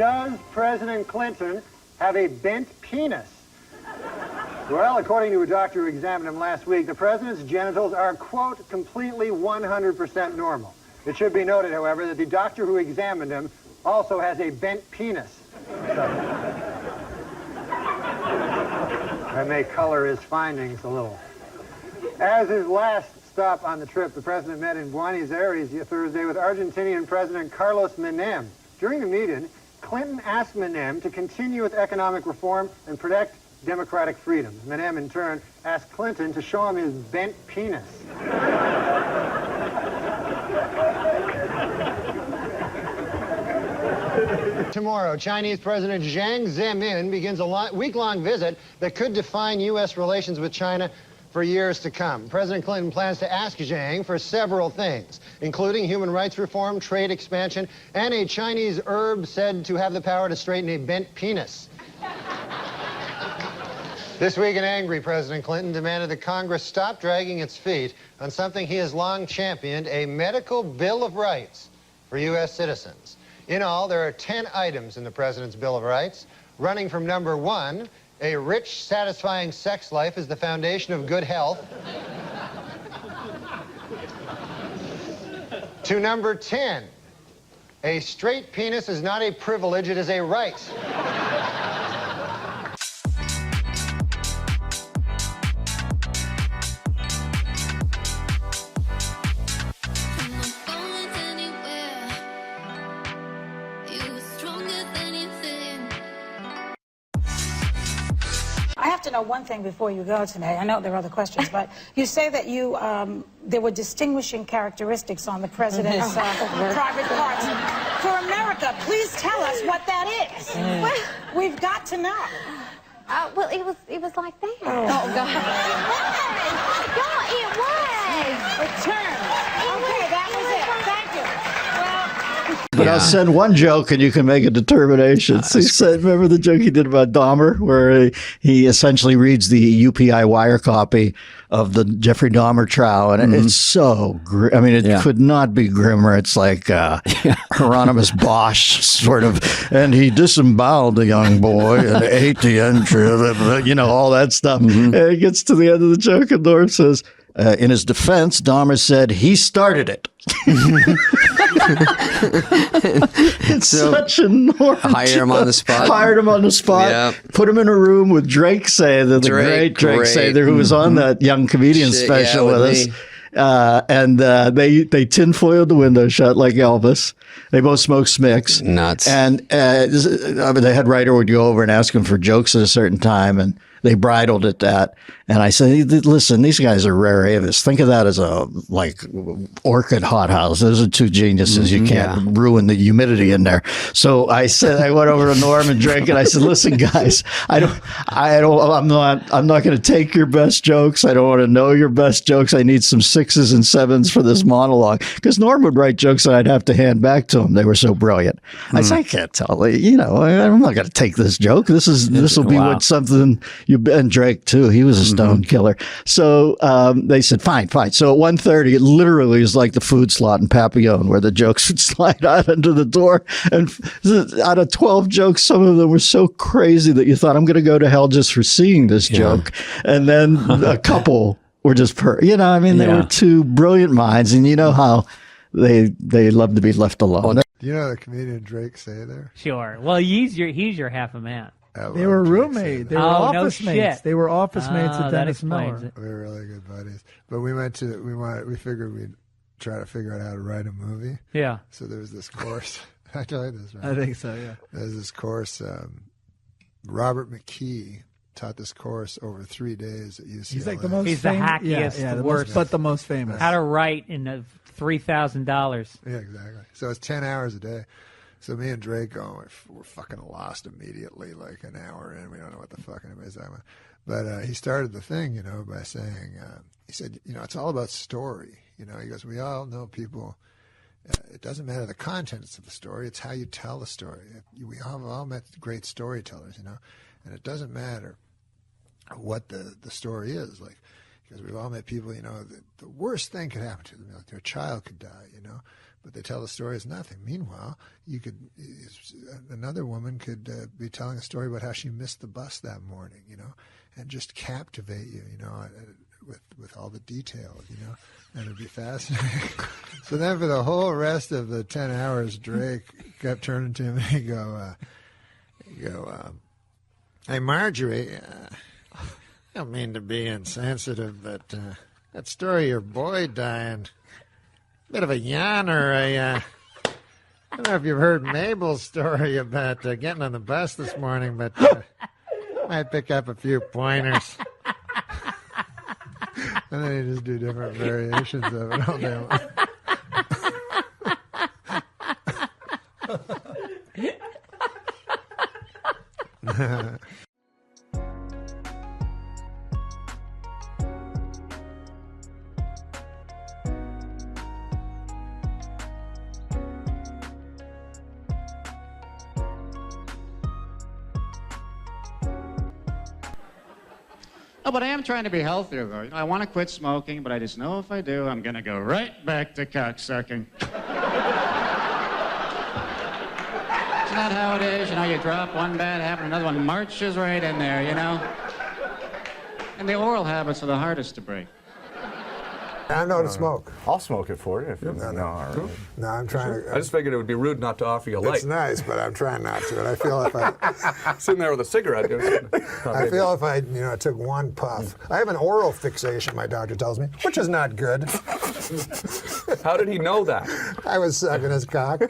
does President Clinton have a bent penis? Well, according to a doctor who examined him last week, the president's genitals are, quote, completely 100% normal. It should be noted, however, that the doctor who examined him also has a bent penis. That may color his findings a little. As his last stop on the trip, the president met in Buenos Aires Thursday with Argentinian President Carlos Menem. During the meeting, Clinton asked Menem to continue with economic reform and protect democratic freedoms. Menem, in turn, asked Clinton to show him his bent penis. Tomorrow, Chinese President Jiang Zemin begins a week-long visit that could define U.S. relations with China for years to come. President Clinton plans to ask Jiang for several things, including human rights reform, trade expansion, and a Chinese herb said to have the power to straighten a bent penis. This week, an angry President Clinton demanded that Congress stop dragging its feet on something he has long championed, a medical Bill of Rights for U.S. citizens. In all, there are 10 items in the President's Bill of Rights, running from number 1, a rich, satisfying sex life is the foundation of good health, to number 10, a straight penis is not a privilege, it is a right. I have to know one thing before you go today. I know there are other questions, but you say that you there were distinguishing characteristics on the president's private parts. For America, please tell us what that is. Well, we've got to know. Well, it was like that. Oh, God. It was. Return. Okay, that was it. Thank you. But I'll send one joke and you can make a determination. So he said, remember the joke he did about Dahmer, where he essentially reads the UPI wire copy of the Jeffrey Dahmer trial, and it's so grim. I mean, it could not be grimmer. It's like Hieronymus Bosch sort of, and he disemboweled the young boy and ate the entrails, you know, all that stuff. And it gets to the end of the joke, and Norm says, in his defense, Dahmer said he started it. It's so such a Norm. Hire him on the spot. Hired him on the spot. Yep. Put him in a room with Drake Sather, the great Drake Sather, who was on that Young Comedian special with us. And they tinfoiled the window shut like Elvis. They both smoked Smicks. Nuts. And the head writer would go over and ask him for jokes at a certain time, and they bridled at that. And I said, listen, these guys are rare avis. Think of that as a, like, orchid hothouse. Those are two geniuses. You can't ruin the humidity in there. So I said, I went over to Norm and Drake and I said, listen, guys, I'm not going to take your best jokes. I don't want to know your best jokes. I need some 6s and 7s for this monologue. Because Norm would write jokes that I'd have to hand back to him. They were so brilliant. I said, I can't tell. You know, I'm not going to take this joke. This will be what something and Drake too. He was a stone killer. So they said, fine. So at 1:30, it literally is like the food slot in Papillon, where the jokes would slide out into the door. And out of 12 jokes, some of them were so crazy that you thought, I'm going to go to hell just for seeing this joke. And then a couple were just they were two brilliant minds, and you know how they love to be left alone. Do you know the comedian Drake Sather? Sure. Well, he's your half a man. They were roommates. They were office mates. Shit. They were office mates at Dennis Miller. It. We were really good buddies. But we figured we'd try to figure out how to write a movie. Yeah. So there was this course. I tell you this, right? I think so, yeah. There's this course. Robert McKee taught this course over 3 days at UCLA. He's like the most He's the hackiest, the worst. But the most famous. How to write in the $3,000. Yeah, exactly. So it's 10 hours a day. So me and Drake we're fucking lost immediately, like an hour in. We don't know what the fuck anybody's talking about. But he started the thing, by saying, he said, it's all about story. He goes, we all know people. It doesn't matter the contents of the story. It's how you tell the story. We have all met great storytellers, and it doesn't matter what the story is. Because we've all met people, the worst thing could happen to them. Like their child could die, but they tell the story as nothing. Meanwhile, another woman could be telling a story about how she missed the bus that morning, and just captivate you, with all the details, and it'd be fascinating. So then for the whole rest of the 10 hours, Drake kept turning to him and he'd go, hey, Marjorie, I don't mean to be insensitive, but that story of your boy dying, bit of a yarner. I don't know if you've heard Mabel's story about getting on the bus this morning, but might pick up a few pointers. And then you just do different variations of it all day long. Oh, but I am trying to be healthier, though. I want to quit smoking, but I just know if I do, I'm going to go right back to cocksucking. Isn't that how it is? You drop one bad habit, another one marches right in there, And the oral habits are the hardest to break. I know to smoke. I'll smoke it for you. No, I'm trying to. I just figured it would be rude not to offer you a light. It's nice, but I'm trying not to. And I feel if I sitting there with a cigarette. I feel if I took one puff. I have an oral fixation, my doctor tells me, which is not good. How did he know that? I was sucking his cock.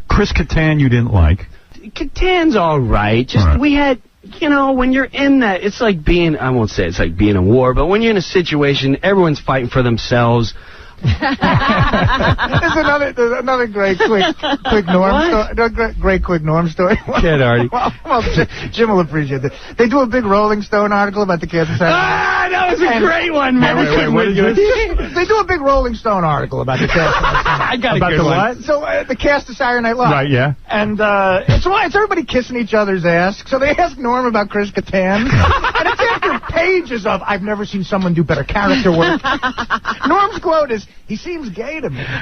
Chris Kattan you didn't like. Kattan's all right. We had, when you're in that, it's like being, I won't say it's like being in war, but when you're in a situation, everyone's fighting for themselves. There's another great quick Norm story. Great quick Norm story. Kid, Artie. Well, Jim will appreciate it. They do a big Rolling Stone article about the Kansas City. That was a great one, man. They do a big Rolling Stone article about the cast. I got about a good one. So the cast of Saturday Night Live. Right, yeah. And it's everybody kissing each other's ass. So they ask Norm about Chris Kattan. And it's after pages of, I've never seen someone do better character work. Norm's quote is, he seems gay to me. He goes,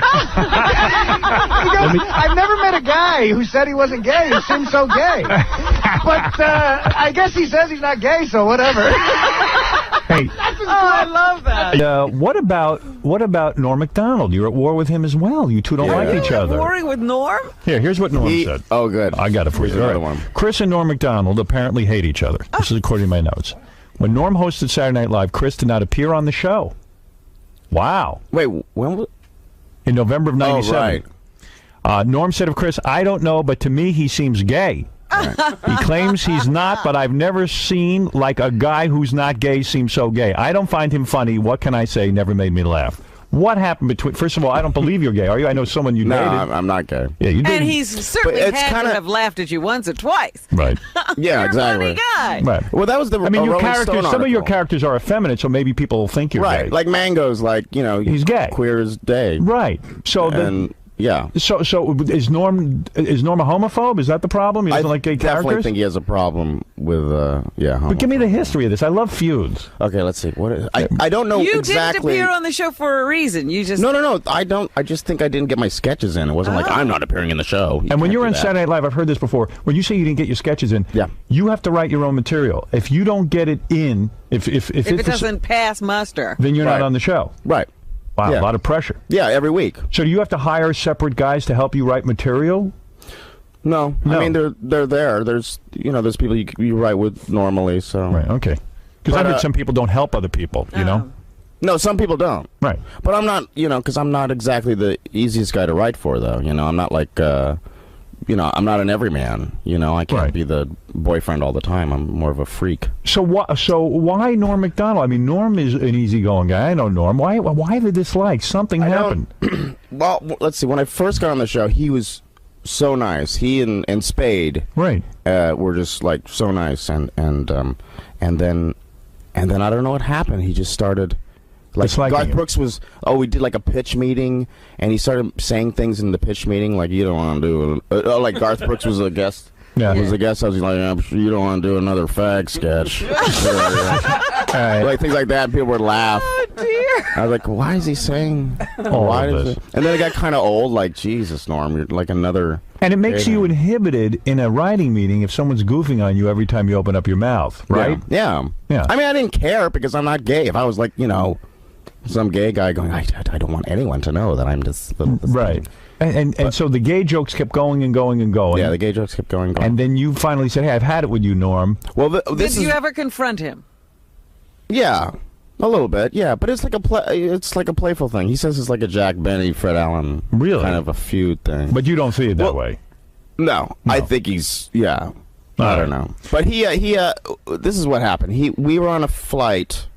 I've never met a guy who said he wasn't gay. He seems so gay. But I guess he says he's not gay, so whatever. Hey, I love that. What about Norm MacDonald? You're at war with him as well. You two don't like each other. Warring with Norm? Here's what Norm said. Oh, good. I got it for you. Another one. Chris and Norm MacDonald apparently hate each other. This is according to my notes. When Norm hosted Saturday Night Live, Chris did not appear on the show. Wow. Wait, when was... In November of 97. Oh, right. Norm said of Chris, I don't know, but to me he seems gay. Right. He claims he's not, but I've never seen like a guy who's not gay seem so gay. I don't find him funny. What can I say? Never made me laugh. What happened between... First of all, I don't believe you're gay, are you? I know someone you dated. No, I'm not gay. Yeah, you did. And he's certainly had to have laughed at you once or twice. Right. Yeah, exactly. You're a funny guy. Right. Well, that was the your characters. Stone some of your article. characters are effeminate, so maybe people think you're right. gay. Like Mango's, he's gay, queer as day. Right. So yeah. So is Norm a homophobe? Is that the problem? He doesn't like gay characters? I definitely think he has a problem with But give me the history of this. I love feuds. Okay, let's see. What is, I don't know you exactly. You didn't appear on the show for a reason. You just No. I don't. I just think I didn't get my sketches in. It wasn't like I'm not appearing in the show. And when you're on Saturday Night Live, I've heard this before. When you say you didn't get your sketches in, you have to write your own material. If you don't get it in, if it doesn't pass muster, then you're not on the show. Right. Wow, a lot of pressure. Yeah, every week. So do you have to hire separate guys to help you write material? No. I mean, they're there. There's there's people you write with normally. So right, okay. Because I've heard some people don't help other people. You know. No, some people don't. Right. But I'm not. Because I'm not exactly the easiest guy to write for, though. I'm not like. I'm not an everyman. I can't be the boyfriend all the time. I'm more of a freak. So why Norm MacDonald? I mean, Norm is an easygoing guy. I know Norm. Why the dislike? Something happened. Well, let's see. When I first got on the show, he was so nice. He and Spade, right, were just like so nice. And then I don't know what happened. He just started. Like Garth Brooks was, we did like a pitch meeting, and he started saying things in the pitch meeting like you don't want to do. Like Garth Brooks was a guest. Yeah. Was a guest. I was like, I'm sure you don't want to do another fag sketch. Like things like that. People would laugh. Oh dear. I was like, why is he saying All why of does this. it? And then it got kind of old, like, Jesus, Norm, you're like another... And it makes gay you man. inhibited in a writing meeting if someone's goofing on you every time you open up your mouth, right? Yeah. I mean, I didn't care because I'm not gay. If I was like, you know, some gay guy going, I don't want anyone to know that I'm just... Right. And so the gay jokes kept going and going and going. Yeah, the gay jokes kept going and going. And then you finally said, hey, I've had it with you, Norm. Well, Did you ever confront him? Yeah, a little bit. Yeah, but it's like a playful thing. He says it's like a Jack Benny, Fred Allen, kind of a feud thing. But you don't see it that way. No, I think he's I don't know. But he this is what happened. We were on a flight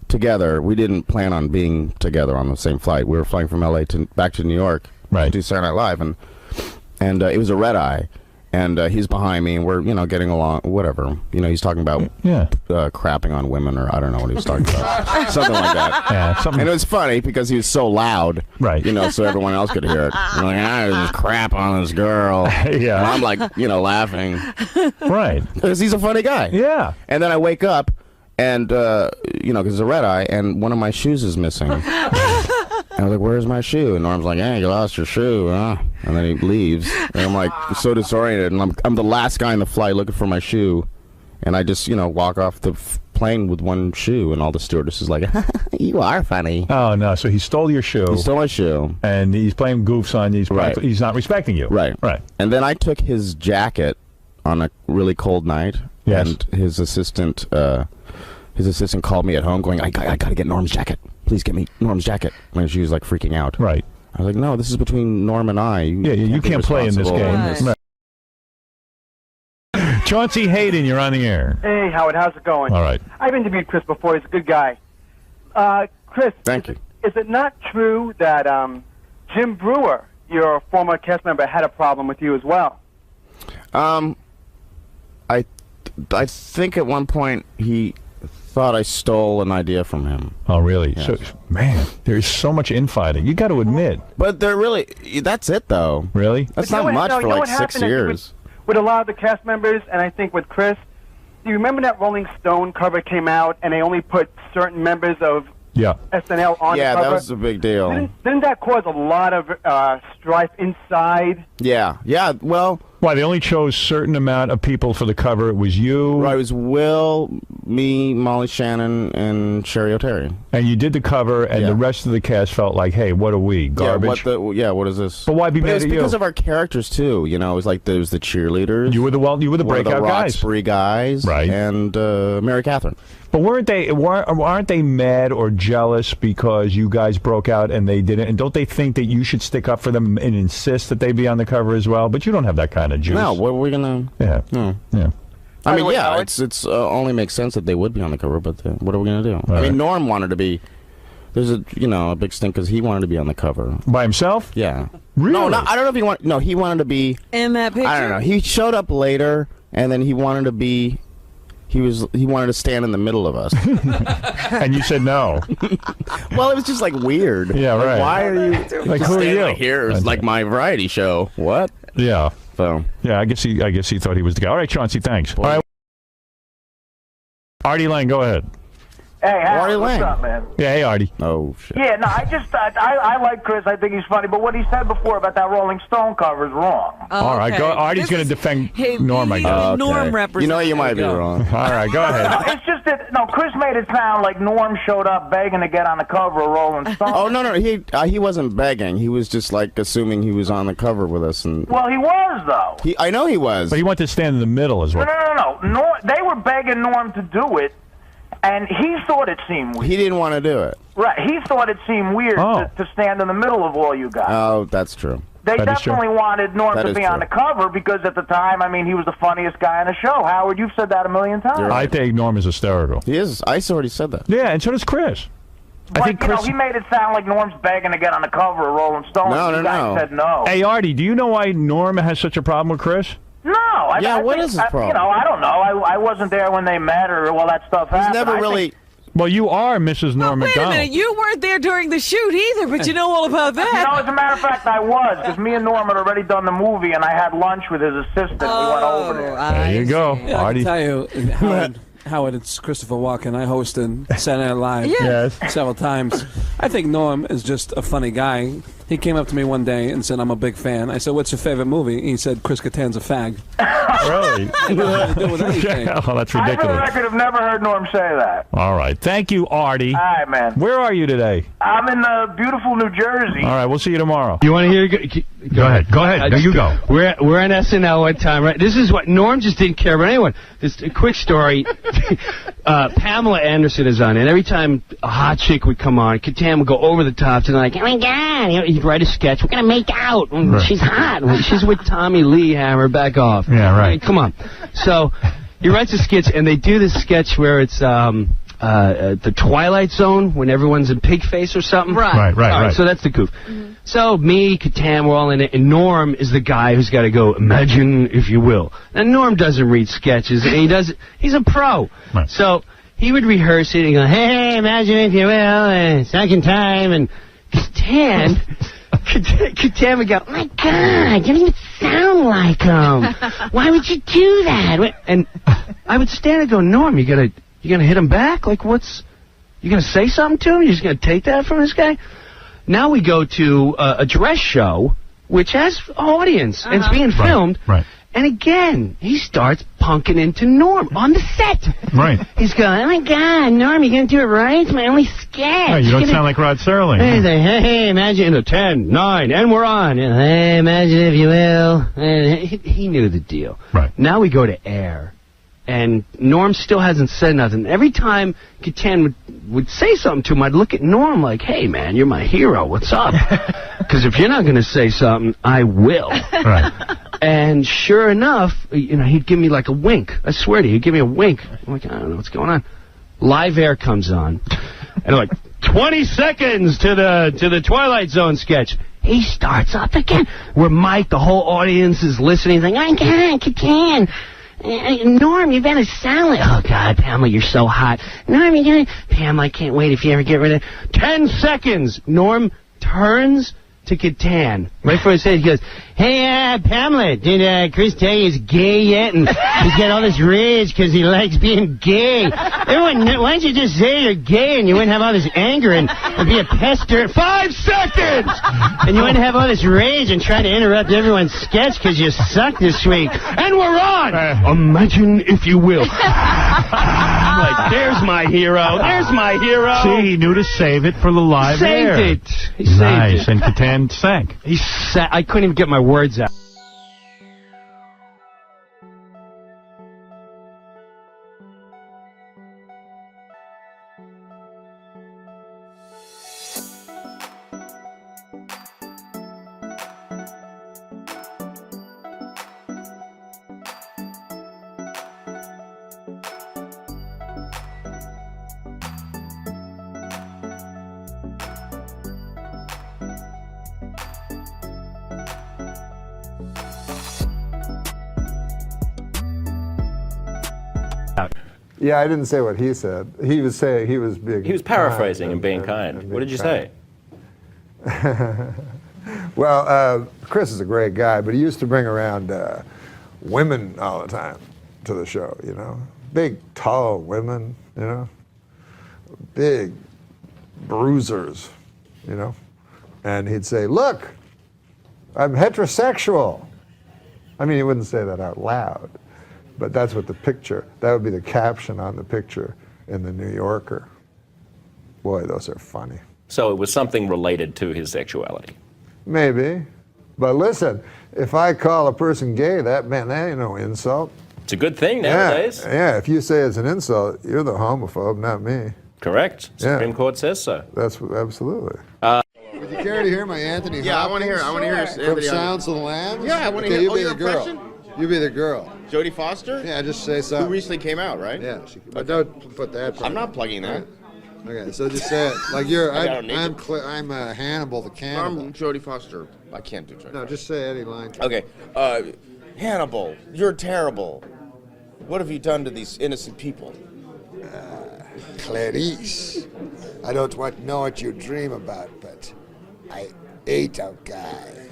together. We didn't plan on being together on the same flight. We were flying from LA back to New York to do Saturday Night Live, and it was a red eye. And he's behind me, and we're, getting along, whatever. He's talking about crapping on women, or I don't know what he was talking about. Something like that. Yeah, and it was funny because he was so loud, right? So everyone else could hear it. I'm like, I just crap on this girl. Yeah. And I'm like, laughing. Right. Because he's a funny guy. Yeah. And then I wake up, and, because it's a red eye, and one of my shoes is missing. And I was like, where's my shoe? And Norm's like, hey, you lost your shoe, huh? And then he leaves. And I'm like, so disoriented. And I'm the last guy in the flight looking for my shoe. And I just, walk off the plane with one shoe. And all the stewardesses like, you are funny. Oh, no. So he stole your shoe. He stole my shoe. And he's playing goofs on you. He's not respecting you. Right. Right. And then I took his jacket on a really cold night. Yes. And his assistant called me at home going, I got to get Norm's jacket. Please get me Norm's jacket. When she was like freaking out. Right. I was like, no, this is between Norm and I. You can't play in this game. Right. Chauncey Hayden, you're on the air. Hey, Howard, how's it going? All right. I've interviewed Chris before. He's a good guy. Chris, thank you. Is it not true that Jim Brewer, your former cast member, had a problem with you as well? I think at one point he thought I stole an idea from him. Oh, really? Yes. So, man, there's so much infighting. You got to admit. But that's it, though. Really? That's not much for like 6 years. With a lot of the cast members, and I think with Chris, do you remember that Rolling Stone cover came out, and they only put certain members of SNL on the cover? Yeah, that was a big deal. Didn't that cause a lot of strife inside? Yeah, well... Why, they only chose certain amount of people for the cover. It was you. Right, it was Will, me, Molly Shannon, and Sherry O'Terry. And you did the cover, and the rest of the cast felt like, hey, what are we, garbage? What is this? But why be mad at you? Because of our characters, too. It was like there was the cheerleaders. You were the breakout guys. Roxbury guys. Right. And Mary Catherine. But aren't they mad or jealous because you guys broke out and they didn't? And don't they think that you should stick up for them and insist that they be on the cover as well? But you don't have that kind of juice. No, what are we gonna? Yeah. No. Yeah. I mean, it's only makes sense that they would be on the cover, but what are we gonna do? I mean, Norm wanted to be. There's a big stink because he wanted to be on the cover by himself. Yeah. Really? No, I don't know if he wanted. No, he wanted to be in that picture. I don't know. He showed up later, and then he wanted to be. He wanted to stand in the middle of us. And you said no. Well, it was just like weird. Yeah, right. Like, why are you like, who are you? Like, here is like my variety show. What? Yeah. So yeah, I guess he thought he was the guy. All right, Chauncey, thanks. All right. Artie Lang, go ahead. Hey, Artie what's Lang. up, man? Yeah, hey, Artie. Oh, shit. Yeah, no, I like Chris. I think he's funny, but what he said before about that Rolling Stone cover is wrong. All right, go. Artie's going to defend Norm, I guess. Norm represents. You might be wrong. All right, go ahead. No, it's just that Chris made it sound like Norm showed up begging to get on the cover of Rolling Stone. Oh no, he wasn't begging. He was just like assuming he was on the cover with us, and Well, he was though. I know he was. But he wanted to stand in the middle as well. No. They were begging Norm to do it, and he thought it seemed weird. He didn't want to do it. Right, he thought it seemed weird to stand in the middle of all you guys. Oh, that's true. They definitely wanted Norm to be on the cover because at the time, I mean, he was the funniest guy on the show. Howard, you've said that a million times. I think Norm is hysterical. He is. I already said that. Yeah, and so does Chris. But, I think Chris. he made it sound like Norm's begging to get on the cover of Rolling Stone. No. You guys said no. Hey, Artie, do you know why Norm has such a problem with Chris? No. I what think, is his problem? I don't know. I wasn't there when they met or all that stuff happened. He's never really. Well, you are Mrs. Norm Wait a MacDonald. minute, you weren't there during the shoot either, but you know all about that. As a matter of fact, I was, because me and Norm had already done the movie, and I had lunch with his assistant. We went over there. There you go, Yeah, I Artie. can tell you, Howard, Howard, it's Christopher Walken. I hosted Saturday Night Live Yes. several times. I think Norm is just a funny guy. He came up to me one day and said, I'm a big fan. I said, what's your favorite movie? He said, Chris Kattan's a fag. Really? Nothing to do with anything. Oh, that's I, for the ridiculous. record, have never heard Norm say that. All right. Thank you, Artie. All right, man. Where are you today? I'm in beautiful New Jersey. All right. We'll see you tomorrow. You want to hear? Go ahead. Go ahead. No, you go. We're on SNL one time, right? This is what Norm just didn't care about anyone. Just a quick story. Pamela Anderson is on it. Every time a hot chick would come on, Kattan would go over the top to like, oh my God, you know, he'd write a sketch. We're gonna make out. Right. She's hot. She's with Tommy Lee Hammer. Back off. Yeah, right. Come on. So he writes a sketch, and they do this sketch where it's the Twilight Zone when everyone's in pig face or something. Right. All right. So that's the goof. So me, Kattan, we're all in it, and Norm is the guy who's got to go, imagine if you will. And Norm doesn't read sketches, and he's a pro. Right. So he would rehearse it and go, hey, imagine if you will, second time, and Kattan would go, oh my God, you don't even sound like him. Why would you do that? And I would stand and go, Norm, you gonna hit him back? Like, you gonna say something to him? You just gonna take that from this guy? Now we go to a dress show, which has audience, and it's being filmed. Right. And again, he starts punking into Norm on the set. Right. He's going, oh my God, Norm, you gonna do it right? It's my only sketch. Right, you don't sound like Rod Serling. He's like, hey, imagine 10, 9, and we're on. And, hey, imagine if you will. And he knew the deal. Right. Now we go to air. And Norm still hasn't said nothing. Every time Kattan would say something to him, I'd look at Norm like, hey, man, you're my hero. What's up? Because if you're not going to say something, I will. Right. And sure enough, you know, he'd give me like a wink. I swear to you, he'd give me a wink. I'm like, I don't know what's going on. Live air comes on. And I'm like, 20 seconds to the Twilight Zone sketch. He starts up again. We're mic'd, the whole audience is listening. He's like, oh, God, Kattan. Norm, you better sound like... Oh, God, Pamela, you're so hot. Norm, you gotta... Pamela, I can't wait if you ever get rid of... 10 seconds! Norm turns to Kattan. Right before his head, he goes, hey, Pamela, did Chris tell you he's gay yet? And he's got all this rage because he likes being gay. Everyone, why don't you just say you're gay and you wouldn't have all this anger and be a pester? 5 seconds! And you wouldn't have all this rage and try to interrupt everyone's sketch because you suck this week. And we're on! Imagine if you will. I'm like, there's my hero. There's my hero. See, he knew to save it for the live air. Saved it. He saved nice. it. And Kattan sank. I couldn't even get my words out. Yeah, I didn't say what he said. He was saying he was being. He was paraphrasing and being kind. What did you say? Well, Chris is a great guy, but he used to bring around women all the time to the show, you know. Big, tall women, you know. Big bruisers, you know. And he'd say, look, I'm heterosexual. I mean, he wouldn't say that out loud, but that's what that would be the caption on the picture in the New Yorker. Boy, those are funny. So it was something related to his sexuality. Maybe. But listen, if I call a person gay, that ain't no insult. It's a good thing nowadays. Yeah, if you say it's an insult, you're the homophobe, not me. Correct. Supreme Court says so. That's absolutely. Would you care to hear my Anthony Yeah, I want to hear. I want to hear from Sounds of the Lambs? Yeah, I want to Okay, hear. you be the girl. You be the girl. Jodie Foster? Yeah, just say something. Who recently came out, right? Yeah, but don't put that. I'm not plugging that. Okay, so just say it like you're. I don't need I'm Hannibal the cannibal. I'm Jodie Foster. I can't do Jodie. No, just say Eddie line. Okay, Hannibal, you're terrible. What have you done to these innocent people? Clarice, I don't know what you dream about, but I ate a guy.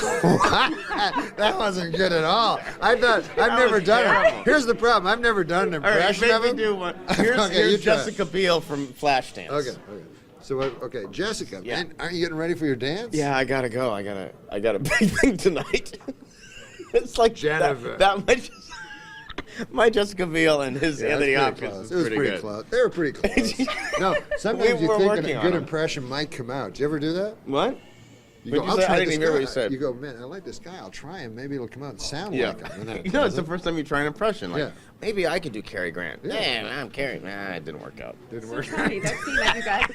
That wasn't good at all. I thought I've never done it. Here's the problem. I've never done an All right, impression of him. do one. Here's, Okay, you here's try it. Jessica Biel from Flashdance. Okay. So okay, Jessica. Yeah. Man, aren't you getting ready for your dance? Yeah, I gotta go. I got a big thing tonight. It's like Jennifer. that my Jessica Biel and his Anthony Hopkins. It was pretty close. They were pretty close. No, sometimes We you were think working a on good them. impression might come out. Did you ever do that? What? You What'd go, you say? I'll try I didn't this even hear what guy. you said. You go, man, I like this guy. I'll try him. Maybe it'll come out and sound Yeah. like him. And then it You know, it's the doesn't. first time you try an impression. Like, Yeah. maybe I could do Cary Grant. Yeah. Yeah, I'm Cary. Nah, it didn't work out. Didn't work. Funny, that scene that you guys.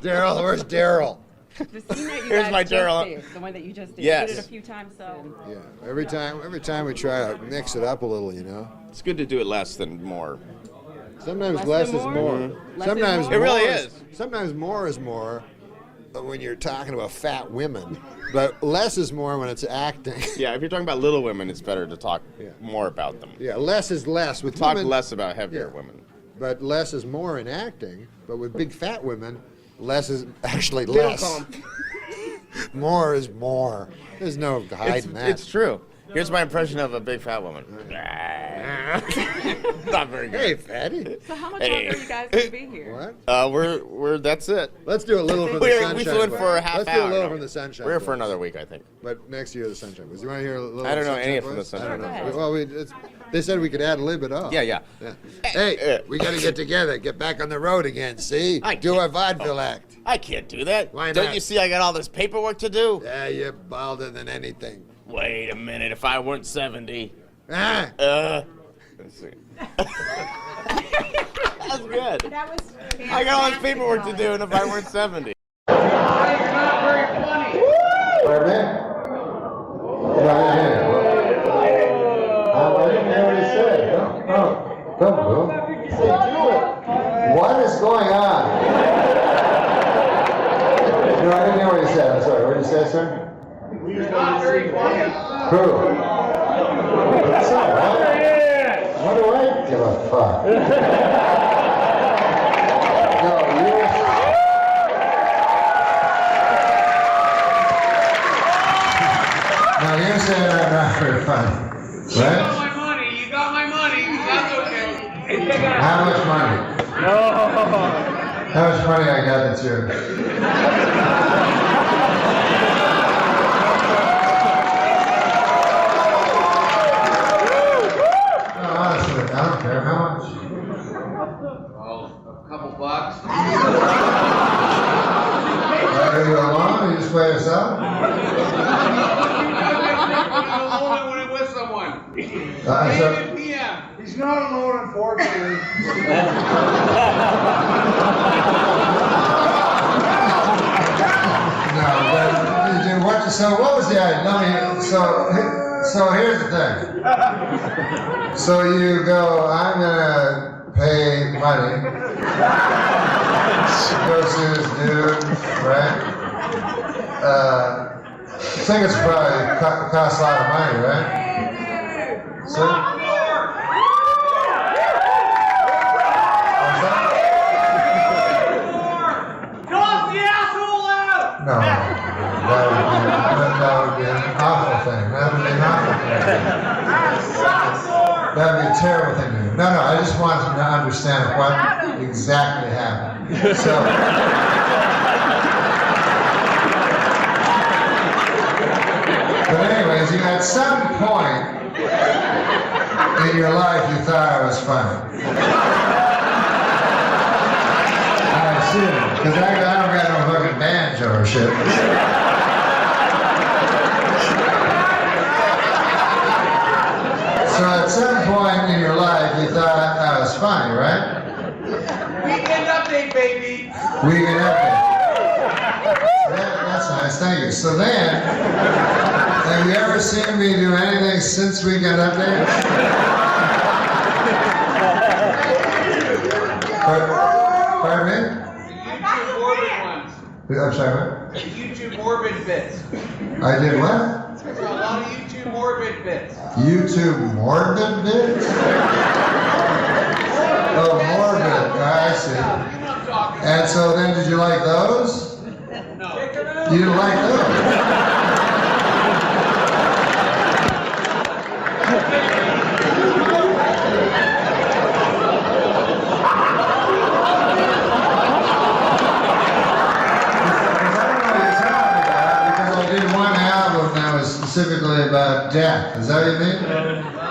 Daryl, where's Daryl? The scene that you Here's guys my just Daryl. did, the one that you just did. Yes. You did it a few times, so. Yeah. Every time we try to mix it up a little, you know. It's good to do it less than more. Sometimes Less less than is more? more. Less Sometimes is more? It really more is. Sometimes more is more when you're talking about fat women, but less is more when it's acting. Yeah, if you're talking about Little Women, it's better to talk more about them. Yeah, less is less with Talk women, less about heavier Yeah. women. but less is more in acting. But with big fat women, less is actually They don't less. call 'em- More is more. There's no hiding that. It's true. Here's my impression of a big fat woman. Not very good. Hey, fatty. So how much Hey. longer are you guys going to be here? What? We're that's it. Let's do a little from the sunshine. We flew in for a half Let's hour. do a little No. from the sunshine. We're here for Boys. another week, I think. But next year the sunshine boys. You want to hear a little? I don't know Sunshine any from the Boys? Sunshine I don't know. Boys. Well, they said we could ad lib it all. Yeah. Hey, we got to get together, get back on the road again. See, do a vaudeville act. I can't do that. Why Don't not? you see I got all this paperwork to do? Yeah, you're balder than anything. Wait a minute. If I weren't 70. Ah. Let's see. That's good. That was I got all this paperwork to do, and if I weren't 70. What is going on? No, I didn't hear what you said. I'm sorry. What did you say, sir? Not very funny. Who? So, what do I give a fuck? No, you're... Now you're saying I'm not very funny, You got right? my money. You got my money. That's okay. How much money? No. How much money I got that's yours? No, honestly, I don't care how much. Well, a couple bucks. Are you alone or you just by yourself? Only when I'm with someone. So- PM. He's not alone, unfortunately. No, but so what was the idea? Let me, so here's the thing. So you go, I'm gonna pay money. Go see this dude, right? I think it's probably costs a lot of money, right? So, Knock the asshole out! no, that would be an awful thing. That would be an awful thing. That would be a terrible thing to do. No, I just want them to understand what exactly happened. So, but anyways, at some point in your life, you thought I was funny. I see it, because I don't got no fucking banjo or shit. So at some point in your life, you thought I was funny, right? Weekend update, baby. Weekend update. That's nice, thank you. So then, have you ever seen me do anything since Weekend Update? Pardon me? YouTube morbid ones. I'm sorry, what? YouTube morbid bits. I did what? There's a lot of YouTube morbid bits. YouTube morbid bits? Oh, morbid. I see. And so then, did you like those? No. You didn't like those? death. Is that what you mean?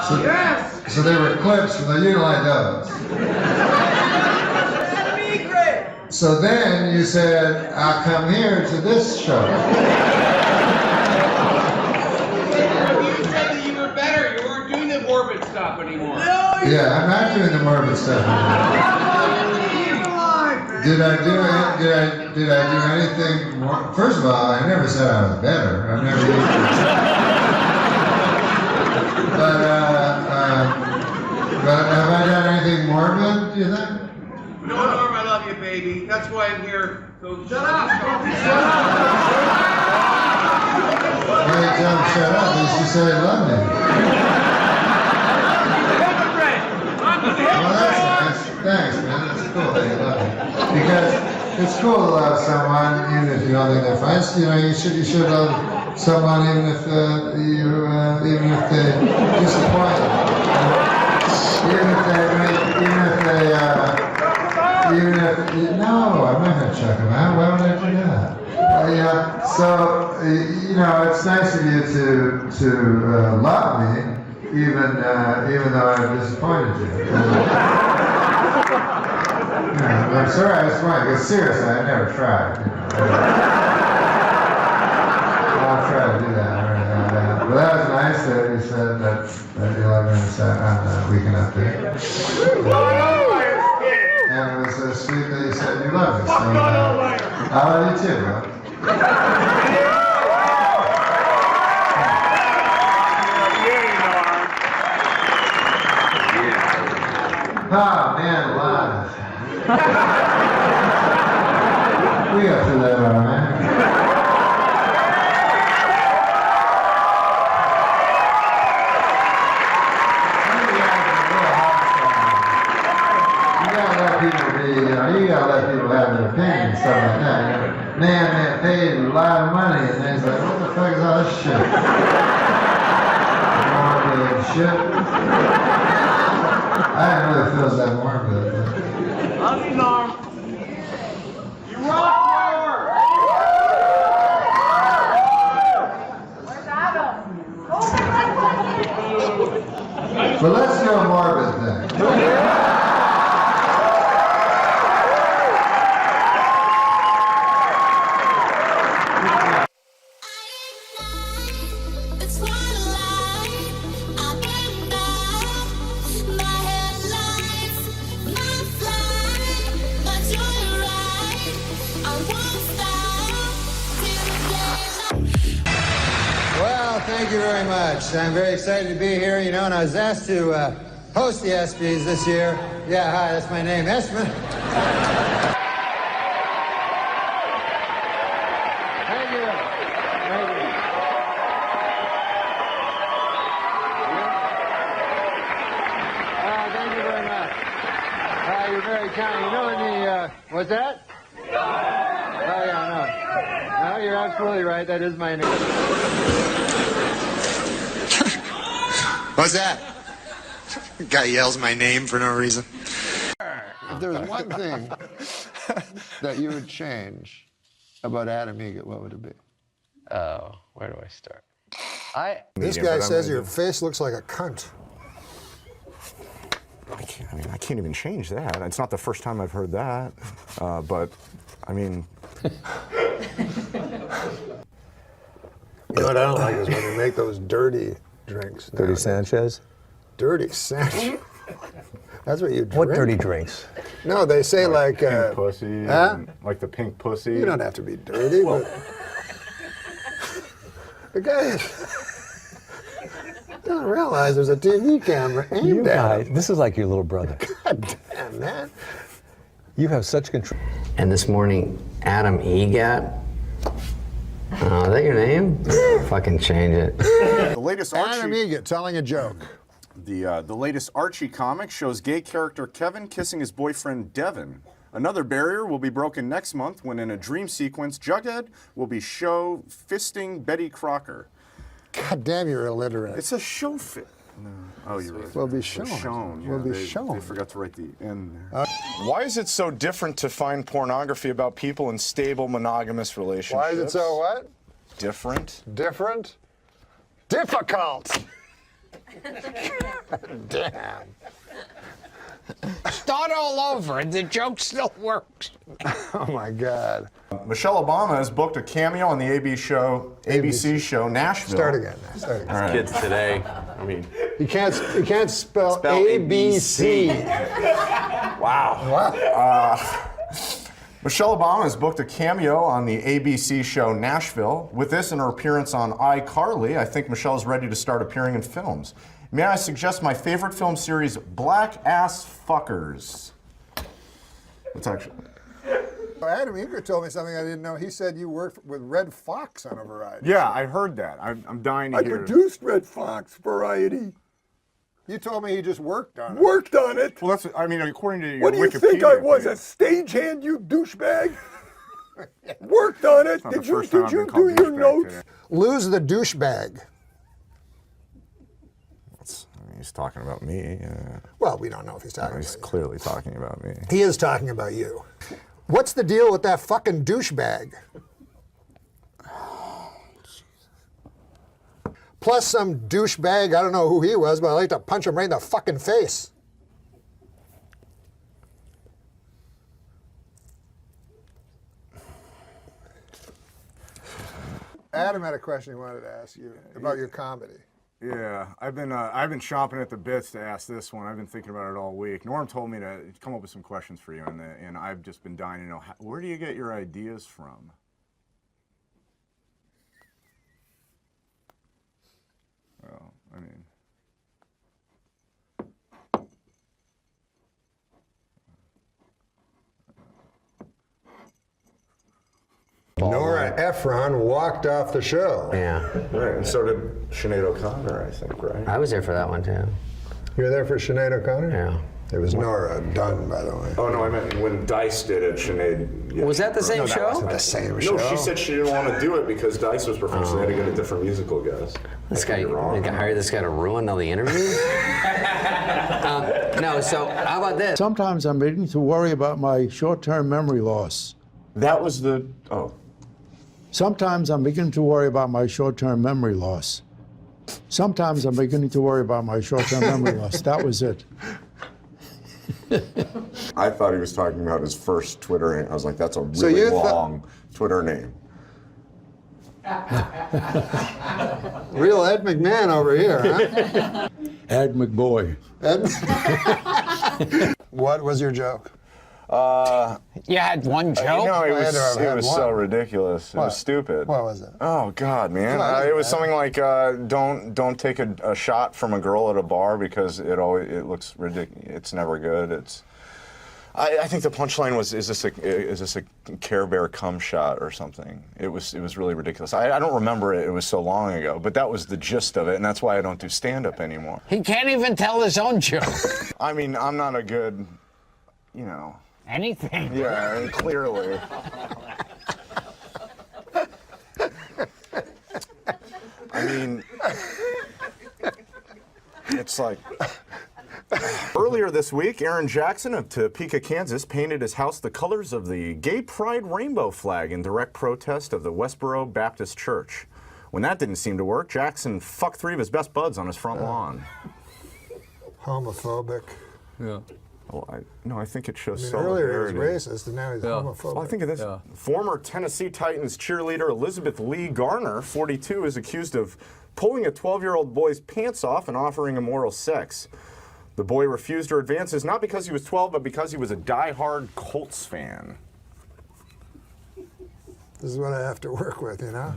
So, yes! So they were clips from the You Don't Like Those. So then you said, I'll come here to this show. You said that you were better. You weren't doing the morbid stuff anymore. Yeah, I'm not doing the morbid stuff anymore. Did I do anything more? First of all, I never said I was better. I've never used it. But have I done anything morbid, do you think? No, Norm, I love you, baby. That's why I'm here. So shut up. Why do you tell him shut up? He should say I love me. Well, that's nice. Thanks, man. That's cool that you love me. Because it's cool to love someone even if you don't think they're fine. You know, you should love someone even if they disappoint you. No, I'm not going to check them out. Why would I do that? Yeah. So you know, it's nice of you to love me, even though I've disappointed you. I'm sorry I was disappointed, because seriously, I never tried. You know. I'll try to do that. But that was nice that you said that you loved me on the weekend up there. And it was so sweet that you said you loved me. So, I love you too, bro. Oh, man, alive. We got through that all right. You gotta let people have their opinion and stuff like that. You know, man paid a lot of money, and then he's like, what the fuck is all this shit? Morbid shit. I didn't really feel that morbid. Love you, Norm. You rock more. But let's do a morbid thing. Thank you very much. I'm very excited to be here, you know, and I was asked to host the ESPYs this year. Yeah, hi, that's my name, Espen. Thank you. Thank you. Thank you very much. You're very kind. You know, in the, what's that? Oh, yeah, no. No, you're absolutely right. That is my name. What's that? Guy yells my name for no reason. If there was one thing that you would change about Adam Egget, what would it be? Oh, where do I start? This guy says your face looks like a cunt. I can't even change that. It's not the first time I've heard that. But, I mean... You know what I don't like is when they make those dirty drinks. Dirty Sanchez? Dirty Sanchez. That's what you drink. What dirty drinks? No, they say like pink pussy, like the pink pussy. You don't have to be dirty, but the guy doesn't realize there's a TV camera aimed at him. This is like your little brother. God damn, man. You have such control. And this morning, Adam Egget. Oh, is that your name? Fucking change it. The latest Adam Egget telling a joke. The latest Archie comic shows gay character Kevin kissing his boyfriend Devin. Another barrier will be broken next month when, in a dream sequence, Jughead will be show fisting Betty Crocker. God damn, you're illiterate. It's a show fit. No. Oh, you're right. Will be shown. Will be shown. They forgot to write the end there. Why is it so different to find pornography about people in stable monogamous relationships? Why is it so what? Different. Different? difficult. Damn. Start all over, and the joke still works. Oh my God. Michelle Obama has booked a cameo on the ABC show Nashville. Start again. Start again. All right. Kids today, I mean. You can't spell ABC. Wow. Michelle Obama has booked a cameo on the ABC show Nashville. With this and her appearance on iCarly, I think Michelle is ready to start appearing in films. May I suggest my favorite film series, Black Ass Fuckers? It's actually... Adam Eager told me something I didn't know. He said you worked with Red Fox on a variety. Yeah, I heard that. I'm dying to I hear. produced Red Fox variety. You told me he just worked on it. Worked on it. Well, that's, I mean, according to your What do you Wikipedia think I was, page. a stagehand, you douchebag? Worked on it. Did you do your notes? Lose the douchebag. He's talking about me. Well, we don't know if he's talking He's about clearly talking about me. you. He is talking about you. What's the deal with that fucking douchebag? Plus some douchebag, I don't know who he was, but I'd like to punch him right in the fucking face. Adam had a question he wanted to ask you about your comedy. Yeah, I've been chomping at the bits to ask this one. I've been thinking about it all week. Norm told me to come up with some questions for you, and I've just been dying to know, where do you get your ideas from? Well, I mean... Nora Ephron walked off the show. Yeah. Right, and so did Sinead O'Connor, I think, right? I was there for that one, too. You were there for Sinead O'Connor? Yeah. It was Nora Dunn, by the way. Oh, no, I meant when Dice did it, Sinead... Yeah, Was that the same no, show? That wasn't the same show. No, she said she didn't want to do it because Dice was performing, so they had to get a different musical guest. This guy, they hired this guy to ruin all the interviews? No, so how about this? Sometimes I'm beginning to worry about my short-term memory loss. That was the... Oh. Sometimes I'm beginning to worry about my short-term memory loss. Sometimes I'm beginning to worry about my short-term memory loss. That was it. I thought he was talking about his first Twitter name. I was like, that's a really long Twitter name. Real Ed McMahon over here, huh? Ed McBoy. Ed? What was your joke? You had one joke? No, it was so ridiculous. It was stupid. What was it? Oh God, man! It was something like, "Don't take a shot from a girl at a bar because it looks ridiculous. It's never good. It's." I think the punchline was, "Is this a Care Bear cum shot or something?" It was really ridiculous. I don't remember it. It was so long ago, but that was the gist of it, and that's why I don't do stand-up anymore. He can't even tell his own joke. I mean, I'm not a good, you know. Anything. Yeah, clearly. I mean, it's like... Earlier this week, Aaron Jackson of Topeka, Kansas, painted his house the colors of the Gay Pride rainbow flag in direct protest of the Westboro Baptist Church. When that didn't seem to work, Jackson fucked 3 of his best buds on his front lawn. Homophobic. Yeah. Well, I think it shows earlier he solidarity. was racist, and now he's homophobic. Well, I think of this. Former Tennessee Titans cheerleader Elizabeth Lee Garner, 42, is accused of pulling a 12-year-old boy's pants off and offering him oral sex. The boy refused her advances not because he was 12, but because he was a die-hard Colts fan. This is what I have to work with, you know?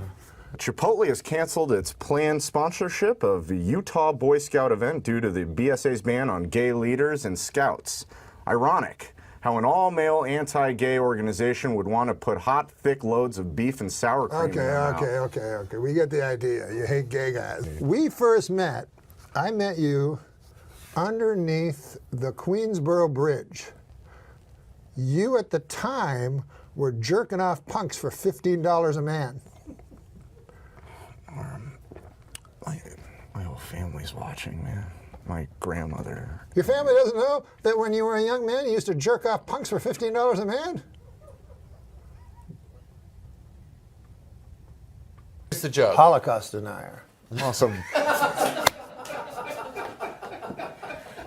Chipotle has canceled its planned sponsorship of the Utah Boy Scout event due to the BSA's ban on gay leaders and scouts. Ironic how an all-male anti-gay organization would want to put hot, thick loads of beef and sour cream in their mouth. Okay. We get the idea. You hate gay guys. We first met, I met you underneath the Queensboro Bridge. You at the time were jerking off punks for $15 a man. My whole family's watching, man. My grandmother. Your family doesn't know that when you were a young man, you used to jerk off punks for $15 a man? What's the joke? Holocaust denier. Awesome.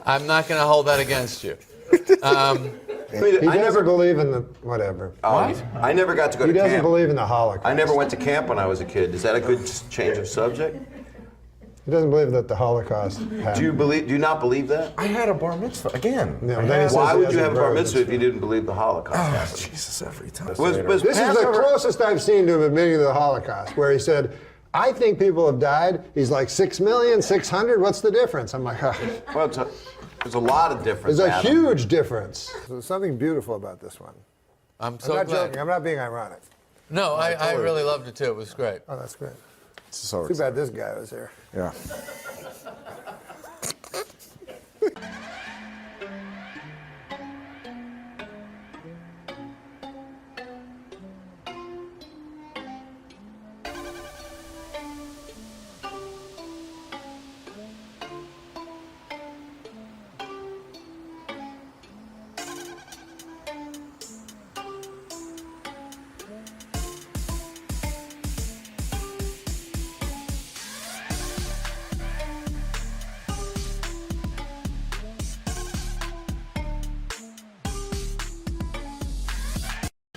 I'm not going to hold that against you. He doesn't believe in the whatever. I never got to go to He camp. doesn't believe in the Holocaust. I never went to camp when I was a kid. Is that a good change of subject? He doesn't believe that the Holocaust happened. Do you not believe that? I had a bar mitzvah again. No, then he says Why he would you hasn't have a bar brought mitzvah if you didn't believe the Holocaust happened? Jesus, every time. Was This is the Passover- closest I've seen to him admitting to the Holocaust, where he said, I think people have died. He's like 6,600,000. What's the difference? I'm like, well, there's a lot of difference. There's a Adam. huge difference. There's something beautiful about this one. I'm so not glad. joking. I'm not being ironic. No, I really loved it too. It was great. Oh, that's great. So Too bad this guy was here. Yeah.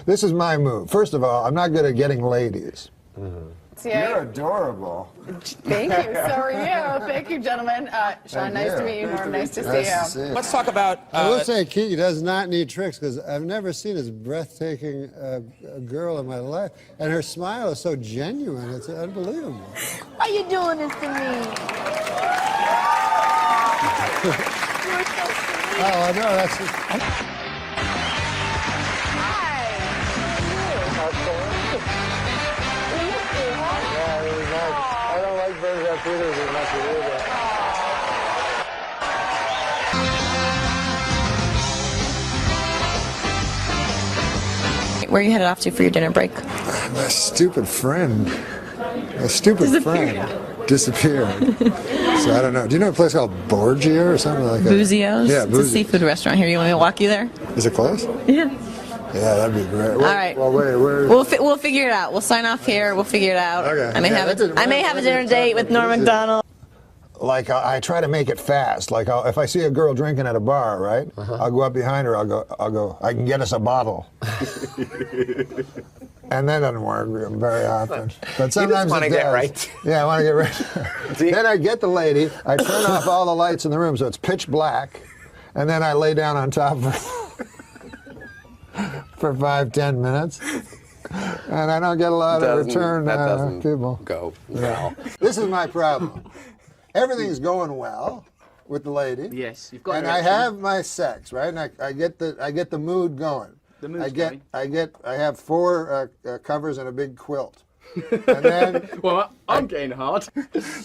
This is my move. First of all, I'm not good at getting ladies. You're adorable. Thank you. So are you. Thank you, gentlemen. Sean, nice to meet you. Norm, nice to see you. Let's talk about. I will say, Keith does not need tricks because I've never seen as breathtaking a girl in my life, and her smile is so genuine. It's unbelievable. Why are you doing this to me? You're so sweet. Oh, I know. That's. Just... I don't like birds that feathers as much as you do. Where are you headed off to for your dinner break? My stupid friend. A stupid friend disappeared. So I don't know. Do you know a place called Borgia or something like that? Boozio's? Yeah, It's a seafood restaurant here. You want me to walk you there? Is it close? Yeah. Yeah, that'd be great. All right. Well, wait, where? We'll figure it out. We'll sign off here. We'll figure it out. Okay. I may have a dinner date with Norm MacDonald. Like I try to make it fast. Like if I see a girl drinking at a bar, right? I'll go up behind her. I'll go. I can get us a bottle. And that doesn't work very often. But sometimes wanna it get does. right. Yeah, I want to get right. Then I get the lady. I turn off all the lights in the room so it's pitch black, and then I lay down on top of her for 5-10 minutes. And I don't get a lot of return people. Go. No. This is my problem. Everything's going well with the lady. Yes, you've got. And I have my sex, right? And I get the mood going. The mood's going. I have 4 covers and a big quilt. And then well, I'm getting hard.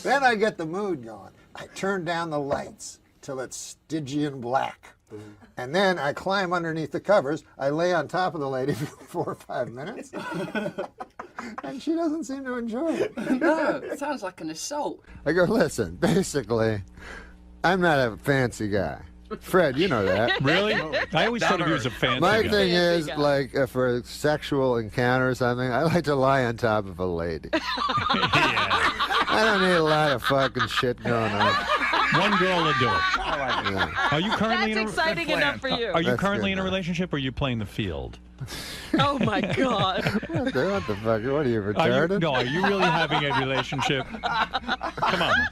Then I get the mood going. I turn down the lights till it's Stygian black. And then I climb underneath the covers. I lay on top of the lady for 4 or 5 minutes. And she doesn't seem to enjoy it. No, it sounds like an assault. I go, listen, basically, I'm not a fancy guy. Fred, you know that. Really? I always thought of you as a fancy My guy. thing is, like, for a sexual encounter or something, I like to lie on top of a lady. I don't need a lot of fucking shit going on. One girl will do it. Yeah. Are you currently That's exciting enough for you. Are you That's currently good, in a relationship, or are you playing the field? Oh my God. What the fuck? What are you, Are retarded? you, no, are you really having a relationship? Come on,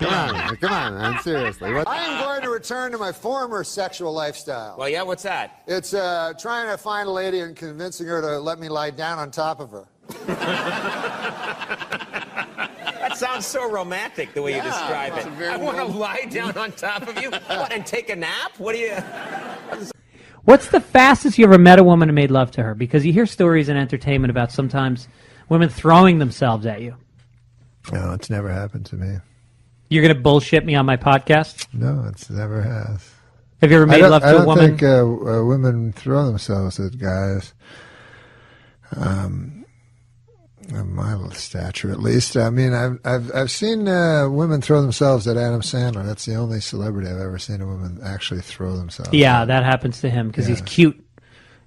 Come on, man, seriously. I am going to return to my former sexual lifestyle. Well, yeah, what's that? It's trying to find a lady and convincing her to let me lie down on top of her. That sounds so romantic the way you describe it. I want to lie down on top of you and take a nap. What do you? What's the fastest you ever met a woman and made love to her? Because you hear stories in entertainment about sometimes women throwing themselves at you. No, it's never happened to me. You're going to bullshit me on my podcast? No, it's never has. Have you ever made love to a woman? I don't think women throw themselves at guys. Of my stature, at least. I mean, I've seen women throw themselves at Adam Sandler. That's the only celebrity I've ever seen a woman actually throw themselves. Yeah, that happens to him because he's cute.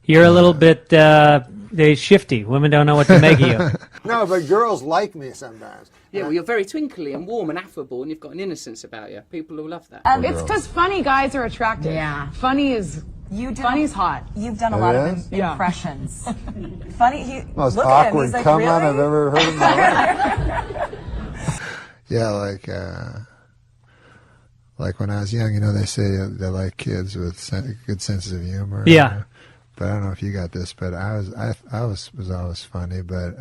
You're a little bit they're shifty. Women don't know what to make of you. No, but girls like me sometimes. Yeah, well, you're very twinkly and warm and affable, and you've got an innocence about you. People will love that. It's because funny guys are attractive. Yeah. Funny is funny's hot. You've done a lot of Yeah. impressions. Funny. Most Look at him. awkward He's like, come really? on I've ever heard in my life. Yeah, like when I was young, they say they like kids with good senses of humor. Yeah. But I don't know if you got this, but I was always funny, but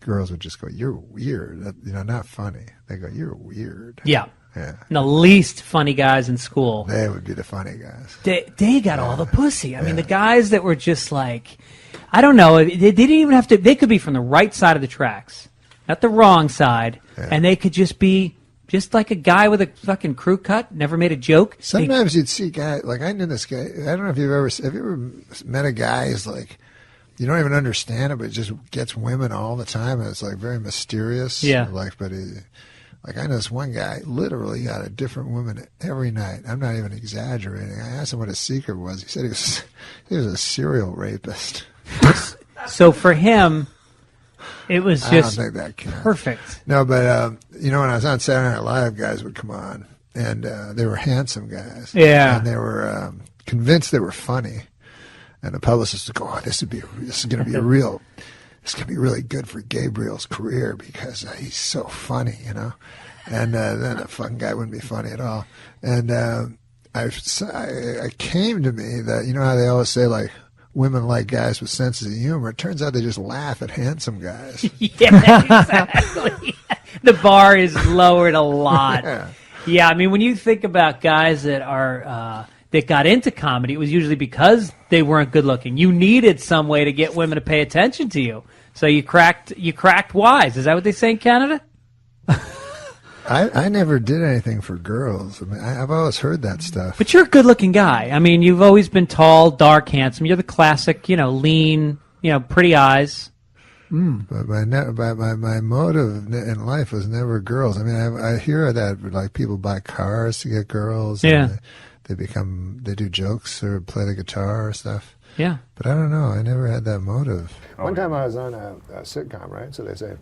girls would just go, "You're weird," not funny. They go, "You're weird." Yeah. Yeah. And the least funny guys in school. They would be the funny guys. They got all the pussy. I mean, the guys that were just like, I don't know, they didn't even have to, they could be from the right side of the tracks, not the wrong side, and they could just be just like a guy with a fucking crew cut, never made a joke. Sometimes you'd see guys, like I knew this guy, I don't know if have you ever met a guy who's like, you don't even understand it, but it just gets women all the time, and it's like very mysterious. Yeah. Like I know this one guy literally got a different woman every night. I'm not even exaggerating. I asked him what his secret was. He said he was a serial rapist. So for him, it was just I don't think that counts. perfect. No, but when I was on Saturday Night Live, guys would come on, and they were handsome guys. Yeah. And they were convinced they were funny. And the publicist would go, "Oh, this is going to be really good for Gabriel's career because he's so funny, And then the fucking guy wouldn't be funny at all. And I came to me that, how they always say, like, women like guys with senses of humor. It turns out they just laugh at handsome guys. Yeah, exactly. The bar is lowered a lot. Yeah, I mean, when you think about guys that are that got into comedy, it was usually because they weren't good looking. You needed some way to get women to pay attention to you. So you cracked wise. Is that what they say in Canada? I never did anything for girls. I mean, I've always heard that stuff. But you're a good-looking guy. I mean, you've always been tall, dark, handsome. You're the classic, lean, pretty eyes. But my motive in life was never girls. I mean, I hear that like people buy cars to get girls. Yeah. And they do jokes or play the guitar or stuff. Yeah. But I don't know. I never had that motive. One time I was on a sitcom, right? So they say,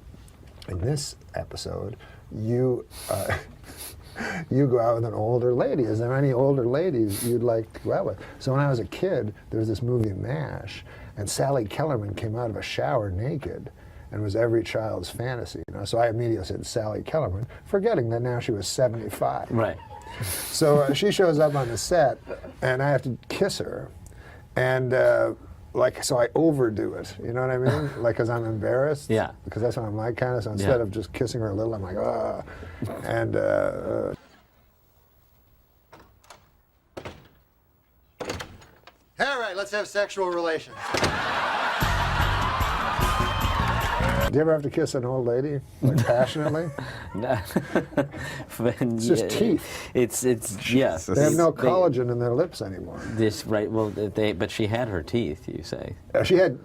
in this episode, you go out with an older lady. Is there any older ladies you'd like to go out with? So when I was a kid, there was this movie MASH, and Sally Kellerman came out of a shower naked, and was every child's fantasy. So I immediately said Sally Kellerman, forgetting that now she was 75. Right. So she shows up on the set, and I have to kiss her, and so I overdo it. You know what I mean? Like, because I'm embarrassed. Yeah. Because that's what I'm like, kind of. So instead of just kissing her a little, I'm like, ah, and. All right, let's have sexual relations. Do you ever have to kiss an old lady, like passionately? No. It's just teeth. It's yes. They have no collagen in their lips anymore. Right. Well, but she had her teeth. You say. She had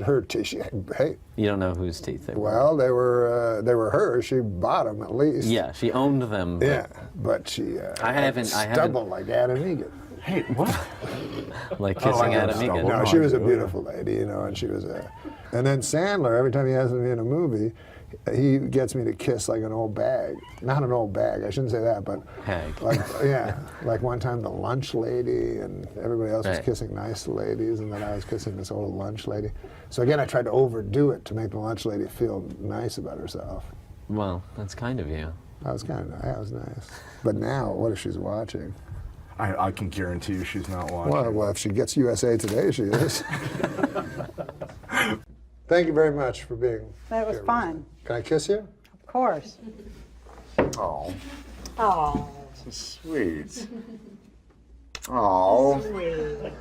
her teeth. Hey. You don't know whose teeth they were. Well, they were hers. She bought them at least. Yeah, she owned them. But she. I haven't. Stubble like Adam Egan. Hey, what? Like kissing Adam Egan. No, she was a beautiful lady, and she was a. And then Sandler, every time he has me in a movie, he gets me to kiss like an old bag. Not an old bag, I shouldn't say that, but hag. Like one time the lunch lady, and everybody else was kissing nice ladies, and then I was kissing this old lunch lady. So again, I tried to overdo it to make the lunch lady feel nice about herself. Well, that's kind of you. That was nice. But now, what if she's watching? I can guarantee you she's not watching. Well, if she gets USA Today, she is. Thank you very much for being That was fun. Can I kiss you? Of course. Oh. Oh. So sweet. Oh. Sweet.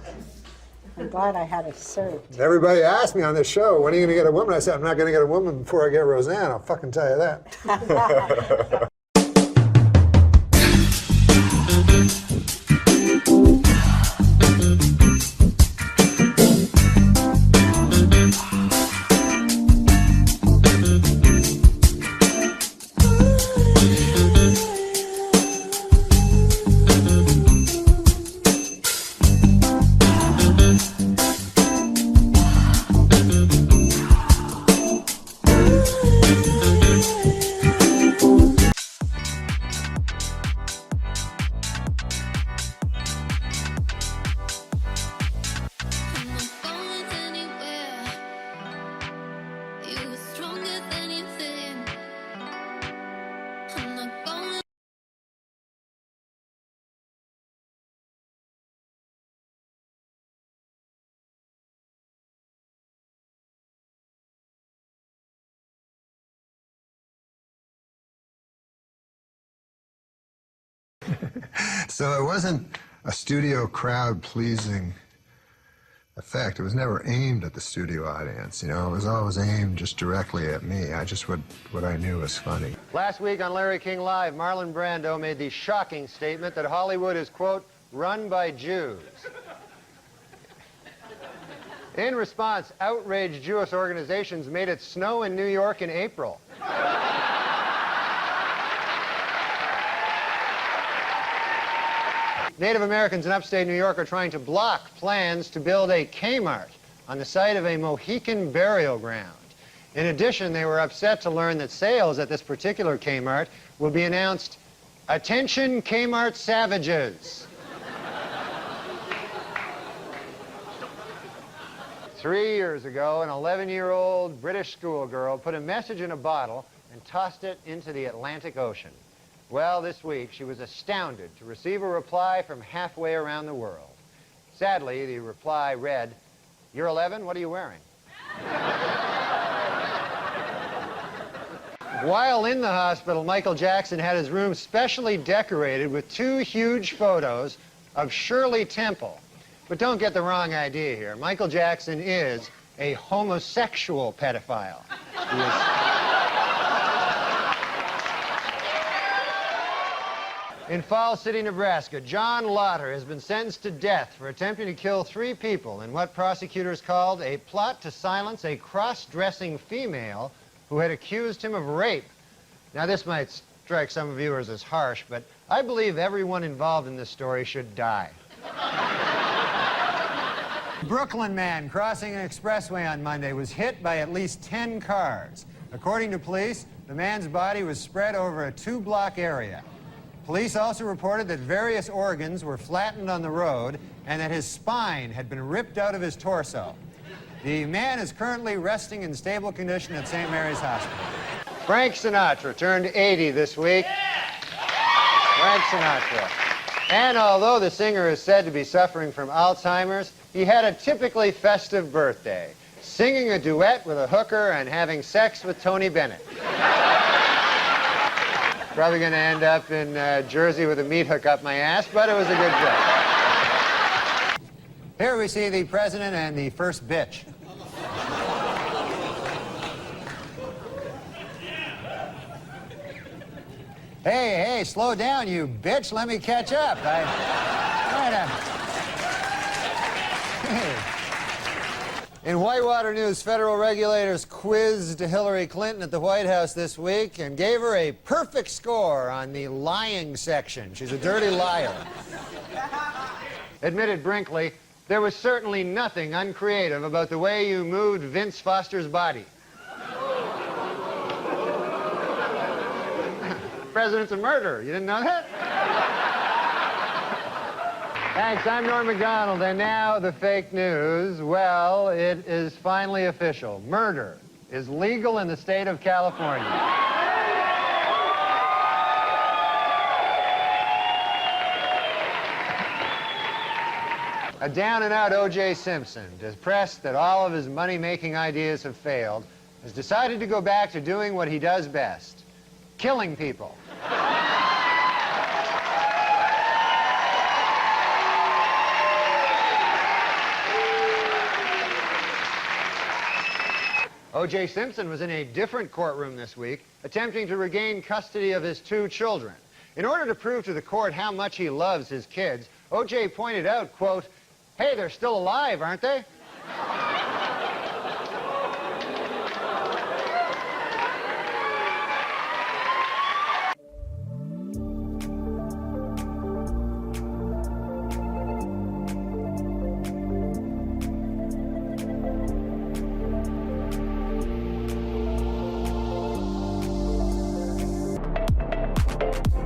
I'm glad I had it served. Everybody asked me on this show, when are you going to get a woman? I said, I'm not going to get a woman before I get Roseanne. I'll fucking tell you that. So it wasn't a studio crowd-pleasing effect. It was never aimed at the studio audience, you know. It was always aimed just directly at me. I just what I knew was funny. Last week on Larry King Live, Marlon Brando made the shocking statement that Hollywood is, quote, run by Jews. In response, outraged Jewish organizations made it snow in New York in April. Native Americans in upstate New York are trying to block plans to build a Kmart on the site of a Mohican burial ground. In addition, they were upset to learn that sales at this particular Kmart will be announced, "Attention Kmart savages." 3 years ago, an 11-year-old British schoolgirl put a message in a bottle and tossed it into the Atlantic Ocean. Well, this week, she was astounded to receive a reply from halfway around the world. Sadly, the reply read, "You're 11, what are you wearing?" While in the hospital, Michael Jackson had his room specially decorated with 2 huge photos of Shirley Temple. But don't get the wrong idea here. Michael Jackson is a homosexual pedophile. He is... In Falls City, Nebraska, John Lauder has been sentenced to death for attempting to kill 3 people in what prosecutors called a plot to silence a cross-dressing female who had accused him of rape. Now, this might strike some viewers as harsh, but I believe everyone involved in this story should die. Brooklyn man crossing an expressway on Monday was hit by at least 10 cars. According to police, the man's body was spread over a 2-block area. Police also reported that various organs were flattened on the road and that his spine had been ripped out of his torso. The man is currently resting in stable condition at St. Mary's Hospital. Frank Sinatra turned 80 this week. Frank Sinatra. And although the singer is said to be suffering from Alzheimer's, he had a typically festive birthday, singing a duet with a hooker and having sex with Tony Bennett. Probably going to end up in Jersey with a meat hook up my ass, but it was a good joke. Here we see the president and the first bitch. Hey, slow down, you bitch. Let me catch up. In Whitewater news, federal regulators quizzed Hillary Clinton at the White House this week and gave her a perfect score on the lying section. She's a dirty liar. Admitted Brinkley, there was certainly nothing uncreative about the way you moved Vince Foster's body. The president's a murderer. You didn't know that? Thanks, I'm Norm MacDonald, and now the fake news. Well, it is finally official. Murder is legal in the state of California. A down-and-out O.J. Simpson, depressed that all of his money-making ideas have failed, has decided to go back to doing what he does best, killing people. O.J. Simpson was in a different courtroom this week, attempting to regain custody of his 2 children. In order to prove to the court how much he loves his kids, O.J. pointed out, quote, "Hey, they're still alive, aren't they?"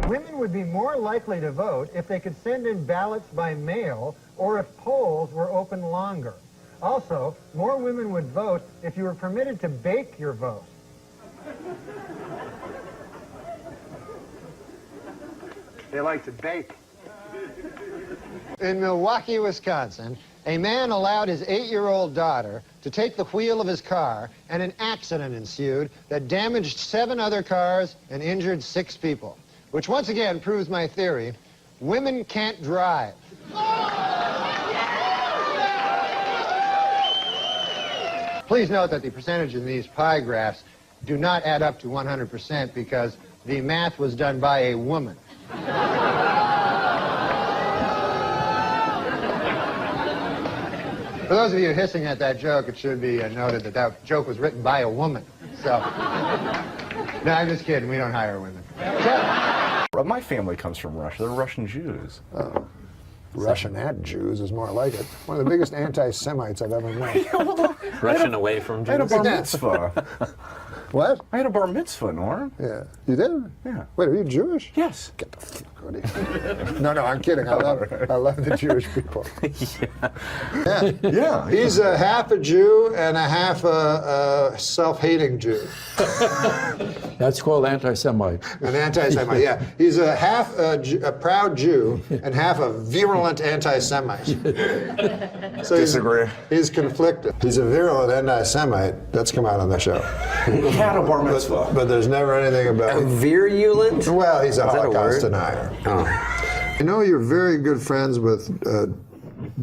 Women would be more likely to vote if they could send in ballots by mail or if polls were open longer. Also, more women would vote if you were permitted to bake your vote. They like to bake. In Milwaukee, Wisconsin, a man allowed his 8-year-old daughter to take the wheel of his car, and an accident ensued that damaged 7 other cars and injured 6 people. which once again proves my theory. Women can't drive. Please note that the percentage in these pie graphs do not add up to 100% because the math was done by a woman. For those of you hissing at that joke, it should be noted that that joke was written by a woman. So, no, I'm just kidding. We don't hire women. My family comes from Russia. They're Russian Jews. Russian at Jews is more like it. One of the biggest anti-Semites I've ever met. Russian away from Jews. I had a bar mitzvah. What? I had a bar mitzvah, Norm. Yeah. You did? Yeah. Wait, are you Jewish? Yes. Get the fuck out of here. No, I'm kidding. I love the Jewish people. Yeah. He's a half a Jew and a half a self-hating Jew. That's called anti-Semite. An anti-Semite, yeah. He's a half a proud Jew and half a virulent anti-Semite. So Disagree. He's conflicted. He's a virulent anti-Semite. That's come out on the show. He had a bar mitzvah. But there's never anything about him. Virulent? Well, he's a Is that Holocaust word? denier. Oh. I know you're very good friends with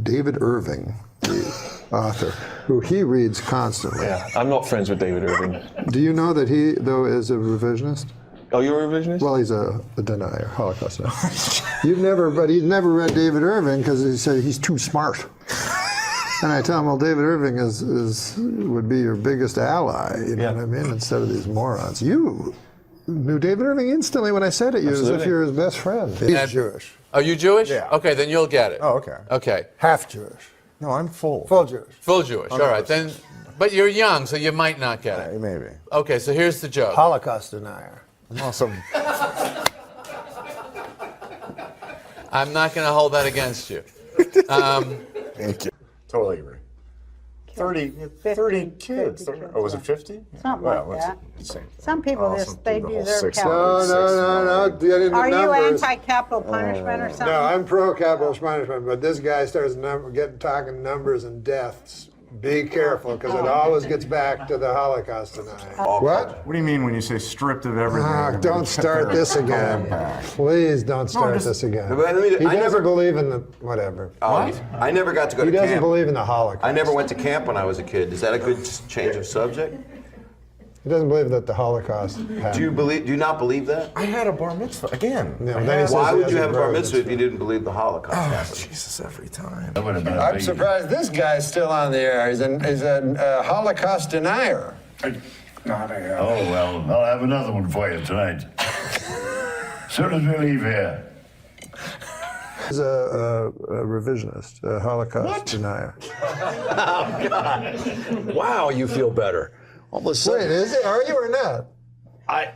David Irving, the author, who he reads constantly. Yeah, I'm not friends with David Irving. Do you know that he, though, is a revisionist? Oh, you're a revisionist? Well, he's a denier, Holocaust denier. But he's never read David Irving because he said he's too smart. And I tell him, well, David Irving would be your biggest ally, you know what I mean, instead of these morons. You knew David Irving instantly when I said it, as if you're his best friend. He's Jewish. Are you Jewish? Yeah. Okay, then you'll get it. Oh, okay. Okay. Half Jewish. No, I'm full. Full Jewish. Full Jewish. All right, then. But you're young, so you might not get it. Maybe. Okay, so here's the joke. Holocaust denier. I'm awesome. I'm not going to hold that against you. Thank you. Totally agree. 30 kids. Oh, was it 50? Something like that. Insane. Some people they the do whole their 6 capital. No. Get into Are you numbers. anti-capital punishment or something? No, I'm pro-capital punishment, but this guy starts talking numbers and deaths. Be careful, because it always gets back to the Holocaust denier. What? What do you mean when you say stripped of everything? Don't start this again. Please don't start this again. He doesn't believe in the whatever. I never got to go to He camp. doesn't believe in the Holocaust. I never went to camp when I was a kid. Is that a good change of subject? He doesn't believe that the Holocaust happened. Do you not believe that? I had a bar mitzvah again. Why would you have a bar mitzvah if you didn't believe the Holocaust happened? Jesus, every time. I'm surprised this guy's still on the air. He's a Holocaust denier. Oh, well, I'll have another one for you tonight. Soon as we leave here. He's a revisionist, a Holocaust denier. Oh, God. Wow, you feel better. All of a sudden. Wait, is it? Are you or not? Oh,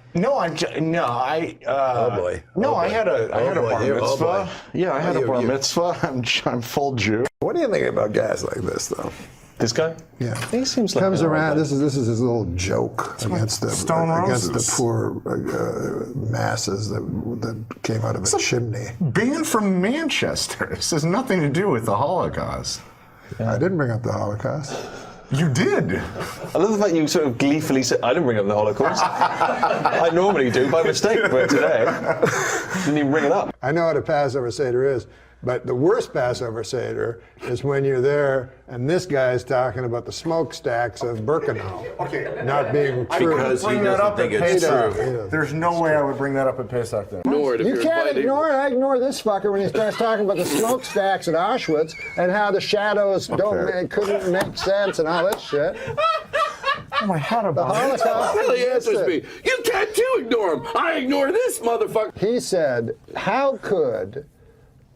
boy. I had a bar mitzvah. Yeah, I had a bar mitzvah. I'm full Jew. What do you think about guys like this, though? This guy? Yeah. He seems like comes around. This is his little joke against the poor masses that came out of a chimney. Being from Manchester, this has nothing to do with the Holocaust. I didn't bring up the Holocaust. You did. I love the fact you sort of gleefully said, I didn't bring up the Holocaust. I normally do by mistake, but today, didn't even bring it up. I know what a Passover Seder is, but the worst Passover Seder is when you're there and this guy is talking about the smokestacks of Birkenau. Okay. Not being true. Because he doesn't think it's true. There's no way I would bring that up at Pesach then. You can't ignore it. I ignore this fucker when he starts talking about the smokestacks at Auschwitz and how the shadows couldn't make sense and all this shit. Oh, I had a The Holocaust. He answers me. You can't too ignore him. I ignore this motherfucker. He said, how could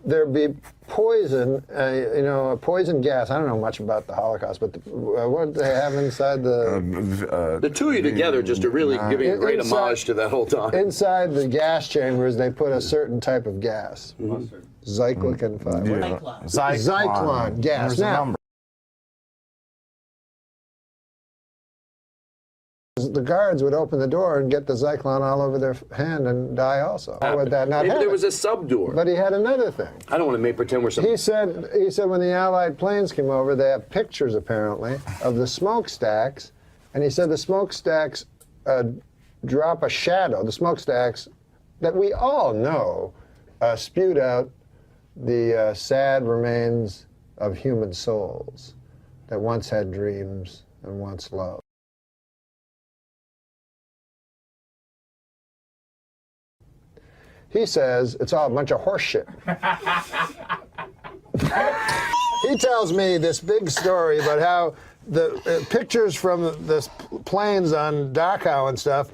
there be poison, a poison gas? I don't know much about the Holocaust, but what did they have inside The two of you together just are really giving a great homage to that whole time. Inside the gas chambers, they put a certain type of gas. Zyklon. Zyklon gas. Now, the guards would open the door and get the Zyklon all over their hand and die also. How would that not Maybe happen? there was a sub door. But he had another thing. I don't want to make pretend we're some. He said when the Allied planes came over, they have pictures apparently of the smokestacks, and he said the smokestacks drop a shadow. The smokestacks that we all know spewed out the sad remains of human souls that once had dreams and once loved. He says it's all a bunch of horse shit. He tells me this big story about how the pictures from the planes on Dachau and stuff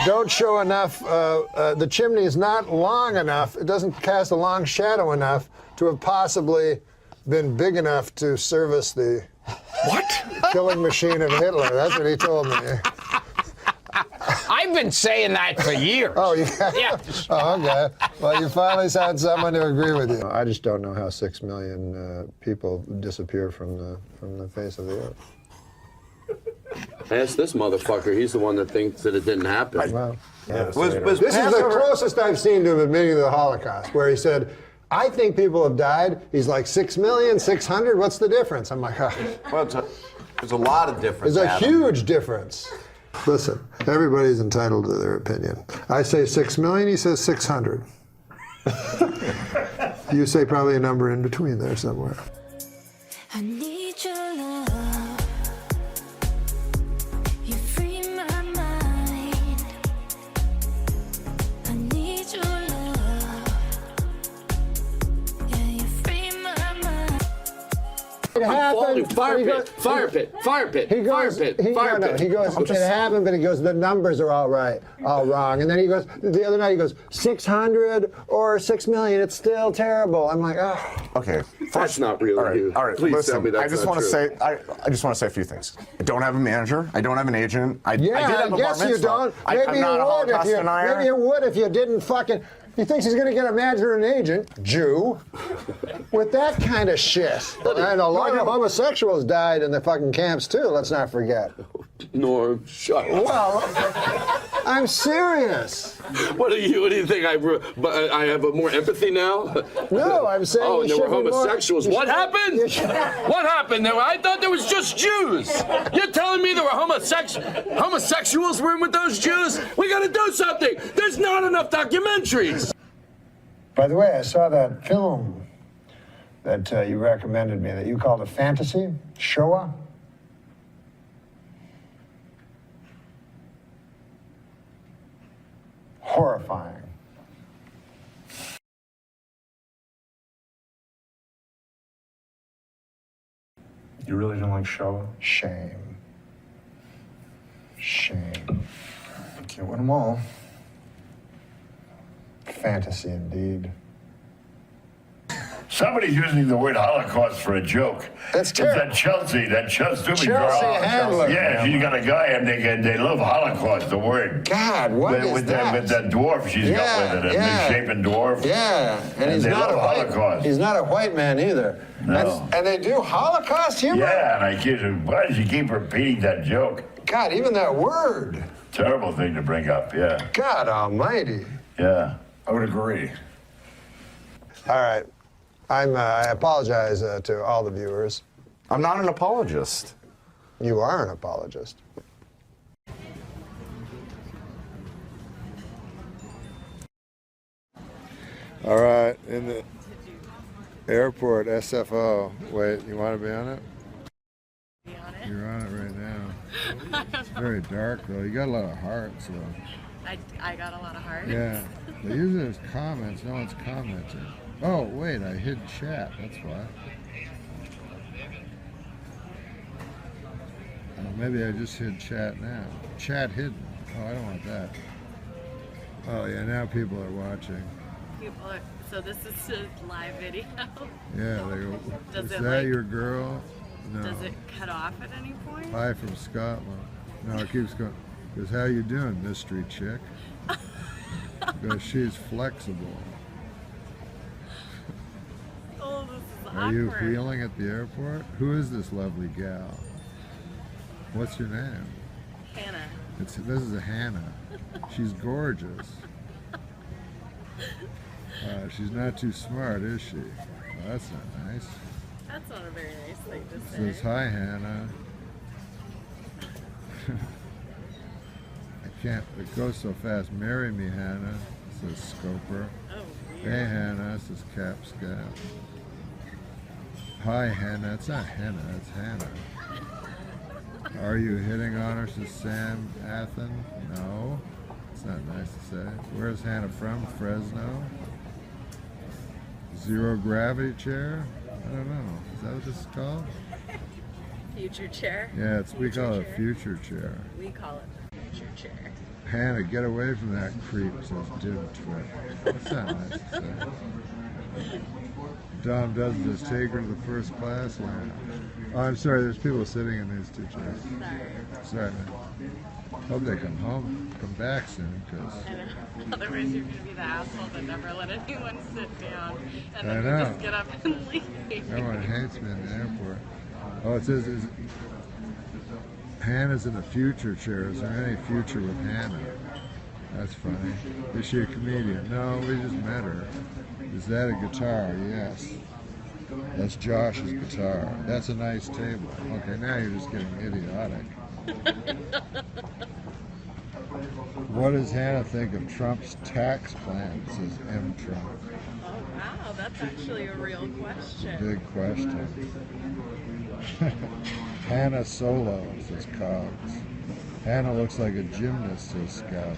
don't show enough. The chimney is not long enough. It doesn't cast a long shadow enough to have possibly been big enough to service the killing machine of Hitler. That's what he told me. I've been saying that for years. Oh, you yeah. Oh, okay. Well, you finally found someone to agree with you. I just don't know how 6 million people disappeared from the face of the earth. Ask this motherfucker. He's the one that thinks that it didn't happen. Well, this is the closest I've seen to him admitting to the Holocaust, where he said, I think people have died. He's like 6 million, 600. What's the difference? I'm like, oh. Well, there's a lot of difference. There's a huge difference. Listen, everybody's entitled to their opinion. I say 6 million, he says 600. You say probably a number in between there somewhere. I need your love. You free my mind. I need your love. Yeah, you free my mind. It happened. Fire pit. He goes, it happened, but he goes, the numbers are all right, all wrong. And then he goes, the other night he goes, 600 or 6 million, it's still terrible. I'm like, oh. Okay. That's not real. All right. Please Listen, tell me that's I just not want to true. say, I just want to say a few things. I don't have a manager. I don't have an agent. I did Yeah, have I a guess bar you mitzvah. don't. I'm Maybe you not a would Holocaust if you. denier. Maybe you would if you didn't fucking. He thinks he's going to get a manager and an agent, Jew, with that kind of shit. And a lot of homosexuals died in the fucking camps too. Let's not forget. Norm, shut up. Well, I'm serious. What do you think? I have more empathy now? No, I'm saying. Oh, you there were should be more- homosexuals. you What should- happened? you should- What happened? I thought there was just Jews. You're telling me there were homosexuals were in with those Jews? We got to do something. There's not enough documentaries. By the way, I saw that film that you recommended me that you called a fantasy, Shoah. Horrifying. You really don't like Shoah? Shame. Shame. Can't win them all. Fantasy indeed. Somebody's using the word Holocaust for a joke. That's terrible. That Chelsea Chelsea girl. Handler. Yeah, she's got a guy and they love Holocaust, the word. God, what is with that? With that dwarf she's got with it, a misshapen dwarf. Yeah, and he's they not love a white. Holocaust. He's not a white man either. No. And they do Holocaust humor. Yeah, and I keep. Why does she keep repeating that joke? God, even that word. Terrible thing to bring up. Yeah. God Almighty. Yeah. I would agree. All right. I apologize to all the viewers. I'm not an apologist. You are an apologist. All right, in the airport, SFO. Wait, you want to be on it? You're on it right now. It's very dark, though. You got a lot of heart, so. I got a lot of heart. Yeah. But usually there's comments. No one's commenting. Oh, wait, I hid chat. That's why. Maybe I just hid chat now. Chat hidden. Oh, I don't want that. Oh, yeah, now people are watching. So this is a live video. Yeah, they go, Does is it, that like, your girl? No. Does it cut off at any point? Hi from Scotland. No, it keeps going. Goes, how you doing, mystery chick? Goes, she's flexible. Oh, this is Are you awkward. wheeling at the airport? Who is this lovely gal? What's your name? Hannah. This is a Hannah. She's gorgeous. She's not too smart, is she? Well, that's not nice. That's not a very nice thing to say. Says, hi, Hannah. I can't, it goes so fast. Marry me, Hannah. says Scoper. Hey, Hannah, this is Cap Scat. Hi, Hannah. It's not Hannah, it's Hannah. Are you hitting on her, says Sam Athen? No. It's not nice to say. Where's Hannah from? Fresno? Zero gravity chair? I don't know. Is that what this is called? Future chair? Yeah, we call it future chair. We call it the future chair. Hannah, get away from that creep, says Dim Twit. That's not nice to say. Dom doesn't just take her to the first class. Yeah. Oh, I'm sorry, there's people sitting in these two chairs. Sorry, man. Hope they come back soon, because... I know. Otherwise you're going to be the asshole that never let anyone sit down. And I then know. you just get up and leave. Everyone hates me in the airport. Oh, it says, Hannah's in the future chair. Is there any future with Hannah? That's funny. Is she a comedian? No, we just met her. Is that a guitar? Yes. That's Josh's guitar. That's a nice table. Okay, now you're just getting idiotic. What does Hannah think of Trump's tax plan? Says M. Trump. Oh, wow. That's actually a real question. Big question. Hannah Solo, says Cogs. Hannah looks like a gymnast, says Scott.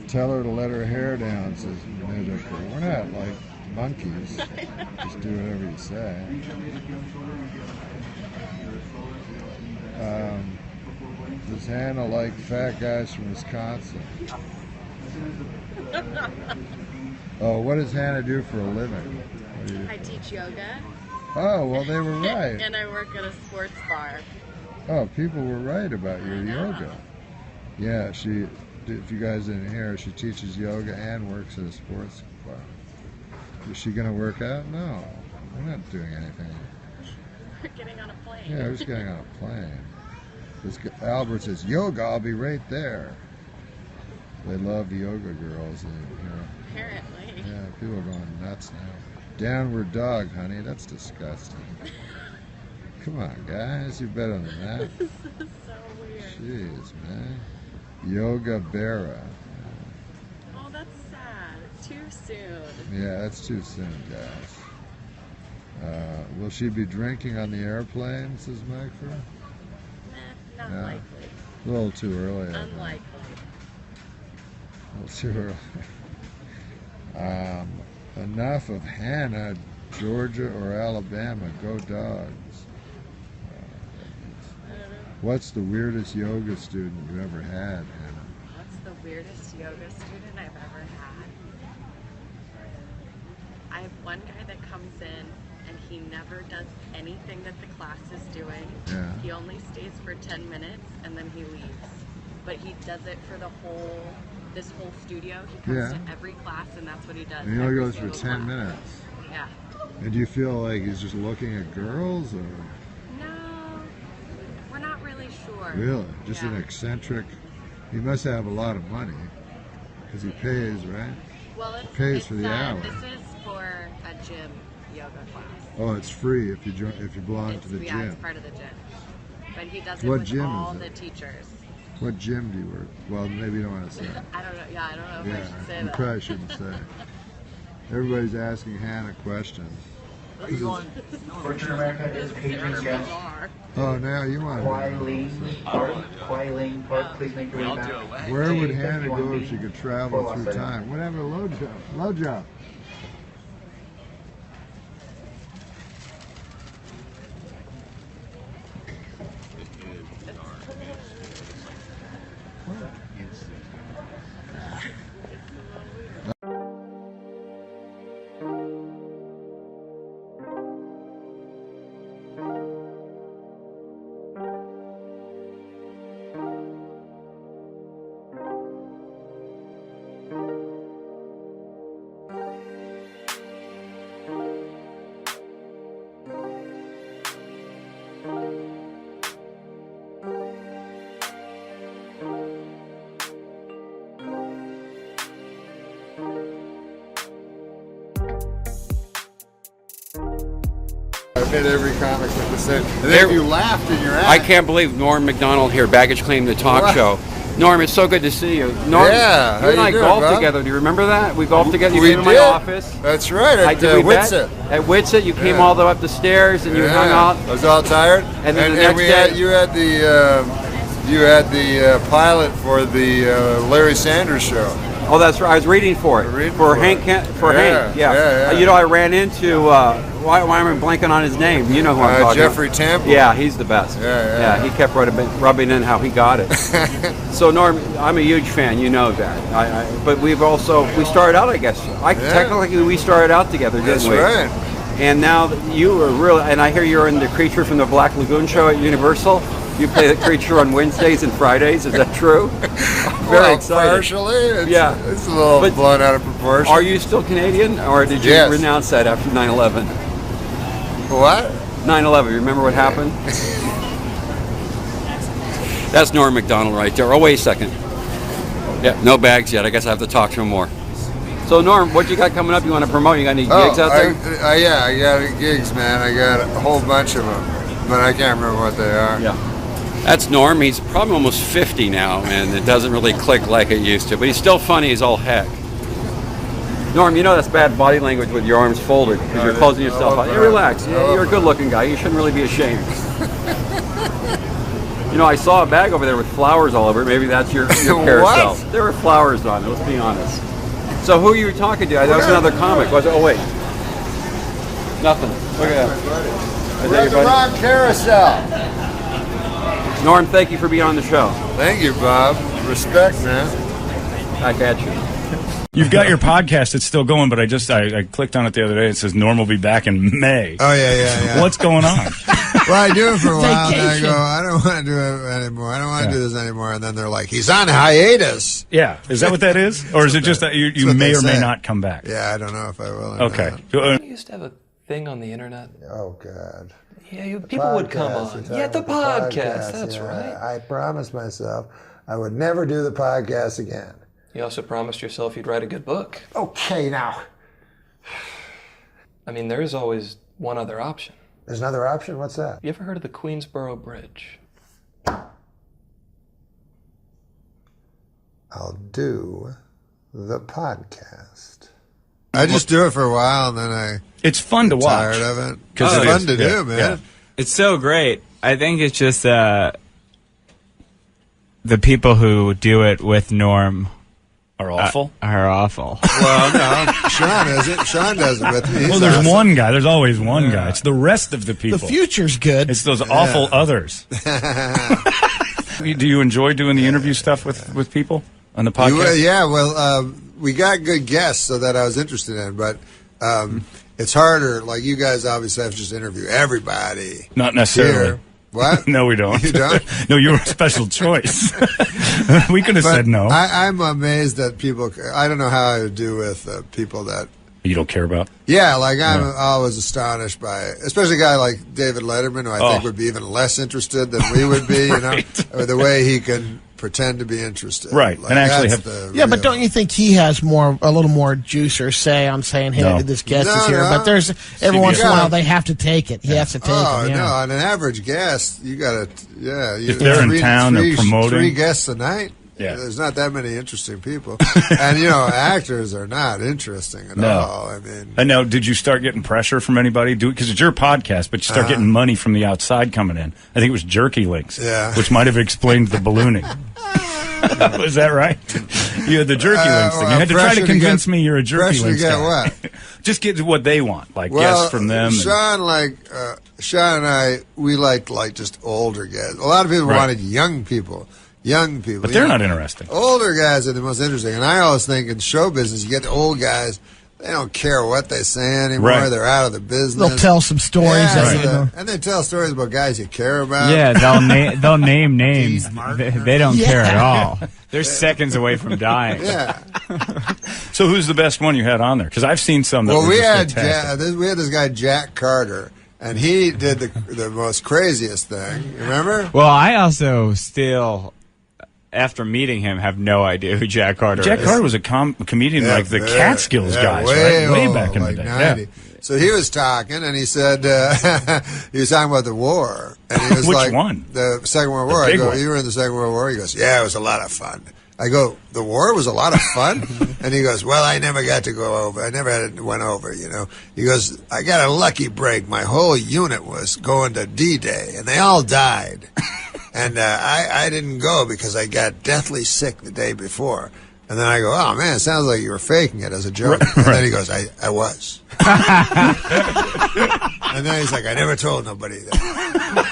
Tell her to let her hair down, says Nidiker. We're not like monkeys. Just do whatever you say. Does Hannah like fat guys from Wisconsin? Oh, what does Hannah do for a living? What do you do? I teach yoga. Oh, well, they were right. And I work at a sports bar. Oh, people were right about your yoga. Yeah, if you guys didn't hear, she teaches yoga and works at a sports bar. Is she going to work out? No, we're not doing anything. We're getting on a plane. Yeah, we're just getting on a plane. Albert says, yoga, I'll be right there. They love yoga girls. Apparently. Yeah, people are going nuts now. Downward dog, honey. That's disgusting. Come on, guys. You're better than that. This is so weird. Jeez, man. Yoga Berra. Oh, that's sad. Too soon. Yeah, that's too soon, guys. Will she be drinking on the airplane, says Micro? Not likely. A little too early. Unlikely. A little too early. Enough of Hannah, Georgia or Alabama. Go Dogs. What's the weirdest yoga student you ever had, Hannah? What's the weirdest yoga student I've ever had? I have one guy that comes in and he never does anything that the class is doing. Yeah. He only stays for 10 minutes and then he leaves. But he does it for this whole studio. He comes to every class and that's what he does. And he only every goes for single 10 class. minutes. Yeah. And do you feel like he's just looking at girls, or? No, we're not really sure. Really? Just an eccentric? He must have a lot of money, because he pays, right? Well, He pays for the hour. This is for a gym yoga class. Oh, it's free if you belong to the Yeah, gym. it's part of the gym. But he does it What with gym all is the it? teachers. What gym do you work? Well, maybe you don't want to say. I don't know. Yeah, I don't know if I Yeah, should say you that. probably shouldn't say. Everybody's asking Hannah questions. Fortune America is patron guest. Oh, now you want to. Kwai Ling Park, please make your way back. Where would Hannah go if she could travel through time? Whatever, low jump. Low jump. I've hit every comic with the same. And then if you laughed in your act. I can't believe Norm MacDonald here, Baggage Claim, the talk What? show. Norm, it's so good to see you. Norm, Yeah, you and how I you doing, golfed Bob? together. Do you remember that? We golfed together. You We came to my did. office. That's right, at did we bet? Whitsett. At Whitsett, you came Yeah. all the way up the stairs and you hung out. I was all tired. And then the next day, you had the pilot for the Larry Sanders show. Oh, that's right. I was reading for it. Hank. Yeah, Hank. Yeah. yeah. You know, I ran into. Why am I blanking on his name? You know who I'm talking Jeffrey about. Temple. Yeah, he's the best. Yeah. He kept rubbing in how he got it. So Norm, I'm a huge fan. You know that. But we started out. I guess. Technically, we started out together, didn't we? That's right. And now you are really. And I hear you're in the Creature from the Black Lagoon show at Universal. You play the creature on Wednesdays and Fridays. Is that true? Very excited. Partially. It's a little But blown out of proportion. Are you still Canadian, or did you Yes. renounce that after 9/11? What? 9/11. You remember what happened? That's Norm MacDonald right there. Oh, wait a second. Yeah, no bags yet. I guess I have to talk to him more. So Norm, what you got coming up? You want to promote? You got any gigs out there? Yeah, I got gigs, man. I got a whole bunch of them, but I can't remember what they are. Yeah. That's Norm. He's probably almost 50 now, and it doesn't really click like it used to. But he's still funny as all heck. Norm, you know that's bad body language with your arms folded because you're closing yourself out. Hey, relax. You're a good-looking guy. You shouldn't really be ashamed. You know, I saw a bag over there with flowers all over it. Maybe that's your carousel. What? There were flowers on it. Let's be honest. So who you were talking to? That was another comic, was it? Oh, wait. Nothing. Look at that. Is that your buddy? Wrong carousel. Norm, thank you for being on the show. Thank you, Bob. Respect, man. Back at you. You've got your podcast. It's still going, but I clicked on it the other day. It says Norm will be back in May. Oh, yeah. What's going on? Well, I do it for a while, and I Vacation. go, I don't want to do it anymore. I don't want to do this anymore. And then they're like, he's on hiatus. Yeah. Is that what that is? Or is it just that you what may they or may say. not come back? Yeah, I don't know if I will. Or Okay. not. You used to have a thing on the internet. Oh, God. Yeah, people would come on. Yeah, the podcast. That's right. I promised myself I would never do the podcast again. You also promised yourself you'd write a good book. Okay, now. I mean, there is always one other option. There's another option? What's that? You ever heard of the Queensboro Bridge? I'll do the podcast. I just do it for a while, and then It's fun to get watch. tired of it. Because It's it fun is, to yeah, do, man. yeah. It's so great. I think it's just the people who do it with Norm are awful. Are awful. Well, no, Sean isn't. Sean does it with me. He's Well, there's awesome. one guy. There's always one guy. It's the rest of the people. The future's good. It's those awful others. Do you enjoy doing the interview stuff with people on the podcast? We got good guests, so that I was interested in, but it's harder. Like, you guys obviously have to just interview everybody. Not necessarily. Here. What? No, we don't. You don't? No, you're a special choice. We could have But said no. I'm amazed that people. I don't know how I would do with people that. You don't care about? Yeah, like I'm always astonished by, especially a guy like David Letterman, who I think would be even less interested than we would be. You know, or the way he can pretend to be interested. Right, Like, and actually that's have. the Yeah, but real- don't you think he has a little more juice or say on saying, hey, No. this guest No, is here? no. But there's every once in a gotta- while they have to take it. He has to take Oh it. Yeah. no! On an average guest, you got to If they're in town, they're promoting. 3 guests a night. Yeah. There's not that many interesting people, and actors are not interesting at all. I mean, And now, did you start getting pressure from anybody? Because it's your podcast, but you start getting money from the outside coming in. I think it was Jerky Links, which might have explained the ballooning. Was that right? You had the Jerky Links thing. You had to try to convince me you're a Jerky Links get guy. what? Just get what they want, like guests from them. Sean, Sean and I, we liked just older guys. A lot of people Right. wanted young people. But they're not interesting. Older guys are the most interesting. And I always think in show business, you get the old guys, they don't care what they say anymore. Right. They're out of the business. They'll tell some stories. And they tell stories about guys you care about. Yeah, they'll name names. They don't care at all. They're seconds away from dying. Yeah. So who's the best one you had on there? Because I've seen some that Well, were we just had fantastic. we had this guy Jack Carter, and he did the most craziest thing. Remember? Well, I also still, after meeting him, have no idea who Jack Carter is. Jack Carter was a comedian like the Catskills guys, way right? Way old, back in like the day. 90. Yeah. So he was talking, and he said he was talking about the war, and he was Which like, one? The Second World War. The I big go, one. you were in the Second World War. He goes, yeah, it was a lot of fun. I go, the war was a lot of fun? And he goes, well, I never got to go over. I never went over, you know. He goes, I got a lucky break. My whole unit was going to D-Day, and they all died. And I didn't go because I got deathly sick the day before. And then I go, oh, man, it sounds like you were faking it as a joke. And then he goes, I was. And then he's like, I never told nobody that.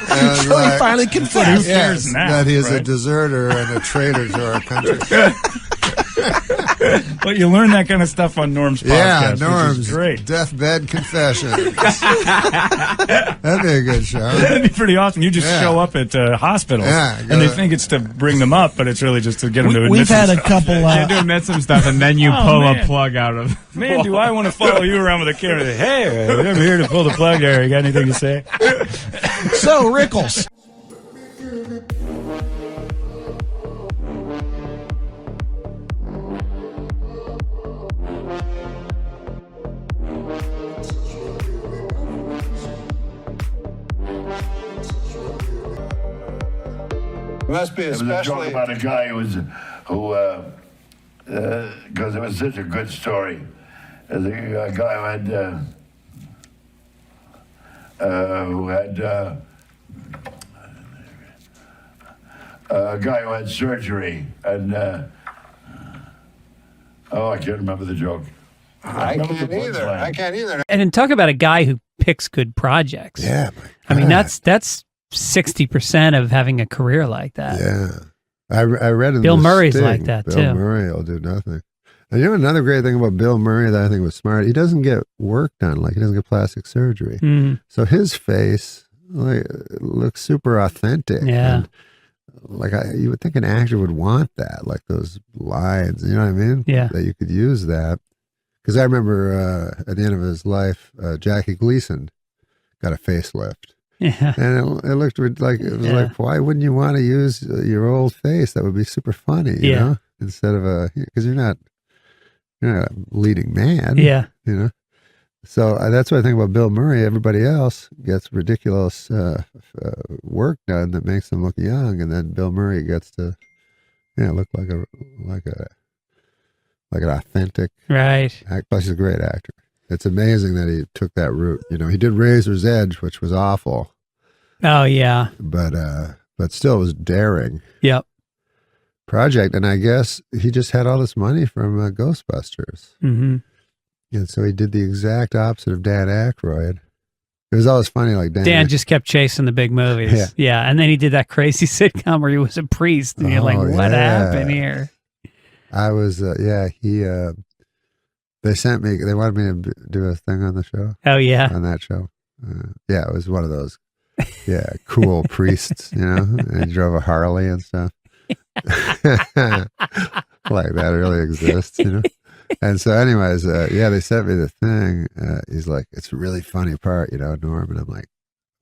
And So he finally confessed. Yes, now, that he is a right? deserter and a traitor to our country. But you learn that kind of stuff on Norm's podcast, Yeah, which Norm's is great. Deathbed Confessions. That'd be a good show. That'd be pretty awesome. You just Yeah. show up at hospitals, Yeah, and they think it's to bring them up, but it's really just to get them to admit We've had some a stuff. couple. You admit some stuff, and then you Oh, pull man. a plug out of. Man, do I want to follow you around with a camera? Hey, I'm over here to pull the plug there. You got anything to say? So, Rickles. Must be especially. It was a joke about a guy because it was such a good story. There's a guy who had surgery, and I can't remember the joke. I can't either. And then talk about a guy who picks good projects. Yeah. I mean, that's 60% of having a career like that. Yeah. I read in Bill the Murray's Sting, like that, Bill too. Murray will do nothing. And you know another great thing about Bill Murray that I think was smart? He doesn't get work done. Like, he doesn't get plastic surgery. Mhm. So his face looks super authentic. Yeah. And, like, you would think an actor would want that, like those lines, you know what I mean? Yeah. That you could use that. Because I remember at the end of his life, Jackie Gleason got a facelift. Yeah. And it looked like, it was like, why wouldn't you want to use your old face? That would be super funny, you know? Instead of because you're not a leading man. Yeah. You know? So that's what I think about Bill Murray. Everybody else gets ridiculous work done that makes them look young, and then Bill Murray gets to, look like an authentic. Right. Plus, he's a great actor. It's amazing that he took that route. You know, he did Razor's Edge, which was awful. Oh, yeah. But still was daring. Yep. Project, and I guess he just had all this money from Ghostbusters. Mm-hmm. And so he did the exact opposite of Dan Aykroyd. It was always funny, like Dan just kept chasing the big movies. Yeah. And then he did that crazy sitcom where he was a priest. And you're like, what happened here? I was, they sent me, they wanted me to do a thing on the show. Oh, yeah. On that show. Yeah, it was one of those, cool priests, you know, and he drove a Harley and stuff. Like that really exists, you know? And so anyways, they sent me the thing. He's like, it's a really funny part, you know, Norm. And I'm like,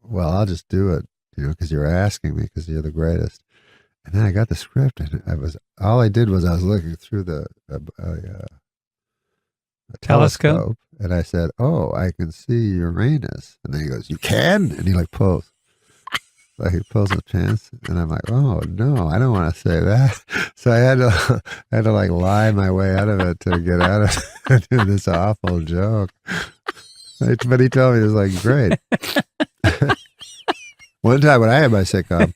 well, I'll just do it, you know, because you're asking me, because you're the greatest. And then I got the script, and all I did was I was looking through the telescope, and I said, oh, I can see Uranus. And then he goes, you can? And he like pulls. Like he pulls his pants, and I'm like, oh no, I don't want to say that. So I had to like lie my way out of it to get out of this awful joke. But he told me it was like great. One time when I had my sitcom,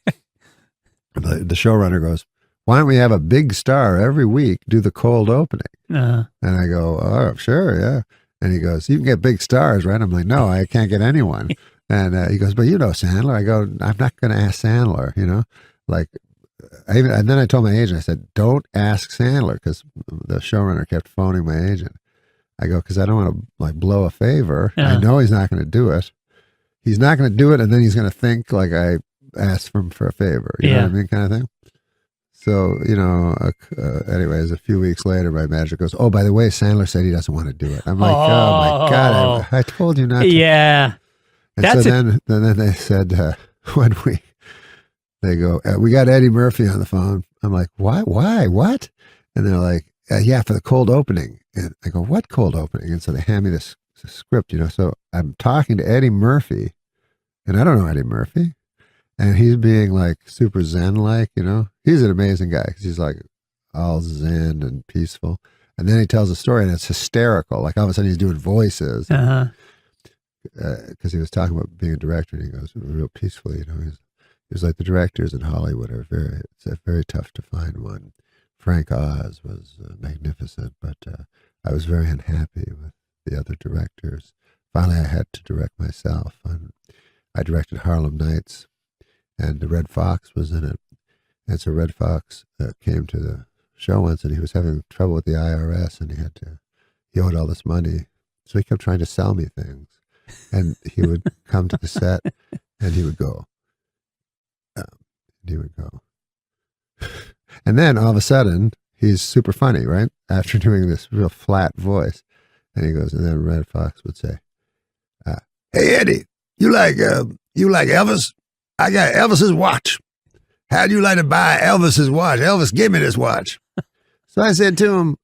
the showrunner goes, why don't we have a big star every week do the cold opening? And I go, oh, sure, yeah. And he goes, you can get big stars, right? I'm like, no, I can't get anyone. And he goes, but you know Sandler. I go, I'm not going to ask Sandler, you know? Like, and then I told my agent, I said, don't ask Sandler, because the showrunner kept phoning my agent. I go, because I don't want to like blow a favor. I know he's not going to do it. He's not going to do it, and then he's going to think like I asked him for a favor. You know what I mean, kind of thing. So, you know, anyways, a few weeks later, my manager goes, oh, by the way, Sandler said he doesn't want to do it. I'm like, oh my God, I told you not to. Yeah. And so then they said, one week, they go, we got Eddie Murphy on the phone. I'm like, why? And they're like, yeah, for the cold opening. And I go, what cold opening? And so they hand me this a script, you know. So I'm talking to Eddie Murphy, and I don't know Eddie Murphy, and he's being like super zen-like, you know. He's an amazing guy because he's like all zen and peaceful. And then he tells a story, and it's hysterical. Like all of a sudden, he's doing voices. Because he was talking about being a director, and he goes real peacefully. You know, he was like, the directors in Hollywood are very tough to find one. Frank Oz was magnificent, but I was very unhappy with the other directors. Finally, I had to direct myself. I directed Harlem Nights, and the Red Fox was in it. And so Red Fox came to the show once, and he was having trouble with the IRS, and he owed all this money. So he kept trying to sell me things. And he would come to the set, and he would go. And then all of a sudden, he's super funny, right? After doing this real flat voice. And he goes, and then Red Fox would say, hey, Eddie, you like Elvis? I got Elvis's watch. How'd you like to buy Elvis's watch? Elvis, give me this watch. So I said to him,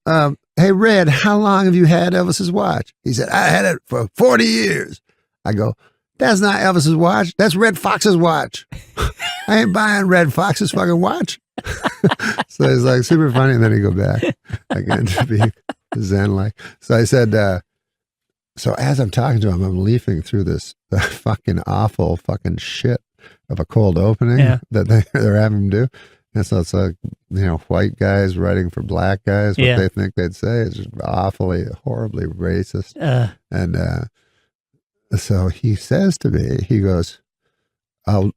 hey, Red, how long have you had Elvis's watch? He said, I had it for 40 years. I go, that's not Elvis's watch. That's Red Fox's watch. I ain't buying Red Fox's fucking watch. So he's like super funny. And then he'd go back again to be zen-like. So I said, so as I'm talking to him, I'm leafing through this fucking awful fucking shit of a cold opening that they're having him do. And so it's like, you know, white guys writing for black guys, what they think they'd say is just awfully, horribly racist. And so he says to me, he goes, I'll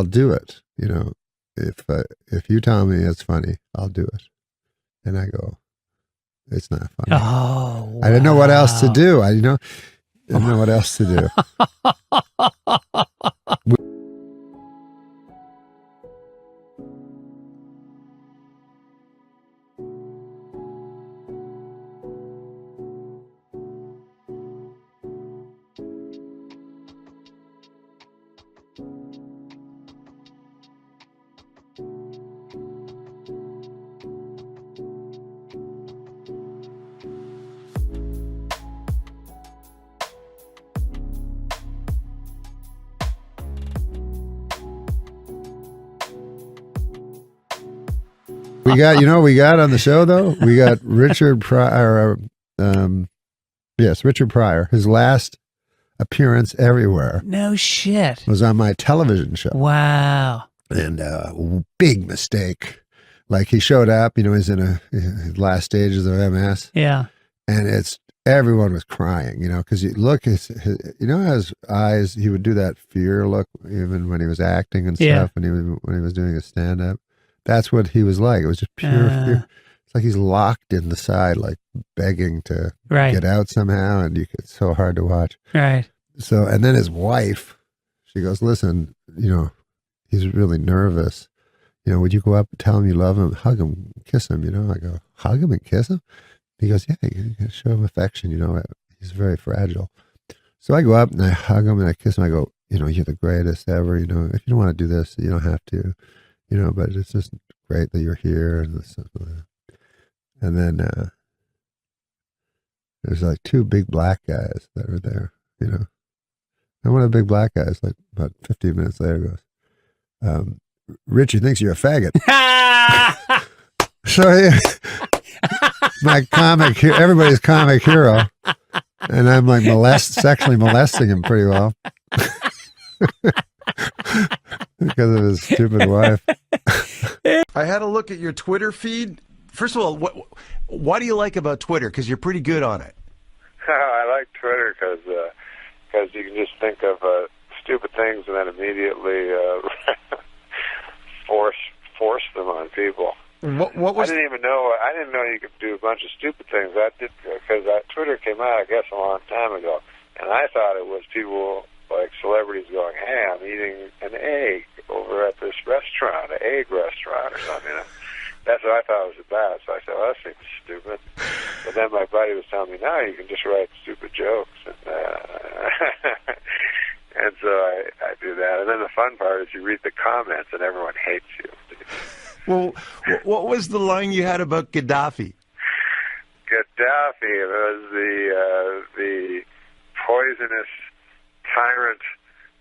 do it. You know, if you tell me it's funny, I'll do it. And I go, it's not funny. Oh, wow. I didn't know what else to do. I didn't know what else to do. We got on the show though. We got Richard Pryor. Richard Pryor. His last appearance everywhere. No shit. Was on my television show. Wow. And big mistake. Like he showed up. You know, he's in his last stages of MS. Yeah. And everyone was crying. You know, because you look, his eyes. He would do that fear look even when he was acting and stuff. And when he was doing his stand up. That's what he was like. It was just pure fear. It's like he's locked in the side, like begging to get out somehow, and it's so hard to watch. Right. So, and then his wife, she goes, listen, you know, he's really nervous. You know, would you go up and tell him you love him, hug him, kiss him? You know, I go, hug him and kiss him? He goes, yeah, you can show him affection. You know, he's very fragile. So I go up and I hug him and I kiss him. I go, you know, you're the greatest ever. You know, if you don't want to do this, you don't have to. You know, but it's just great that you're here and this. And then there's like two big black guys that are there, you know. And one of the big black guys, like about 15 minutes later, goes, Richie thinks you're a faggot. So my everybody's comic hero. And I'm like sexually molesting him pretty well. Because of his stupid wife. I had a look at your Twitter feed. First of all, what do you like about Twitter? Because you're pretty good on it. I like Twitter because you can just think of stupid things and then immediately force them on people. What was? I didn't know you could do a bunch of stupid things. I did because Twitter came out, I guess, a long time ago, and I thought it was people like celebrities going, "Hey, I'm eating an egg over at this restaurant, an egg restaurant or something." You know? That's what I thought it was about. So I said, "Well, that seems stupid." But then my buddy was telling me, "No, you can just write stupid jokes," and and so I do that. And then the fun part is you read the comments and everyone hates you. Well, what was the line you had about Gaddafi? Gaddafi was the poisonous tyrant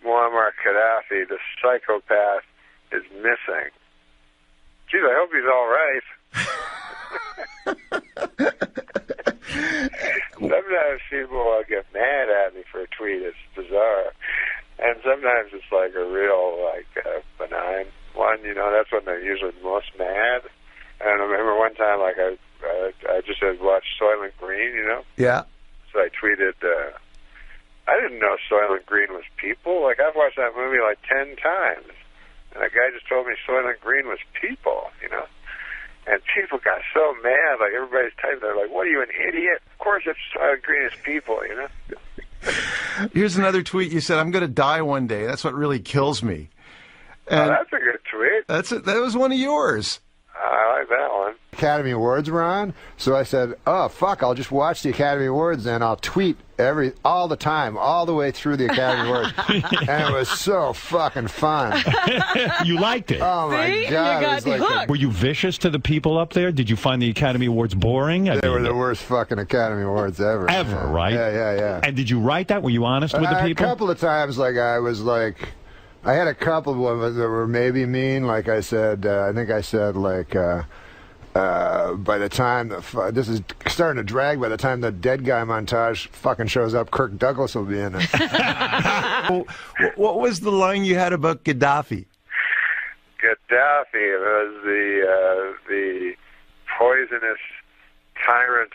Muammar Gaddafi, the psychopath, is missing. Geez, I hope he's all right. Sometimes people get mad at me for a tweet. It's bizarre. And sometimes it's like a real, benign one. You know, that's when they're usually most mad. And I remember one time, I just had watched Soylent Green, you know? Yeah. So I tweeted, I didn't know Soylent Green was people. Like, I've watched that movie 10 times. And a guy just told me Soylent Green was people, you know? And people got so mad, everybody's typing, they're like, what are you, an idiot? Of course it's Soylent Green is people, you know? Here's another tweet. You said, I'm going to die one day. That's what really kills me. And that's a good tweet. That was one of yours. I like that one. Academy Awards were on, so I said, oh, fuck, I'll just watch the Academy Awards and I'll tweet all the time, all the way through the Academy Awards. And it was so fucking fun. You liked it? Oh, my God. It was like were you vicious to the people up there? Did you find the Academy Awards boring? They were the worst fucking Academy Awards ever. Ever, right? Yeah. And did you write that? Were you honest with the people? A couple of times, I was like... I had a couple of them that were maybe mean. Like I said, I think I said, by the time this is starting to drag, by the time the dead guy montage fucking shows up, Kirk Douglas will be in it. What was the line you had about Gaddafi? Gaddafi was the poisonous tyrant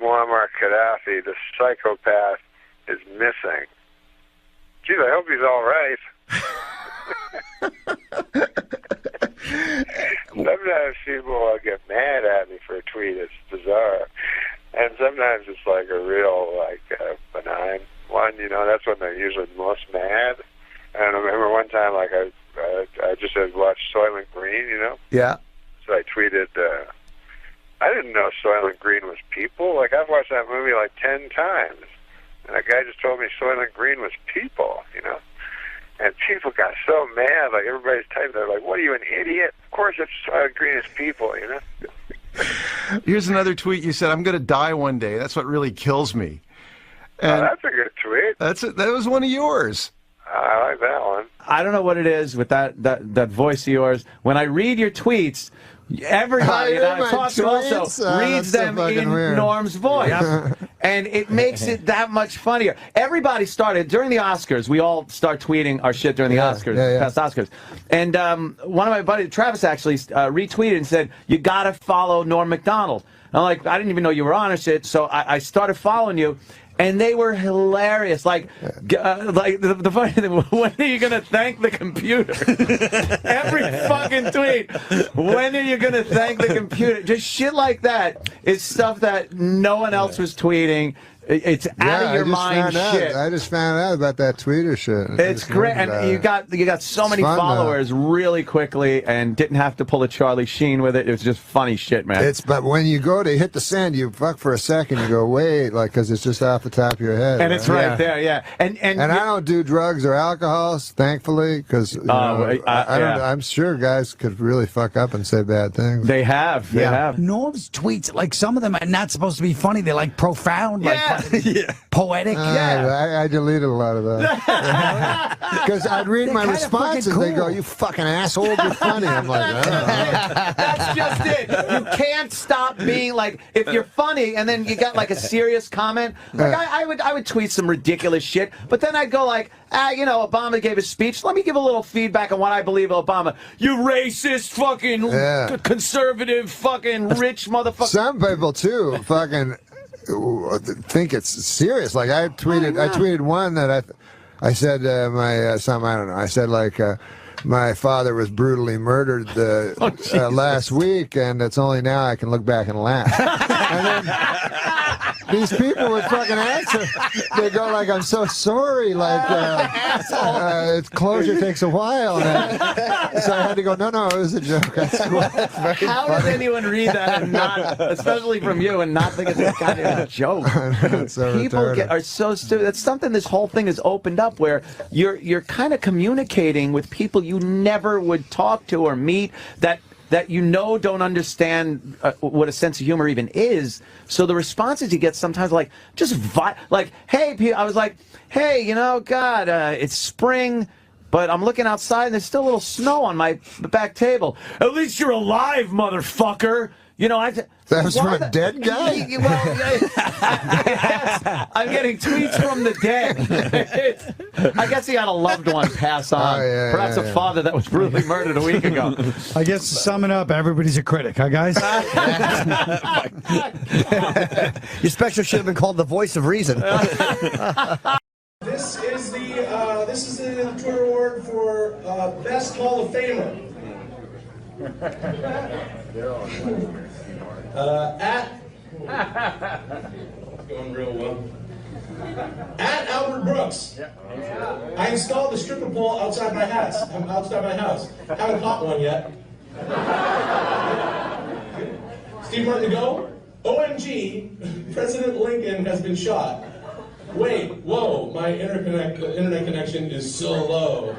Muammar Gaddafi, the psychopath, is missing. Geez, I hope he's all right. Sometimes people get mad at me for a tweet. It's bizarre. And sometimes it's like a real, benign one, you know? That's when they're usually most mad. And I remember one time, I just had watched Soylent Green, you know? Yeah. So I tweeted, I didn't know Soylent Green was people. I've watched that movie 10 times. And a guy just told me Soylent Green was people, you know? And people got so mad, everybody's typing, they're like, what are you, an idiot? Of course it's Soylent Green is people, you know? Here's another tweet. You said, I'm going to die one day. That's what really kills me. And that's a good tweet. That was one of yours. I like that one. I don't know what it is with that voice of yours. When I read your tweets, everybody that I talk to also reads them in Norm's voice. And it makes it that much funnier. Everybody started, during the Oscars, we all start tweeting our shit during the Oscars, past Oscars. And one of my buddies, Travis, actually retweeted and said, you got to follow Norm MacDonald. And I'm like, I didn't even know you were on or shit, so I started following you. And they were hilarious. The funny thing, when are you going to thank the computer? Every fucking tweet. When are you going to thank the computer? Just shit like that is stuff that no one else was tweeting. It's out of your mind shit. I just found out about that Twitter shit. It's great, and you got so many followers really quickly, and didn't have to pull a Charlie Sheen with it. It was just funny shit, man. But when you go to hit the send, you fuck for a second. You go wait, because it's just off the top of your head, and it's right there, yeah. And I don't do drugs or alcohol, thankfully, because I'm sure guys could really fuck up and say bad things. They have. Norm's tweets, some of them are not supposed to be funny. They're profound, poetic. I deleted a lot of that. Because I'd read my responses and they go, you fucking asshole, you're funny. I'm like, that's just it. You can't stop being if you're funny and then you got a serious comment. I would tweet some ridiculous shit, but then I'd go Obama gave a speech. Let me give a little feedback on what I believe of Obama. You racist, fucking conservative, fucking rich motherfucker. Some people too, fucking think it's serious. I tweeted one that I said something, I don't know. I said my father was brutally murdered last week, and it's only now I can look back and laugh. And then these people would fucking answer. They go I'm so sorry. Closure takes a while. So I had to go, no, it was a joke. How does anyone read that and not, especially from you, and not think it's a kind of a joke? People are so stupid. That's something this whole thing has opened up, where you're kind of communicating with people you never would talk to or meet, that that don't understand what a sense of humor even is. So the responses you get sometimes like hey, I was like, hey, God, it's spring, but I'm looking outside and there's still a little snow on my back table. At least you're alive, motherfucker. That was from a dead guy? Yes, I'm getting tweets from the dead. I guess he had a loved one pass on. Perhaps a father that was brutally murdered a week ago. I guess to sum it up, everybody's a critic, huh, guys? Your special should have been called The Voice of Reason. This is the Twitter award for Best Hall of Famer. Going real well. At Albert Brooks. I installed the stripper pole outside my house. Haven't caught one yet. Steve Martin to go. OMG, President Lincoln has been shot. Wait, whoa, my internet connection is so low.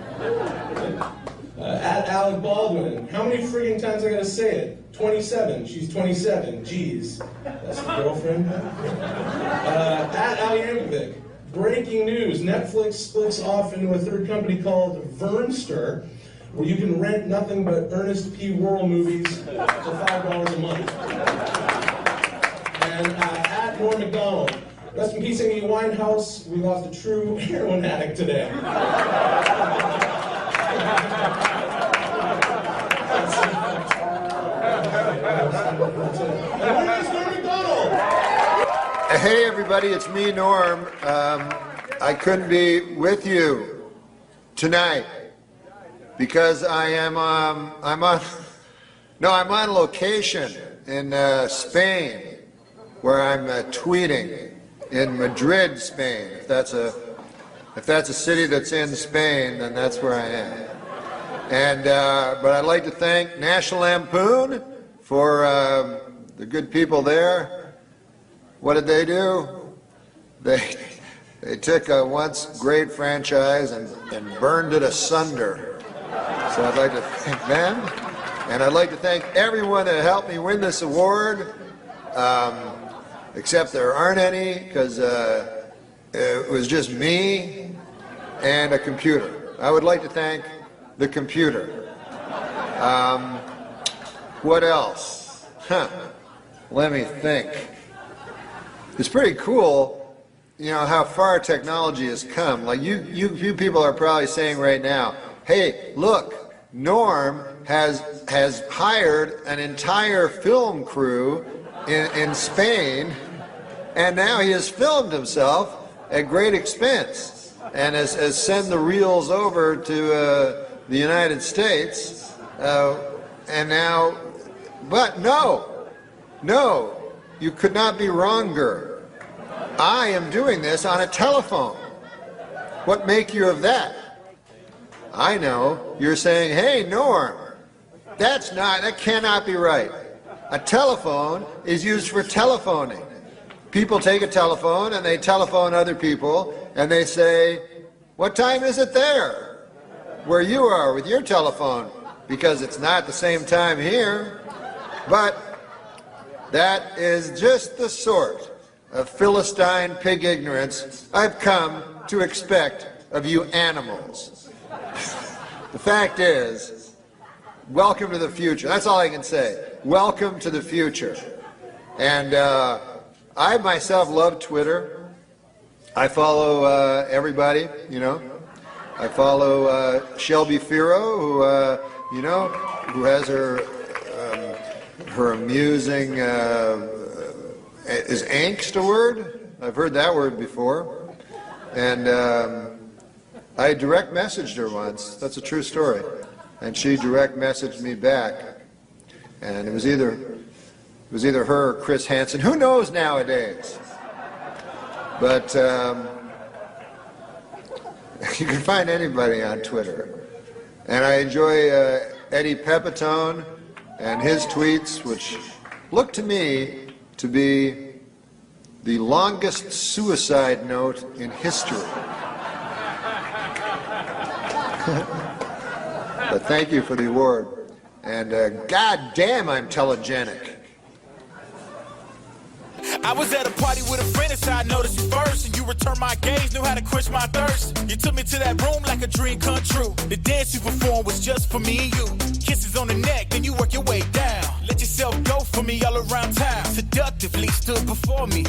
At Alec Baldwin, how many friggin' times I gotta say it? 27, she's 27, geez. That's the girlfriend. At Al Yankovic, breaking news, Netflix splits off into a third company called Vernster, where you can rent nothing but Ernest P. Worrell movies for $5 a month. And at NORM MACDONALD, rest in peace, Amy Winehouse, we lost a true heroin addict today. Hey everybody, it's me, Norm. I couldn't be with you tonight because I'm on location in Spain, where I'm tweeting in Madrid, Spain. If that's a city that's in Spain, then that's where I am. And but I'd like to thank National Lampoon for the good people there. What did they do? They took a once great franchise and burned it asunder. So I'd like to thank them, and I'd like to thank everyone that helped me win this award, except there aren't any, because it was just me and a computer. I would like to thank the computer. What else? Let me think. It's pretty cool, how far technology has come. Like you people are probably saying right now, hey, look, Norm has hired an entire film crew in Spain, and now he has filmed himself at great expense and has sent the reels over to the United States, and now, but no, you could not be wronger. I am doing this on a telephone. What make you of that? I know, you're saying, hey, Norm, that cannot be right. A telephone is used for telephoning. People take a telephone and they telephone other people and they say, what time is it there? Where you are with your telephone, because it's not the same time here. But that is just the sort of Philistine pig ignorance I've come to expect of you animals. The fact is, welcome to the future. That's all I can say. Welcome to the future. And I myself love Twitter. I follow everybody, I follow Shelby Firo, who has her amusing, is angst a word? I've heard that word before. And I direct messaged her once. That's a true story. And she direct messaged me back. And it was either her or Chris Hansen. Who knows nowadays? But you can find anybody on Twitter. And I enjoy Eddie Pepitone and his tweets, which look to me to be the longest suicide note in history. But thank you for the award. And goddamn, I'm telegenic. I was at a party with a friend and I noticed you first, and you returned my gaze, knew how to quench my thirst. You took me to that room like a dream come true. The dance you performed was just for me and you. Kisses on the neck, then you work your way down. Let yourself go for me all around town. Seductively stood before me.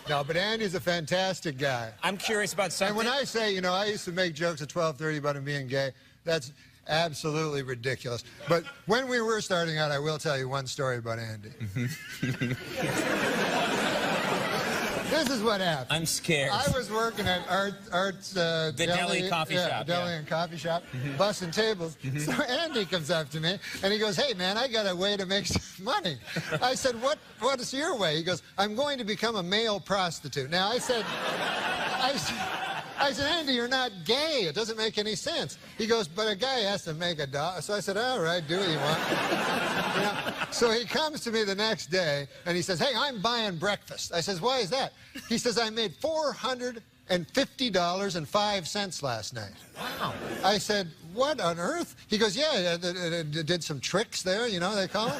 No, but Andy's a fantastic guy. I'm curious about something. And when I say, you know, I used to make jokes at 12:30 about him being gay, that's absolutely ridiculous. But when we were starting out, I will tell you one story about Andy. This is what happened. I'm scared. I was working at Art's the deli coffee shop. Deli and coffee shop, bussing tables. So Andy comes up to me and he goes, "Hey man, I got a way to make some money." I said, "What is your way?" He goes, "I'm going to become a male prostitute." Now I said, "Andy, you're not gay. It doesn't make any sense." He goes, "But a guy has to make a dollar." So I said, "All right, do what you want." You know? So he comes to me the next day and he says, "Hey, I'm buying breakfast." I says, "Why is that?" He says, "I made $450.05 last night." Wow. I said, "What on earth?" He goes, "Yeah, did some tricks there, you know, they call it."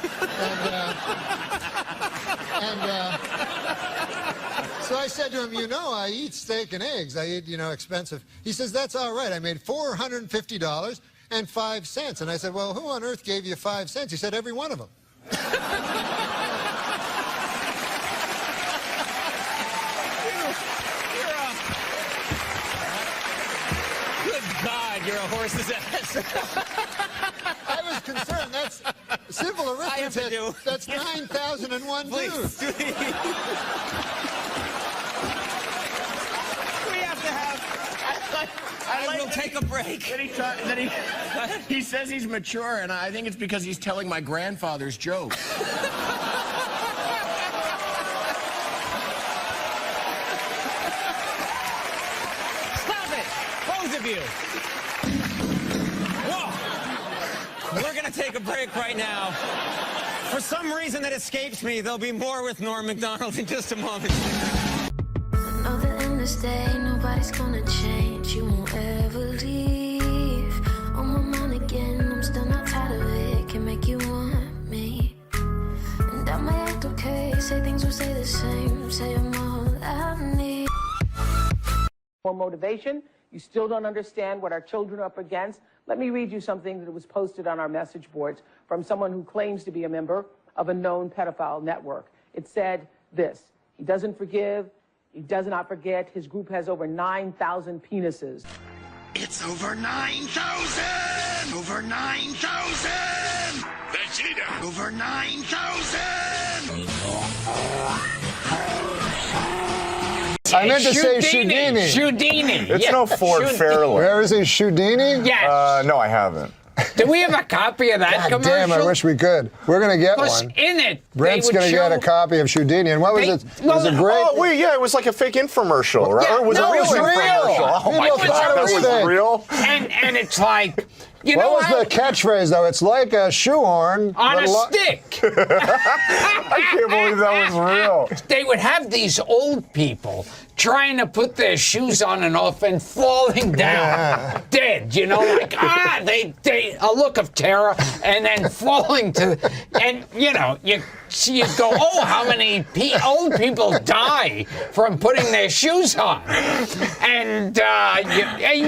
So I said to him, "You know, I eat steak and eggs. I eat, you know, expensive." He says, "That's all right. I made $450.05. And I said, "Well, who on earth gave you 5 cents?" He said, "Every one of them." Good God, you're a horse's ass. I was concerned. That's simple arithmetic. That's 9,001 dudes. I will take a break. Then he says he's mature, and I think it's because he's telling my grandfather's jokes. Stop it, both of you. Whoa. We're going to take a break right now. For some reason that escapes me, there'll be more with Norm MacDonald in just a moment. Know that in this day, nobody's gonna change. You won't ever leave. On my mind again, I'm still not tired of it. Can make you want me. And I might act okay, say things will stay the same. Say I'm all I need. For motivation, you still don't understand what our children are up against. Let me read you something that was posted on our message boards from someone who claims to be a member of a known pedophile network. It said this: he doesn't forgive. He does not forget. His group has over 9,000 penises. It's over 9,000! Over 9,000! Vegeta! Over 9,000! I meant to say Shudini. Shudini. It's no Ford Fairlane. Where is he, Shudini? Yes. No, I haven't. Do we have a copy of that God commercial? damn, I wish we could. We're going to get Because one. in it, Brent's going to get a copy of Houdini. And what was it? Was it great? Oh, wait, yeah, it was like a fake infomercial, right? Yeah, or was no, it it was real real. infomercial? Oh, my People God, thought it that was was fake. real? And it's like, you what know was how the catchphrase, though? It's like a shoehorn. on but a lot- stick. I can't believe that was real. They would have these old people trying to put their shoes on and off and falling down dead, you know, like they a look of terror, and then falling to, and you know, you go, oh, how many old people die from putting their shoes on, and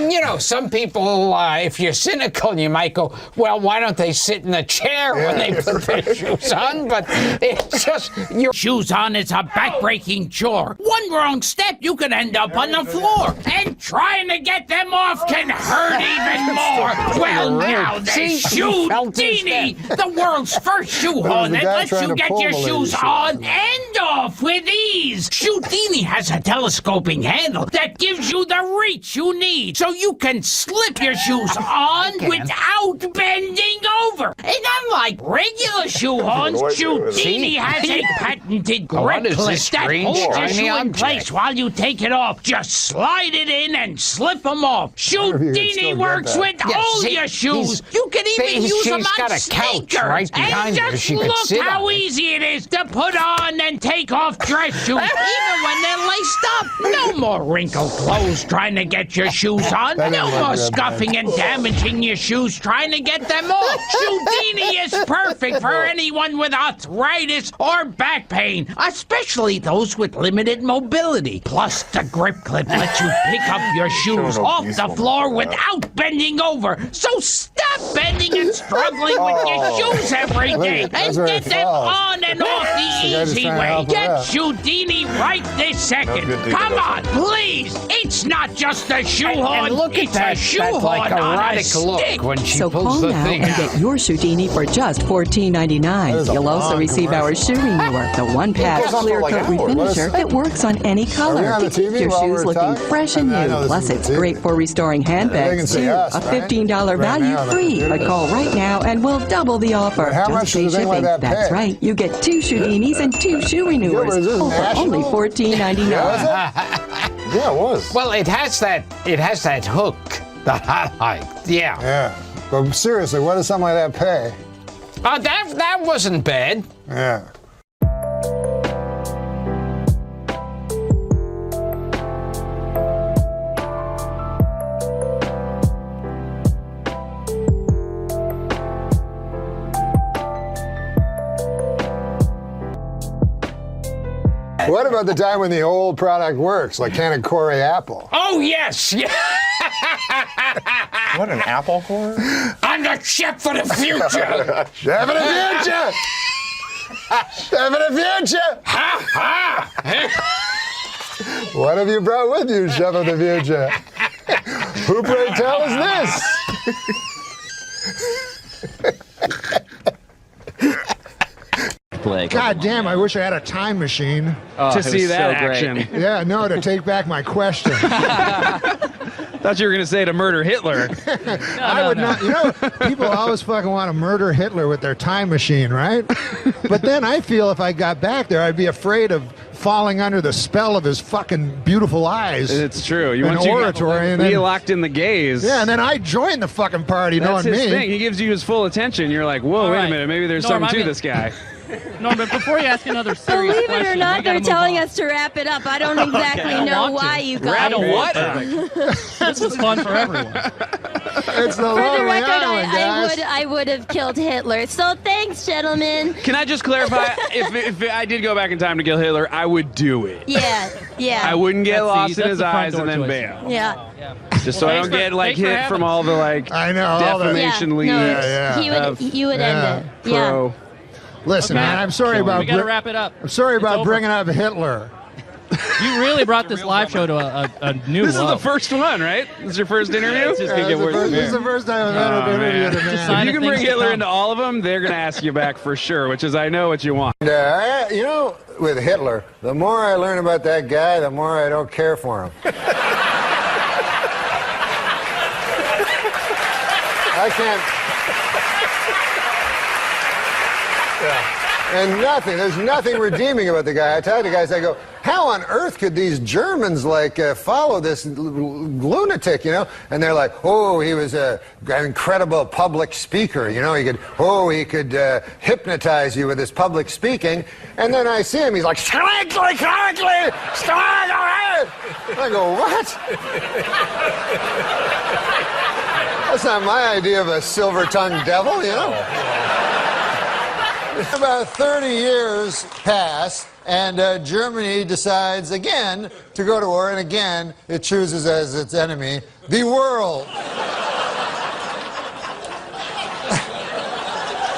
you know, some people, if you're cynical, you might go, well, why don't they sit in a chair when they put their shoes on? But it's just your shoes on is a backbreaking chore. One wrong step, you could end up on the floor, and trying to get them off can hurt even more. Well, now there's Houdini, the world's first shoehorn that lets you get your shoes on and off with ease. Houdini has a telescoping handle that gives you the reach you need, so you can slip your shoes on without bending over. And unlike regular shoehorns, Houdini has a patented grip clip that holds your shoe in place while you take it off. Just slide it in and slip them off. Houdini works with all your shoes. You can even use them on sneakers. Right and just look how easy it is to put on and take off dress shoes, even when they're laced up. No more wrinkled clothes trying to get your shoes on. No more scuffing and damaging your shoes trying to get them off. Houdini is perfect for anyone with arthritis or back pain, especially those with limited mobility. Plus, the grip clip lets you pick up your shoes off the floor without bending over. So stop bending and struggling with your shoes every day and get them on and off the easy way. Get Houdini right this second. Come on, please. It's not just a shoehorn. Look at that, a shoehorn like erotic stick. look when she So pulls call the now thing and out. get your Houdini for just $14.99. You'll also receive our shoe renewer, the one-pass clear coat refinisher that works on any color to keep your shoes looking fresh and new. Plus, it's great for restoring handbags too. A $15 value free. But call right now and we'll double the offer. Just pay shipping. That's right. You get 2 Houdinis and 2 shoe renewers, all for only $14.99. Yeah, it was. Well, it has that hook that I like. Yeah. Yeah. But seriously, what does something like that pay? That wasn't bad. Yeah. What about the time when the old product works, like can of Corey apple? Oh, yes. Yeah. What, an apple core? I'm the chef for the future. Chef of the future! Chef of the future! Ha ha! What have you brought with you, Chef of the future? Who, pray tell, is this? God damn, I wish I had a time machine to see that action. Yeah, no, to take back my question. Thought you were going to say to murder Hitler. I would not. You know, people always fucking want to murder Hitler with their time machine, right? But then I feel if I got back there, I'd be afraid of falling under the spell of his fucking beautiful eyes. It's true. You want oratory, and be then locked in the gaze. Yeah, and then I join the fucking party, That's knowing his me. thing. He gives you his full attention. You're like, whoa, wait a minute. Maybe there's Norm, something to I mean- this guy. No, but before you ask another serious Believe it question, or we not, gotta they're move telling on. us to wrap it up. I don't exactly know why you got it. This was fun for everyone. It's the For the Lonely record, Island, guys. I would have killed Hitler. So thanks, gentlemen. Can I just clarify? if I did go back in time to kill Hitler, I would do it. Yeah, yeah. I wouldn't get lost in that's his the front eyes and door then choice. bail. Yeah. Just so I don't get like hit from all the like defamation leads. You would end it. Pro. Listen, Okay. man, I'm sorry about We gotta wrap it up. I'm sorry It's about over. bringing up Hitler. You really brought this live show to a new This is level. the first one, right? This is your first interview? It's just gonna get worse from This is here. the first time I've ever interviewed a man. If you can bring Hitler into all of them, they're going to ask you back for sure, which is I know what you want. You know, with Hitler, the more I learn about that guy, the more I don't care for him. I can't. Yeah. And there's nothing redeeming about the guy. I tell the guys, I go, how on earth could these Germans follow this lunatic, And they're like, oh, he was an incredible public speaker, he could hypnotize you with his public speaking. And then I see him, he's like, I go, what? That's not my idea of a silver-tongued devil, About 30 years pass, and Germany decides again to go to war, and again it chooses as its enemy the world.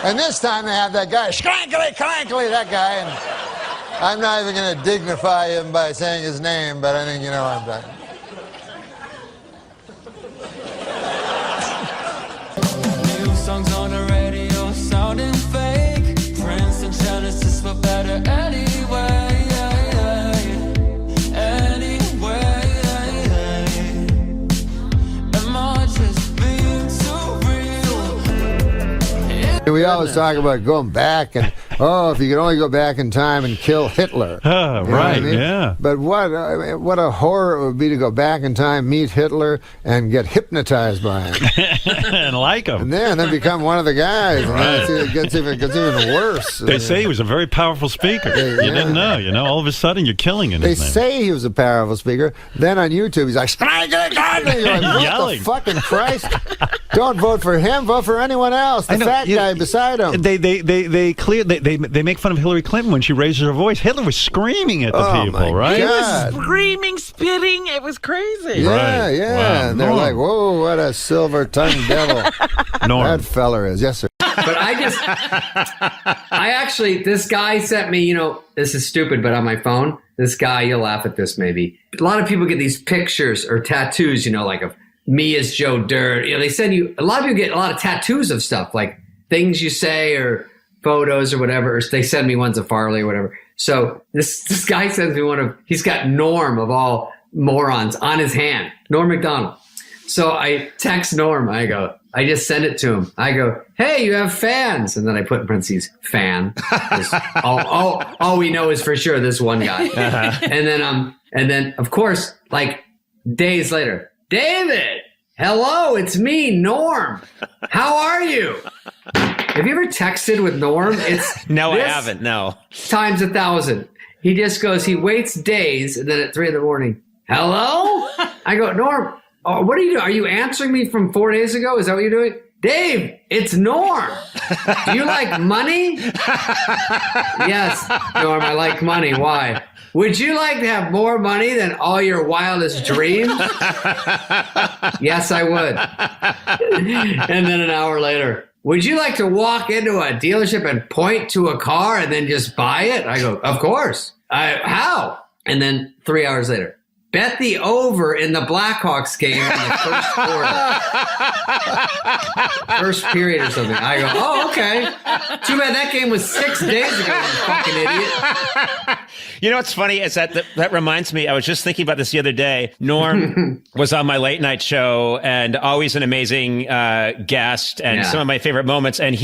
And this time they have that guy, Schrankly, that guy, and I'm not even going to dignify him by saying his name, but I think you know what I'm talking about. New songs on the radio sounding fake. Genesis for better anyway, am I just being too real? We always talk about going back and, if you could only go back in time and kill Hitler. Right, yeah. But what a horror it would be to go back in time, meet Hitler, and get hypnotized by him. And like him. And then become one of the guys. And it gets even worse. They say he was a very powerful speaker. You didn't know, all of a sudden you're killing him. They say he was a powerful speaker. Then on YouTube, he's like, you're like, what yelling. The fucking Christ? Don't vote for him, vote for anyone else. The fat guy beside him. They make fun of Hillary Clinton when she raises her voice. Hitler was screaming at the people, right? He was screaming, spitting. It was crazy. Yeah, right. yeah. Wow. And they're like, whoa, what a silver-tongued devil. Norm. That feller is. Yes, sir. But this guy sent me, this is stupid, but on my phone, this guy, you'll laugh at this maybe. A lot of people get these pictures or tattoos, like of me as Joe Dirt. They send you, a lot of people get a lot of tattoos of stuff, like things you say or photos or whatever, or they send me ones of Farley or whatever. So this guy sends me he's got Norm of all morons on his hand, Norm MacDonald. So I text Norm, I just send it to him. I go, hey, you have fans. And then I put in parentheses, fan. all we know is for sure this one guy. Uh-huh. And then of course, like days later, David, hello, it's me, Norm. How are you? Have you ever texted with Norm? No, I haven't. No. Times 1,000. He just goes, he waits days, and then at 3 a.m, hello? I go, Norm, what are you doing? Are you answering me from 4 days ago? Is that what you're doing? Dave, it's Norm. Do you like money? Yes, Norm, I like money. Why? Would you like to have more money than all your wildest dreams? Yes, I would. And then an hour later, would you like to walk into a dealership and point to a car and then just buy it? I go, of course. How? And then 3 hours later, bet the over in the Blackhawks game in the first quarter. First period or something. I go, oh, okay. Too bad that game was 6 days ago, you fucking idiot. You know what's funny is that reminds me, I was just thinking about this the other day. Norm was on my late night show and always an amazing guest and some of my favorite moments. And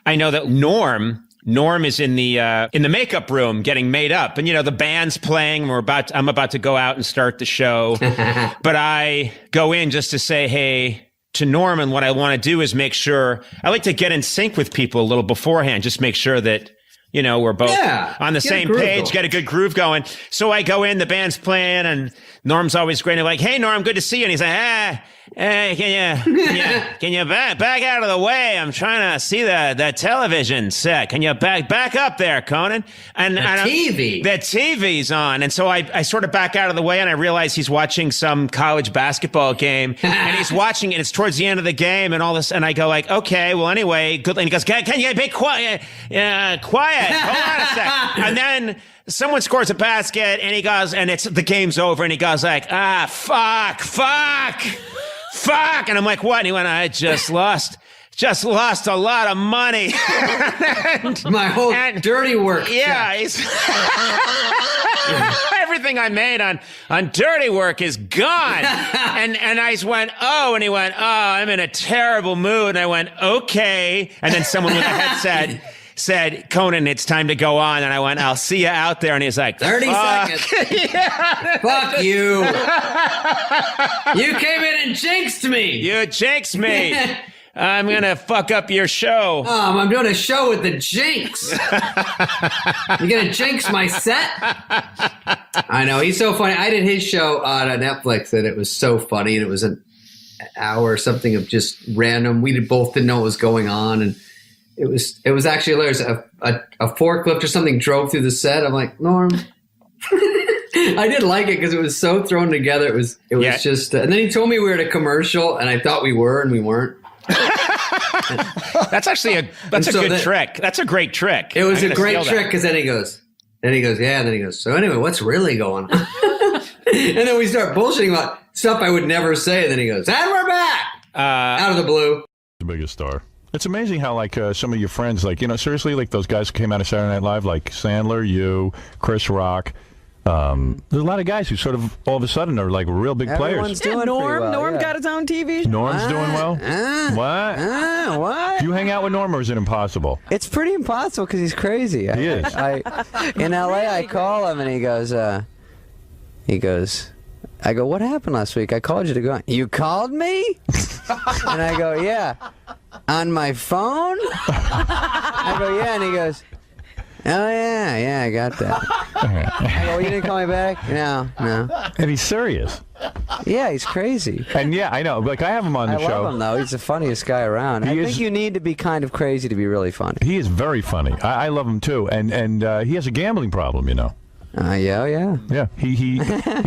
I know that Norm is in the makeup room getting made up, and the band's playing. I'm about to go out and start the show, but I go in just to say hey to Norm, and what I want to do is make sure I like to get in sync with people a little beforehand, just make sure that we're both on the same page, get a good groove going. So I go in, the band's playing, and Norm's always great. I'm like, hey Norm, good to see you. And he's like, hey, can you back out of the way? I'm trying to see that television set. Can you back up there, Conan? And the TV's on. And so I sort of back out of the way, and I realize he's watching some college basketball game, and he's watching it. It's towards the end of the game and all this. And I go like, okay, well, anyway, good. And he goes, can you be quiet? Quiet. Hold on a sec. And then someone scores a basket, and he goes, and the game's over, and he goes like, fuck. And I'm like, what? And he went, I just lost just lost a lot of money. My whole dirty work. Yeah. Everything I made on dirty work is gone. and I went, oh, and he went, oh, I'm in a terrible mood. And I went, okay. And then someone with a headset said, Conan, it's time to go on. And I went, I'll see you out there. And he's like, 30 seconds. Fuck you. You came in and jinxed me. You jinxed me. I'm going to fuck up your show. I'm doing a show with the jinx. You going to jinx my set? I know. He's so funny. I did his show on Netflix, and it was so funny. And it was an hour or something of just random. We both didn't know what was going on. And it was actually hilarious. A forklift or something drove through the set. I'm like, Norm. I did like it because it was so thrown together. It was just. And then he told me we were at a commercial, and I thought we were, and we weren't. That's actually a good trick. That's a great trick. It was a great trick because then he goes, yeah, and then he goes, so anyway, what's really going on? And then we start bullshitting about stuff I would never say, and then he goes, and we're back out of the blue. The biggest star. It's amazing how like some of your friends, like seriously, like those guys who came out of Saturday Night Live, like Sandler, you, Chris Rock. There's a lot of guys who sort of all of a sudden are like real big players. Yeah, Norm got his own TV show. Norm's doing well. What? What? Do you hang out with Norm, or is it impossible? It's pretty impossible because he's crazy. He is. In L.A., I call him and he goes, I go, what happened last week? I called you to go on. You called me? And I go, yeah. On my phone? I go, yeah. And he goes, oh, yeah, I got that. I go, you didn't call me back? No. And he's serious. Yeah, he's crazy. And yeah, I know. Like, I have him on the show. I love him, though. He's the funniest guy around. I think you need to be kind of crazy to be really funny. He is very funny. I love him, too. And he has a gambling problem, Yeah. Yeah, he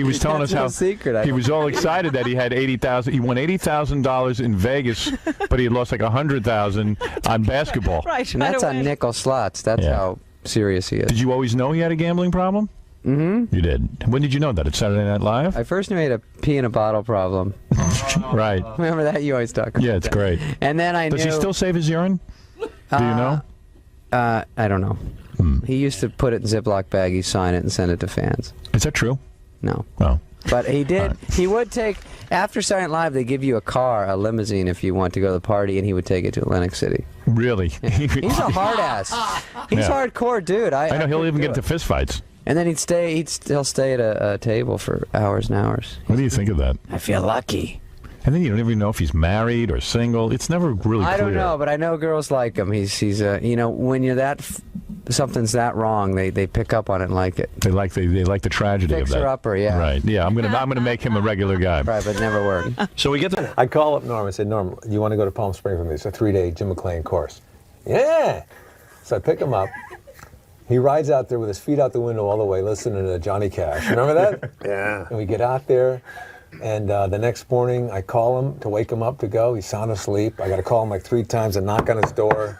was telling us how secret. He was all excited that he had $80,000. He won $80,000 in Vegas, but he had lost like $100,000 on basketball. Right, and that's on nickel slots. That's how serious he is. Did you always know he had a gambling problem? Mm-hmm. You did. When did you know that? At Saturday Night Live? I first knew he had a pee in a bottle problem. Right. Remember that? You always talk about Yeah, it's that. great. And then I Does he still save his urine? Do you know? I don't know. He used to put it in Ziploc baggies, sign it, and send it to fans. Is that true? No. Oh. But he did. He would take, after Saturday Night Live, they give you a car, a limousine, if you want to go to the party, and he would take it to Atlantic City. Really? Yeah. He's a hard ass. He's hardcore, dude. I know he'll even get into fist fights. And then he'll stay at a table for hours and hours. What do you think of that? I feel lucky. And then you don't even know if he's married or single. It's never really clear. I don't know, but I know girls like him. He's when you're something's that wrong, they pick up on it and like it. They like the tragedy of that. Fixer-upper, yeah. Right. Yeah, I'm gonna make him a regular guy. Right, but it never worked. So we get to. I call up Norm and said, Norm, you want to go to Palm Springs with me? It's a 3-day Jim McClain course. Yeah. So I pick him up. He rides out there with his feet out the window all the way, listening to Johnny Cash. Remember that? Yeah. And we get out there. And the next morning, I call him to wake him up to go. He's sound asleep. I got to call him like 3 times and knock on his door.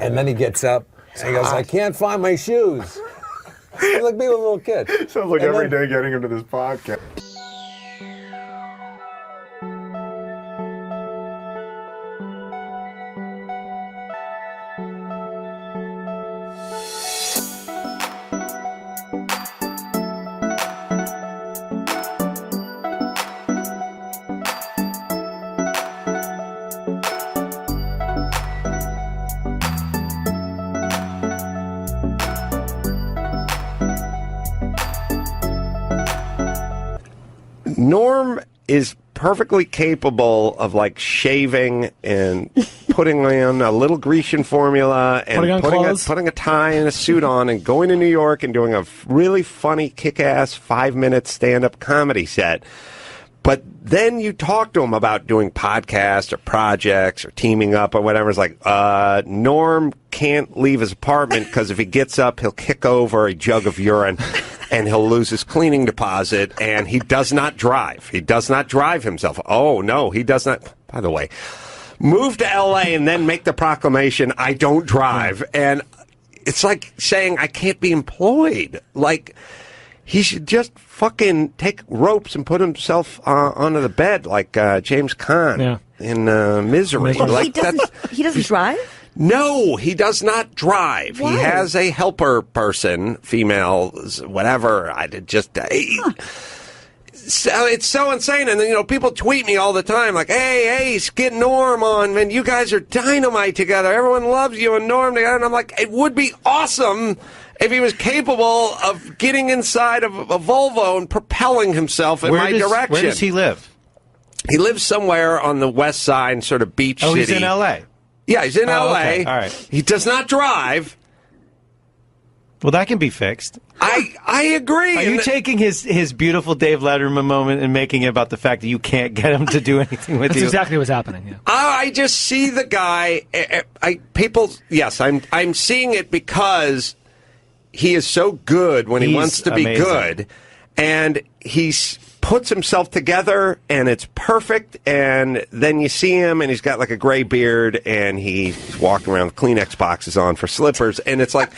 And then he gets up and he goes, I can't find my shoes. He's like being a little kid. Sounds like every day getting into this podcast. Norm is perfectly capable of like shaving and putting on a little Grecian formula and putting a tie and a suit on and going to New York and doing a really funny kick-ass 5-minute stand-up comedy set. But then you talk to him about doing podcasts or projects or teaming up or whatever. It's like, Norm can't leave his apartment because if he gets up, he'll kick over a jug of urine and he'll lose his cleaning deposit. And he does not drive. He does not drive himself. Oh, no, he does not. By the way, move to L.A. and then make the proclamation, I don't drive. And it's like saying I can't be employed. Like, he should just fucking take ropes and put himself onto the bed like James Caan. Yeah. in misery. Well, he doesn't drive? No, he does not drive. Why? He has a helper person, female, whatever. So it's so insane. And then, people tweet me all the time like, hey, get Norm on, man. You guys are dynamite together. Everyone loves you and Norm together. And I'm like, it would be awesome if he was capable of getting inside of a Volvo and propelling himself in my direction. Where does he live? He lives somewhere on the west side, sort of beach city. Oh, he's in L.A.? Yeah, he's in L.A. Okay. All right. He does not drive. Well, that can be fixed. I agree. Are you taking his beautiful Dave Letterman moment and making it about the fact that you can't get him to do anything with you? That's exactly what's happening. Yeah. I just see the guy. I'm seeing it because he is so good when he wants to be good, and he's puts himself together, and it's perfect. And then you see him, and he's got like a gray beard, and he's walking around with Kleenex boxes on for slippers, and it's like,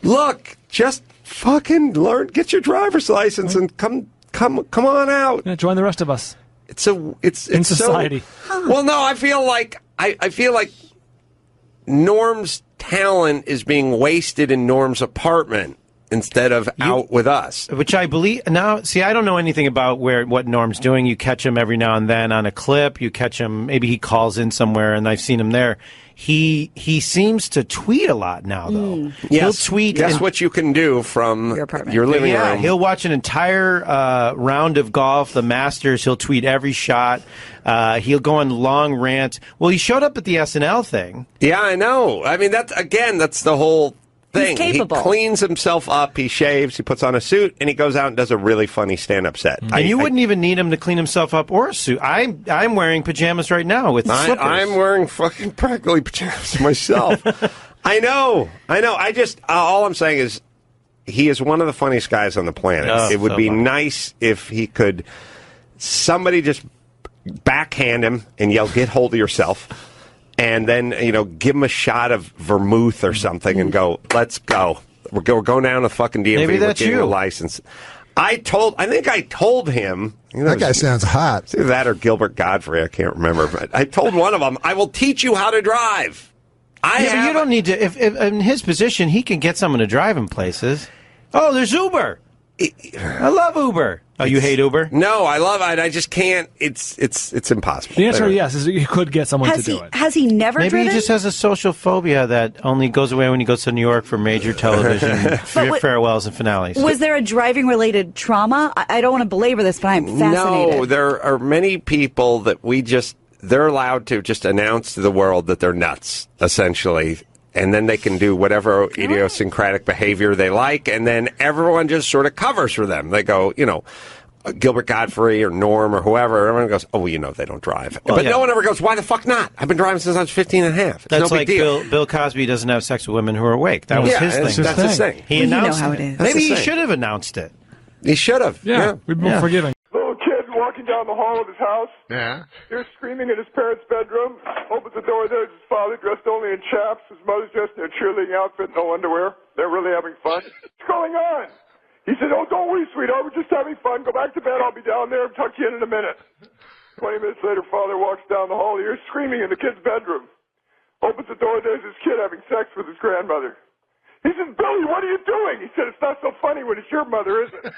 look, just fucking learn, get your driver's license, and come on out. Yeah, join the rest of us. It's in society. Well, no, I feel like Norm's talent is being wasted in Norm's apartment instead of out with us. Which I believe now. See, I don't know anything about what Norm's doing. You catch him every now and then on a clip. You catch him. Maybe he calls in somewhere, and I've seen him there. He seems to tweet a lot now, though. Yes. He'll tweet. Guess what you can do from your living room. He'll watch an entire round of golf, the Masters. He'll tweet every shot. He'll go on long rants. Well, he showed up at the SNL thing. Yeah, I know. I mean, that's the whole thing. He's capable. He cleans himself up, he shaves, he puts on a suit, and he goes out and does a really funny stand-up set. And you wouldn't even need him to clean himself up or a suit. I'm wearing pajamas right now with slippers. I'm wearing fucking practically pajamas myself. I know. All I'm saying is he is one of the funniest guys on the planet. Oh, it would so be funny. nice if he could, somebody just backhand him and yell, get hold of yourself. And then, give him a shot of vermouth or something and go, let's go. We're going down to fucking DMV. Maybe that's we're getting you. a license. I think I told him. That guy sounds hot. It's either that or Gilbert Godfrey. I can't remember. But I told one of them, I will teach you how to drive. But you don't need to. If in his position, he can get someone to drive him places. Oh, there's Uber. I love Uber. Oh, you hate Uber? No, I love it. I just can't. It's impossible. The answer, yes, is you could get someone to do it. Has he never Maybe driven? he just has a social phobia that only goes away when he goes to New York for major television farewells and finales. Was there a driving-related trauma? I don't want to belabor this, but I'm fascinated. No, there are many people that they're allowed to just announce to the world that they're nuts, essentially. And then they can do whatever idiosyncratic behavior they like, and then everyone just sort of covers for them. They go, Gilbert Godfrey or Norm or whoever, everyone goes, oh, well, they don't drive. But no one ever goes, why the fuck not? I've been driving since I was 15 and a half. It's That's no like big deal. Bill Cosby doesn't have sex with women who are awake. That was his thing. That's his thing. He announced how it. it is. Maybe That's he the thing. should have announced it. He should have. Yeah, we'd be more forgiving. Little kid walking down the hall of his house. Yeah. He's screaming in his parents' bedroom. Opens the door. There's his father dressed only in chaps. His mother's dressed in a cheerleading outfit, no underwear. They're really having fun. What's going on? He said, oh, don't worry, sweetheart. We're just having fun. Go back to bed. I'll be down there and tuck you in a minute. 20 minutes later, father walks down the hall. He hears screaming in the kid's bedroom. Opens the door. There's his kid having sex with his grandmother. He says, Billy, what are you doing? He said, it's not so funny when it's your mother, is it?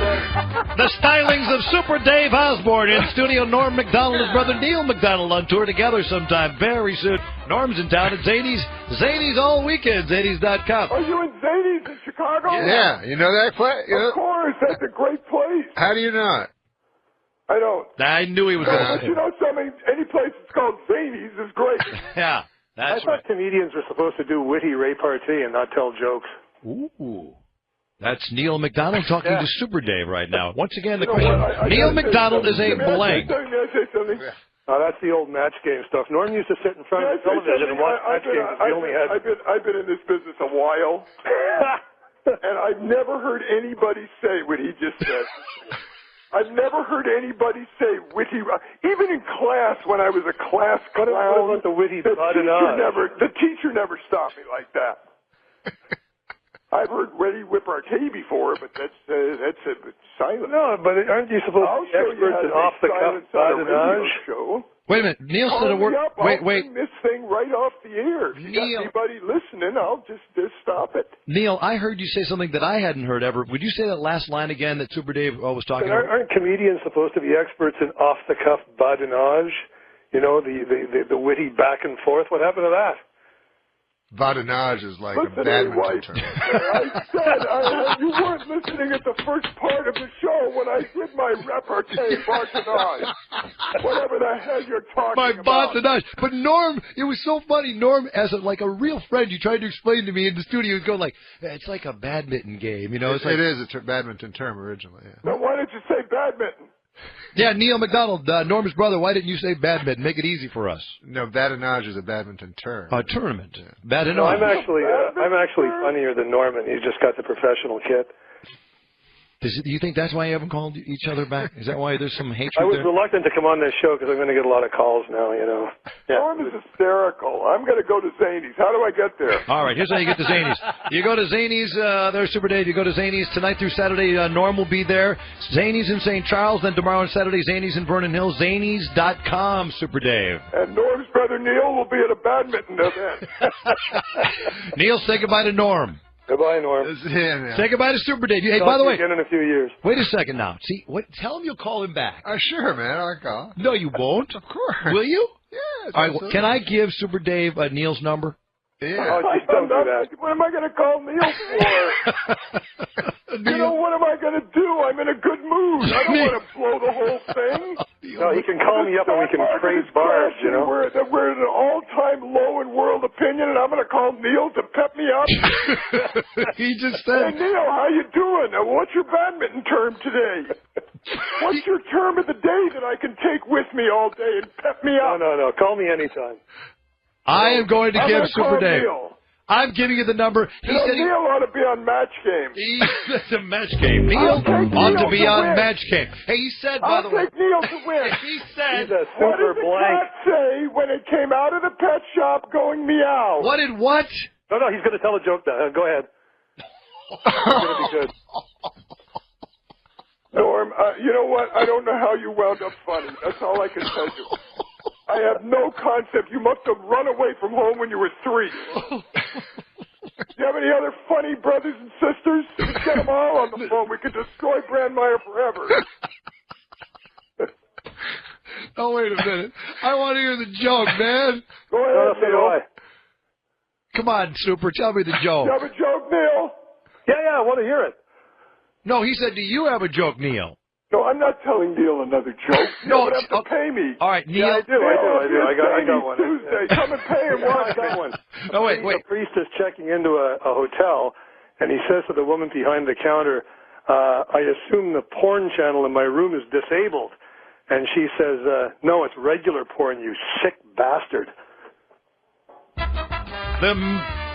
The stylings of Super Dave Osborne in studio. Norm MacDonald and his brother Neil MacDonald on tour together sometime very soon. Norm's in town at Zanies. Zanies all weekend. Zanies.com. Are you in Zanies in Chicago? Yeah, you know that place? Of course, that's a great place. How do you know it? I don't. I knew he was going to But you know something? Any place that's called Zanies is great. Yeah, that's I thought comedians were supposed to do witty repartee and not tell jokes. Ooh. That's Neil MacDonald talking to Super Dave right now. Once again, the You know question. what? I Neil gotta say MacDonald is a something. May blank. I say something? That's the old match game stuff. Norm used to sit in front of the television and watch match games. I've been in this business a while, and I've never heard anybody say what he just said. I've never heard anybody say witty. Even in class, when I was a class clown, What about the witty the teacher never stopped me like that. I've heard Ready Whippartee before, but that's silent. No, but aren't you supposed to be experts in off-the-cuff badinage? Show. Wait a minute. Neil said a word. Wait. I'll bring this thing right off the air. If you got anybody listening, I'll just stop it. Neil, I heard you say something that I hadn't heard ever. Would you say that last line again that Super Dave was talking about? Aren't comedians supposed to be experts in off-the-cuff badinage? You know, the witty back and forth. What happened to that? Badinage is like a badminton term. I said you weren't listening at the first part of the show when I did my repartee badinage. Whatever the hell you're talking about. Badinage. But Norm, it was so funny. Norm, as a real friend, you tried to explain to me in the studio, he was going like, it's like a badminton game. You know, it is a badminton term originally. Yeah. Now, why did you say badminton? Yeah, Neil MacDonald, Norm's brother, why didn't you say badminton? Make it easy for us. No, badinage is a badminton term. A tournament. Yeah. Badinage. No, I'm actually funnier than Norman. He's just got the professional kit. Do you think that's why you haven't called each other back? Is that why there's some hatred I was there? reluctant to come on this show because I'm going to get a lot of calls now, you know. Norm is hysterical. I'm going to go to Zany's. How do I get there? All right, here's how you get to Zany's. You go to Zany's, there's Super Dave. You go to Zany's tonight through Saturday. Norm will be there. Zany's in St. Charles. Then tomorrow and Saturday, Zany's in Vernon Hills. Zany's.com, Super Dave. And Norm's brother Neil will be at a badminton event. Neil, say goodbye to Norm. Goodbye, Norm. Say goodbye to Super Dave. Hey, Talk by the to way, you again in a few years. Wait a second now. See, tell him you'll call him back. Sure, man. I'll call. No, you won't. Of course. Will you? Yes. All right. Can I give Super Dave Neil's number? Yeah. Oh, just don't do that. What am I going to call Neil for? You know, what am I going to do? I'm in a good mood. I don't want to blow the whole thing. No, he can call me up and we can trade bars, you know. We're at an all-time low in world opinion, and I'm going to call Neil to pep me up. He just said. Hey, Neil, how you doing? What's your badminton term today? What's your term of the day that I can take with me all day and pep me up? No. Call me anytime. I am going to give Super Dave. Neil. I'm giving you the number. Neil ought to be on Match Game. That's a Match Game. Neil ought to be on Match Game. Hey, he said, by the way. I'll take Neil to win. He said. He's a What super did the blank. cat say when it came out of the pet shop going meow? What did what? No, he's going to tell a joke now. Go ahead. It's going to be good. Norm, you know what? I don't know how you wound up funny. That's all I can tell you. I have no concept. You must have run away from home when you were 3. Do you have any other funny brothers and sisters? Just get them all on the phone. We could destroy Brandmeier forever. Oh, wait a minute. I want to hear the joke, man. Go ahead, Neil. Come on, Super. Tell me the joke. You have a joke, Neil? Yeah, I want to hear it. No, he said, do you have a joke, Neil? No, I'm not telling Neil another joke. No, you would have to pay me. All right, Neil. Yeah, I do. I got one. Tuesday. Come and pay him. I got one. Oh, wait. A priest is checking into a hotel, and he says to the woman behind the counter, I assume the porn channel in my room is disabled. And she says, no, it's regular porn, you sick bastard.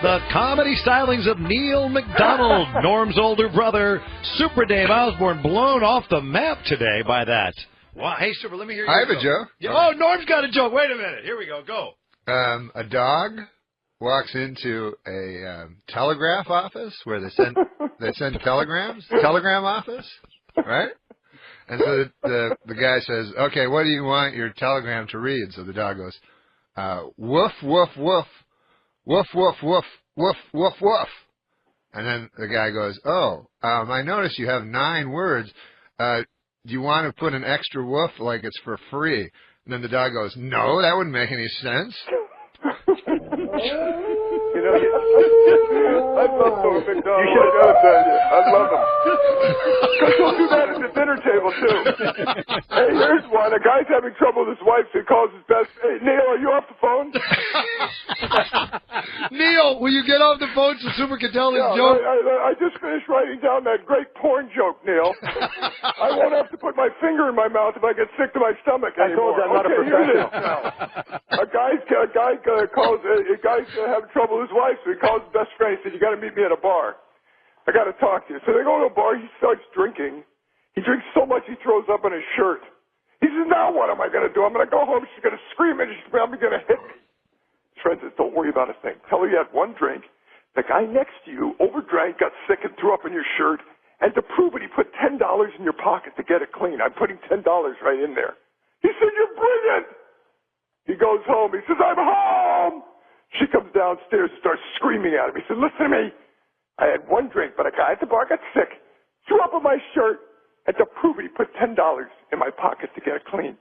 The comedy stylings of Neil MacDonald, Norm's older brother, Super Dave Osborne, blown off the map today by that. Wow. Hey, Super, let me hear you. I have a joke. Yeah. Oh, Norm's got a joke. Wait a minute. Here we go. Go. A dog walks into a telegraph office where they send telegrams. Telegram office, right? And so the guy says, "Okay, what do you want your telegram to read?" So the dog goes, "Woof woof woof, woof woof woof, woof woof woof." And then the guy goes, "Oh, I notice you have 9 words. Do you want to put an extra woof like it's for free?" And then the dog goes, "No, that wouldn't make any sense." You know, I love Norm MacDonald. I gotta tell you, I love him. Because he'll do that at the dinner table too. Hey, here's one. A guy's having trouble with his wife, so he calls his best. Hey, Neil, are you off the phone? Neil, will you get off the phone so Super can tell his joke? I just finished writing down that great porn joke, Neil. I won't have to put my finger in my mouth if I get sick to my stomach anymore. I told you I'm not a professional. A guy's having trouble with his wife, so he calls his best friend. He said, "You got to meet me at a bar. I got to talk to you." So they go to a bar. He starts drinking. He drinks so much he throws up in his shirt. He says, "Now what am I going to do? I'm going to go home. She's going to scream and she's probably going to hit me." His friend says, "Don't worry about a thing. Tell her you had 1 drink. The guy next to you overdrank, got sick, and threw up in your shirt. And to prove it, he put $10 in your pocket to get it clean. I'm putting $10 right in there. He said, you're brilliant. He goes home. He says, I'm home. She comes downstairs and starts screaming at him. He said, listen to me. I had one drink, but a guy at the bar got sick, threw up in my shirt, and to prove it, he put $10 in my pocket to get it clean.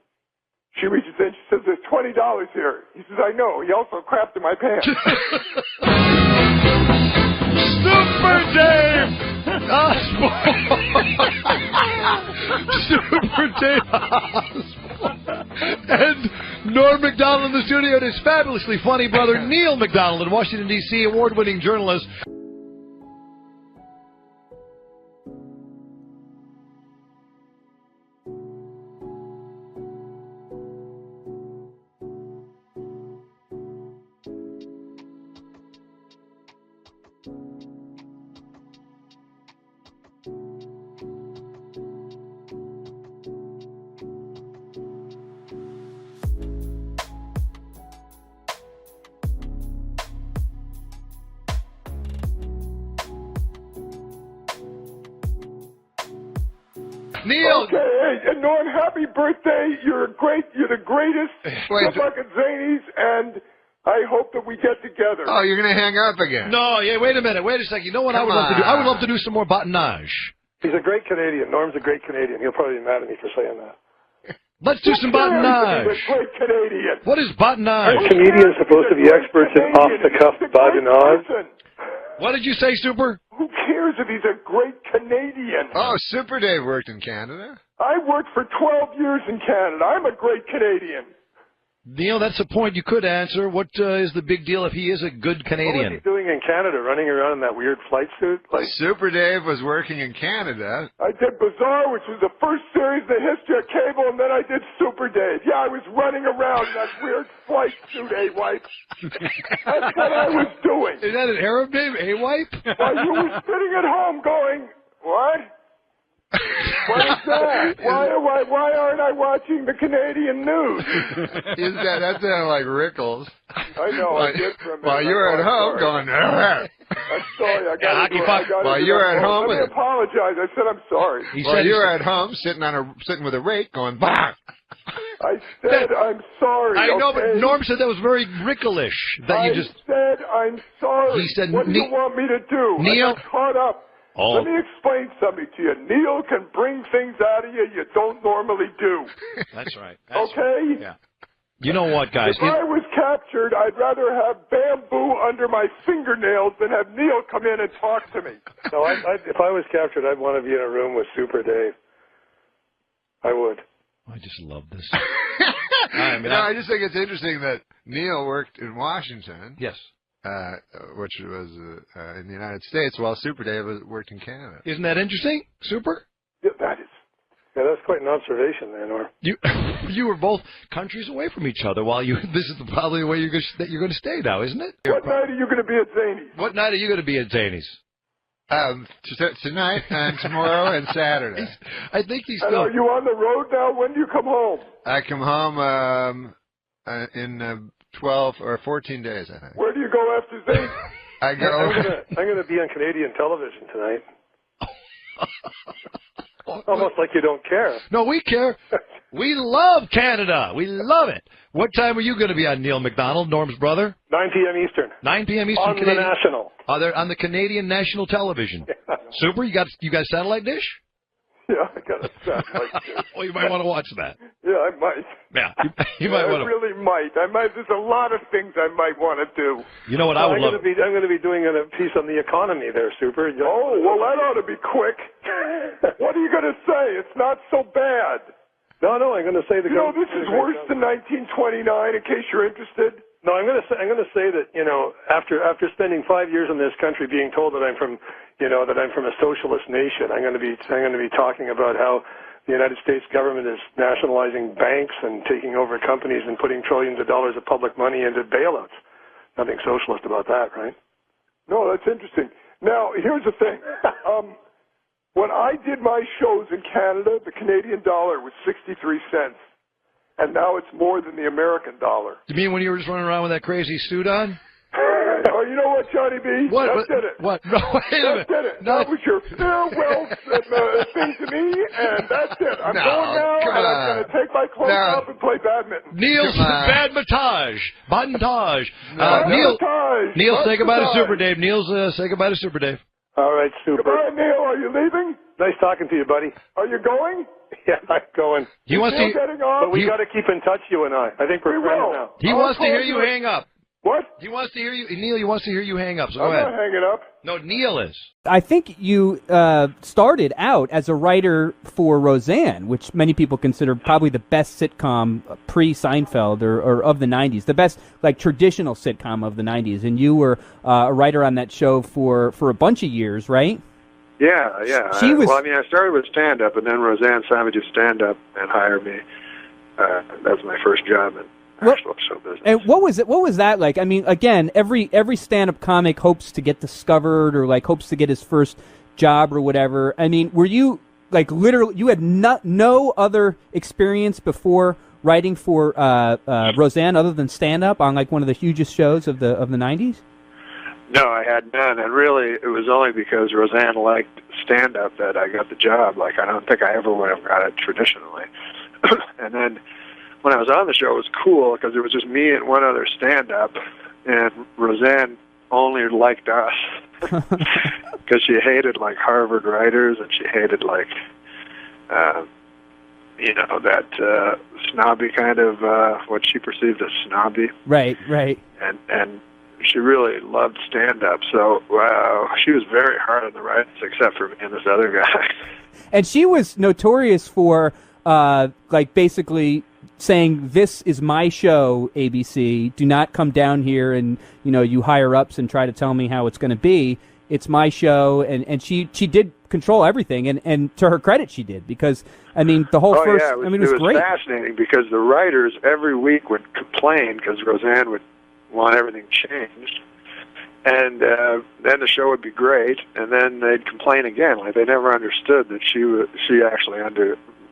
She reaches in, she says, there's $20 here. He says, I know. He also crapped in my pants. Super Dave Osborne. Super Dave Osborne. And Norm MacDonald in the studio, and his fabulously funny brother Neil MacDonald in Washington, D.C., award-winning journalist. Neil. Okay, hey, Norm, happy birthday. You're the greatest. Wait, fucking zanies, and I hope that we get together. Oh, you're going to hang up again? No, yeah, wait a minute. Wait a second. You know what I would love to do? I would love to do some more badinage. He's a great Canadian. Norm's a great Canadian. He'll probably be mad at me for saying that. Let's do some badinage. He's a great Canadian. What is badinage? Aren't comedians supposed to be experts in off-the-cuff badinage? What did you say, Super? Who cares if he's a great Canadian? Oh, Super Dave worked in Canada? I worked for 12 years in Canada. I'm a great Canadian. Neil, that's a point you could answer. What is the big deal if he is a good Canadian? What was he doing in Canada, running around in that weird flight suit? Super Dave was working in Canada. I did Bizarre, which was the first series in the history of cable, and then I did Super Dave. Yeah, I was running around in that weird flight suit, A-Wipe. That's what I was doing. Is that an Arab name, A-Wipe? While you were sitting at home going, what? What is that? Why aren't I watching the Canadian news? That sounded like Rickles. I know, I did for a minute. While you were at home going, I'm sorry, I got to While you were at home, let me apologize. I said I'm sorry. While you were at home, sitting with a rake, going, bah. I said I'm sorry. I know, okay? but Norm said that was very Rickle-ish. I said I'm sorry. He said, what do you want me to do? Neil, I got caught up. Oh. Let me explain something to you. Neil can bring things out of you don't normally do. That's right. Okay? Right. Yeah. You know what, guys? If I was captured, I'd rather have bamboo under my fingernails than have Neil come in and talk to me. No, if I was captured, I'd want to be in a room with Super Dave. I would. I just love this. I just think it's interesting that Neil worked in Washington. Yes. Which was in the United States, while Super Dave worked in Canada. Isn't that interesting, Super? Yeah, that is. Yeah, that's quite an observation, there, Norm. You were both countries away from each other while you. This is probably the way you're going to stay now, isn't it? What night are you going to be at Zany's? What night are you going to be at Zany's? Tonight and tomorrow and Saturday. I think he's still. And are you on the road now? When do you come home? I come home in 12 or 14 days, I think. Where do you go after Zane? I'm going to be on Canadian television tonight. Almost like you don't care. No, we care. We love Canada. We love it. What time are you going to be on, Neil MacDonald, Norm's brother? 9 p.m. Eastern. 9 p.m. Eastern. On Canadian. The National. On the Canadian National Television. Yeah. Super. You got satellite dish? Yeah, I got a satellite dish. Well, you might want to watch that. Yeah, I might. Yeah, you might want to. I really might. There's a lot of things I might want to do. You know what I would love? I'm going to be doing a piece on the economy there, Super. Oh, well, that ought to be quick. What are you going to say? It's not so bad. No, I'm going to say the. This is worse than 1929. In case you're interested. No, I'm going to say that after spending 5 years in this country, being told that I'm from a socialist nation, I'm going to be talking about how the United States government is nationalizing banks and taking over companies and putting trillions of dollars of public money into bailouts. Nothing socialist about that, right? No, that's interesting. Now, here's the thing. When I did my shows in Canada, the Canadian dollar was 63 cents. And now it's more than the American dollar. You mean when you were just running around with that crazy suit on? Oh, you know what, Johnny B? What? That did it. What? No, wait a minute. That did it. No. That was your farewell thing to me, and that's it. I'm No, going now, come and on. I'm going to take my clothes off and play badminton. Neil's badmintage. Neil, say goodbye to Super Dave. Neil's say goodbye to Super Dave. All right, Super. Goodbye, Neil. Are you leaving? Nice talking to you, buddy. Are you going? Yeah, I'm going. He wants to. Getting on? But we got to keep in touch, you and I. I think we're friends now. He wants to hear you hang up. What? He wants to hear you, Neil. He wants to hear you hang up. So I'm go ahead. not hanging up. No, Neil is. I think you started out as a writer for Roseanne, which many people consider probably the best sitcom pre-Seinfeld or of the 90s, the best like traditional sitcom of the 90s. And you were a writer on that show for a bunch of years, right? Yeah. Well, I started with stand-up, and then Roseanne saw me do stand-up and hired me. That was my first job in actual show business. And what was that like? I mean, again, every stand-up comic hopes to get discovered or like hopes to get his first job or whatever. I mean, were you like literally you had no other experience before writing for Roseanne other than stand-up on like one of the hugest shows of the 90s? No, I had none, and really, it was only because Roseanne liked stand-up that I got the job. Like, I don't think I ever would have got it traditionally. And then, when I was on the show, it was cool because it was just me and one other stand-up, and Roseanne only liked us because she hated, like, Harvard writers, and she hated, like, that snobby kind of, what she perceived as snobby. Right. And she really loved stand-up, so she was very hard on the writers, except for me and this other guy. And she was notorious for, like, basically saying, this is my show, ABC. Do not come down here and, you higher-ups and try to tell me how it's going to be. It's my show. And she did control everything, and to her credit, she did, because, I mean, the whole it was great. It was fascinating, because the writers every week would complain, because Roseanne would want everything changed, and then the show would be great, and then they'd complain again. Like, they never understood that she actually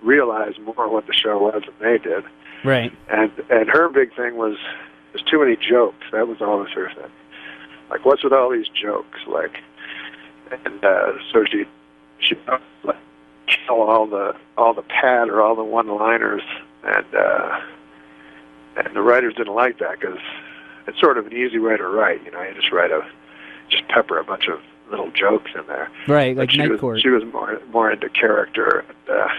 realized more what the show was than they did. Right. And her big thing was there's too many jokes. That was always her thing. Like, what's with all these jokes? Like, and so she like kill all the pad or all the one-liners, and the writers didn't like that because it's sort of an easy way to write. You just pepper a bunch of little jokes in there. Right, like Night Court. She was more into character, and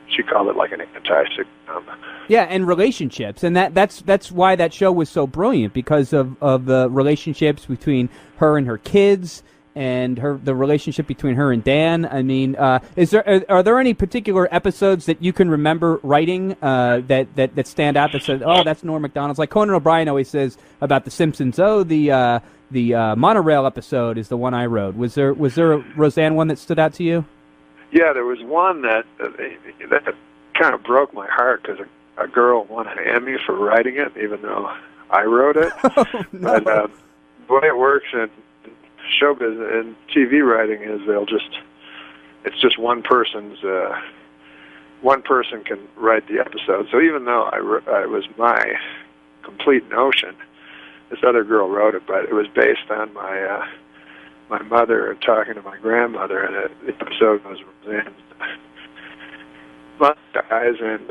she called it like an anti-sitcom. Yeah, and relationships, and that's why that show was so brilliant, because of the relationships between her and her kids, and the relationship between her and Dan. I mean, are there any particular episodes that you can remember writing that stand out, that said, oh, that's Norm Macdonald's? Like Conan O'Brien always says about The Simpsons, oh, the monorail episode is the one I wrote. Was there a Roseanne one that stood out to you? Yeah, there was one that kind of broke my heart, because a girl won an Emmy for writing it, even though I wrote it. Oh, no. But the way it works in show business and TV writing is it's just one person can write the episode. So even though it was my complete notion, this other girl wrote it, but it was based on my mother talking to my grandmother, and the episode was Roseanne's mother dies, and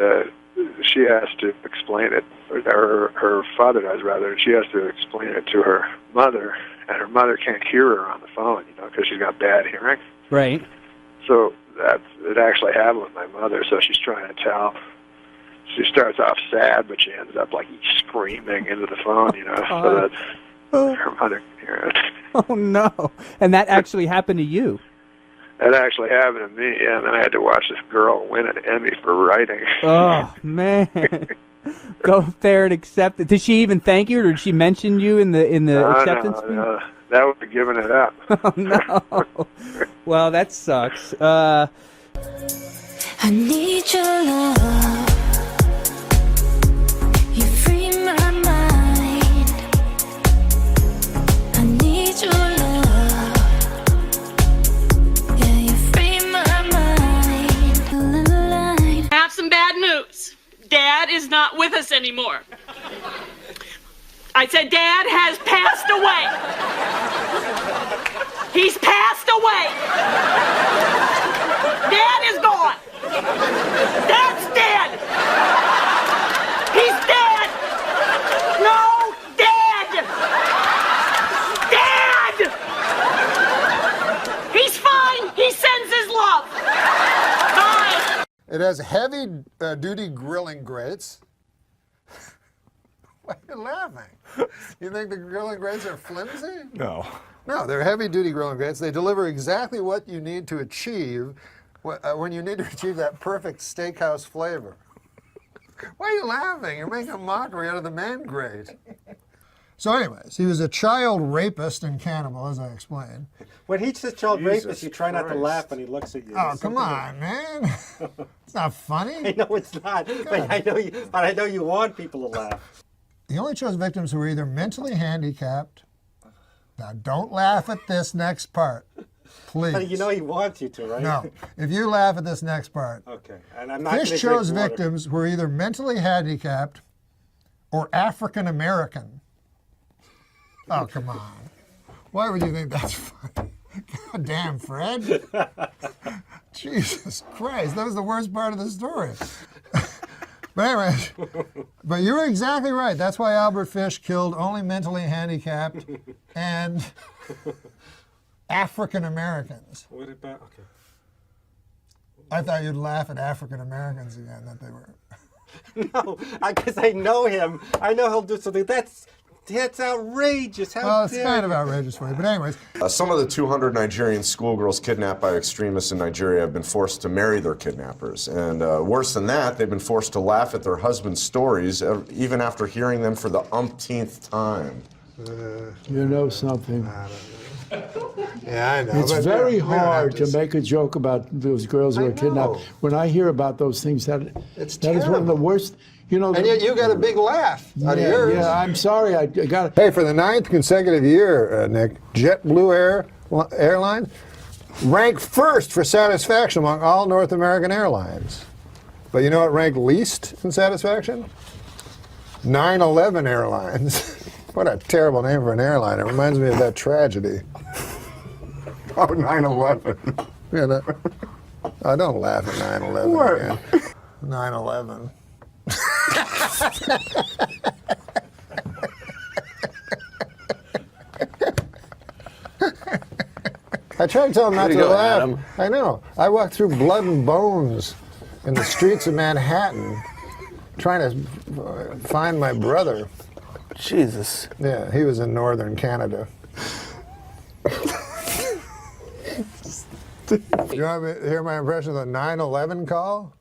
she has to explain it, or her father dies rather, and she has to explain it to her mother, and her mother can't hear her on the phone, because she's got bad hearing. Right. So it actually happened with my mother. So she's trying to tell. She starts off sad, but she ends up like screaming into the phone, so that her mother can hear it. Oh no! And that actually happened to you. That actually happened to me, yeah. And then I had to watch this girl win an Emmy for writing. Oh man! Go up there and accept it. Did she even thank you, or did she mention you in the acceptance speech? No. That would be giving it up. Oh no! Well, that sucks. I need your love. You free my mind. I need your love. Yeah, you free my mind. I have some bad news. Dad is not with us anymore. I said Dad has passed away. He's passed away. Dad is gone. Dad's dead. He's dead. No, dead. Dad. He's fine. He sends his love. Bye. It has heavy-duty grilling grates. Why are you laughing? You think the grilling grates are flimsy? No. No, they're heavy-duty grilling grates. They deliver exactly what you need to achieve when you need to achieve that perfect steakhouse flavor. Why are you laughing? You're making a mockery out of the man grate. So anyways, he was a child rapist and cannibal, as I explained. When he says child rapist, you try not to laugh when he looks at you. Oh, come on, man. It's not funny. I know it's not, but I know you want people to laugh. He only chose victims who were either mentally handicapped. Now, don't laugh at this next part, please. But you know he wants you to, right? No. If you laugh at this next part. Okay. And I'm not Fish chose victims who were either mentally handicapped or African American. Oh, come on. Why would you think that's funny? God damn, Fred. Jesus Christ, that was the worst part of the story. But anyways, but you were exactly right. That's why Albert Fish killed only mentally handicapped and African Americans. What about, okay. I thought you'd laugh at African Americans again, that they were. No, because I know him. I know he'll do something. That's outrageous. Well, it's kind of outrageous for you. But anyways. Some of the 200 Nigerian schoolgirls kidnapped by extremists in Nigeria have been forced to marry their kidnappers. And worse than that, they've been forced to laugh at their husbands' stories, even after hearing them for the umpteenth time. You know something. Yeah, I know. It's very hard to make a joke about those girls who are kidnapped. When I hear about those things, that is one of the worst. You know, and yet you got a big laugh out of yours. Yeah, I'm sorry. I got. Hey, for the 9th consecutive year, Nick, JetBlue Airlines ranked first for satisfaction among all North American airlines. But you know what ranked least in satisfaction? 9/11 Airlines. What a terrible name for an airline. It reminds me of that tragedy. Oh, 9/11. You know, oh, don't laugh at 9/11 again. 9/11. I tried to tell him not to laugh. Adam. I know. I walked through blood and bones in the streets of Manhattan trying to find my brother. Jesus. Yeah, he was in northern Canada. You want me to hear my impression of the 9/11 call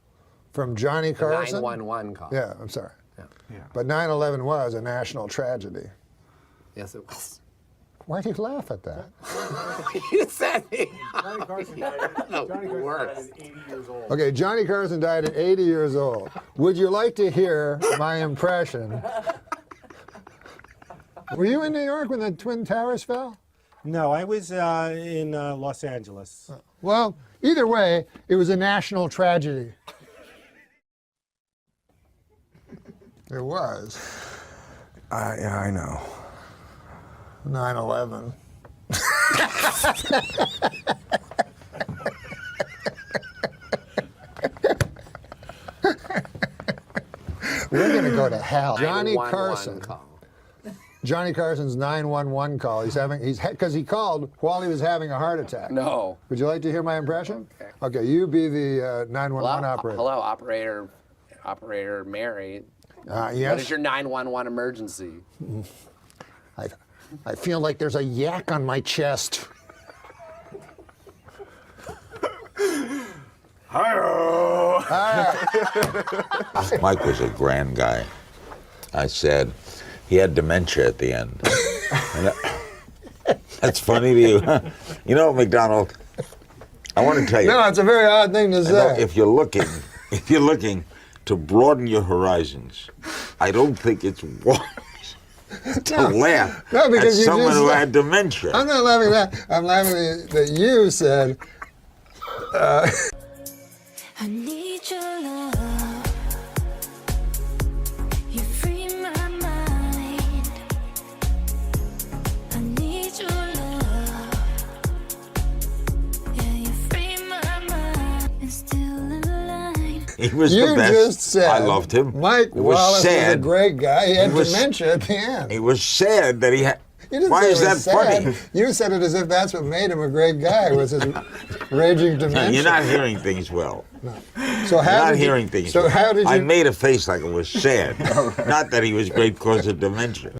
from Johnny Carson? The 911 call. Yeah, I'm sorry. Yeah. But 9/11 was a national tragedy. Yes, it was. Why do you laugh at that? You said it. Johnny Carson died at 80 years old. Okay, Johnny Carson died at 80 years old. Would you like to hear my impression? Were you in New York when the Twin Towers fell? No, I was in Los Angeles. Well, either way, it was a national tragedy. It was. I know. 9/11. We're going to go to hell. Johnny Carson. Call. Johnny Carson's 911 call. Because he called while he was having a heart attack. No. Would you like to hear my impression? Okay, you be the 911 operator. Hello, operator Mary. Yes. What is your 911 emergency? I feel like there's a yak on my chest. Hi-oh. Mike was a grand guy. I said he had dementia at the end. That's funny to you, huh? You know, McDonald, I want to tell you. No, it's a very odd thing to say. If you're looking to broaden your horizons, I don't think it's wise to laugh at someone who had dementia. I'm not laughing at that. I'm laughing that you said. I need your love. You free my mind. He was you the best. just said I loved him. Mike It was Wallace was a sad. great guy. He had It was- dementia at the end. It was sad that he had. You didn't Why say is it that was sad. funny? You said it as if that's what made him a great guy, was his raging dementia. You're not hearing things well. So You're how not did hearing you, things So well. how did you? I made a face like it was sad. Not that he was great because of dementia.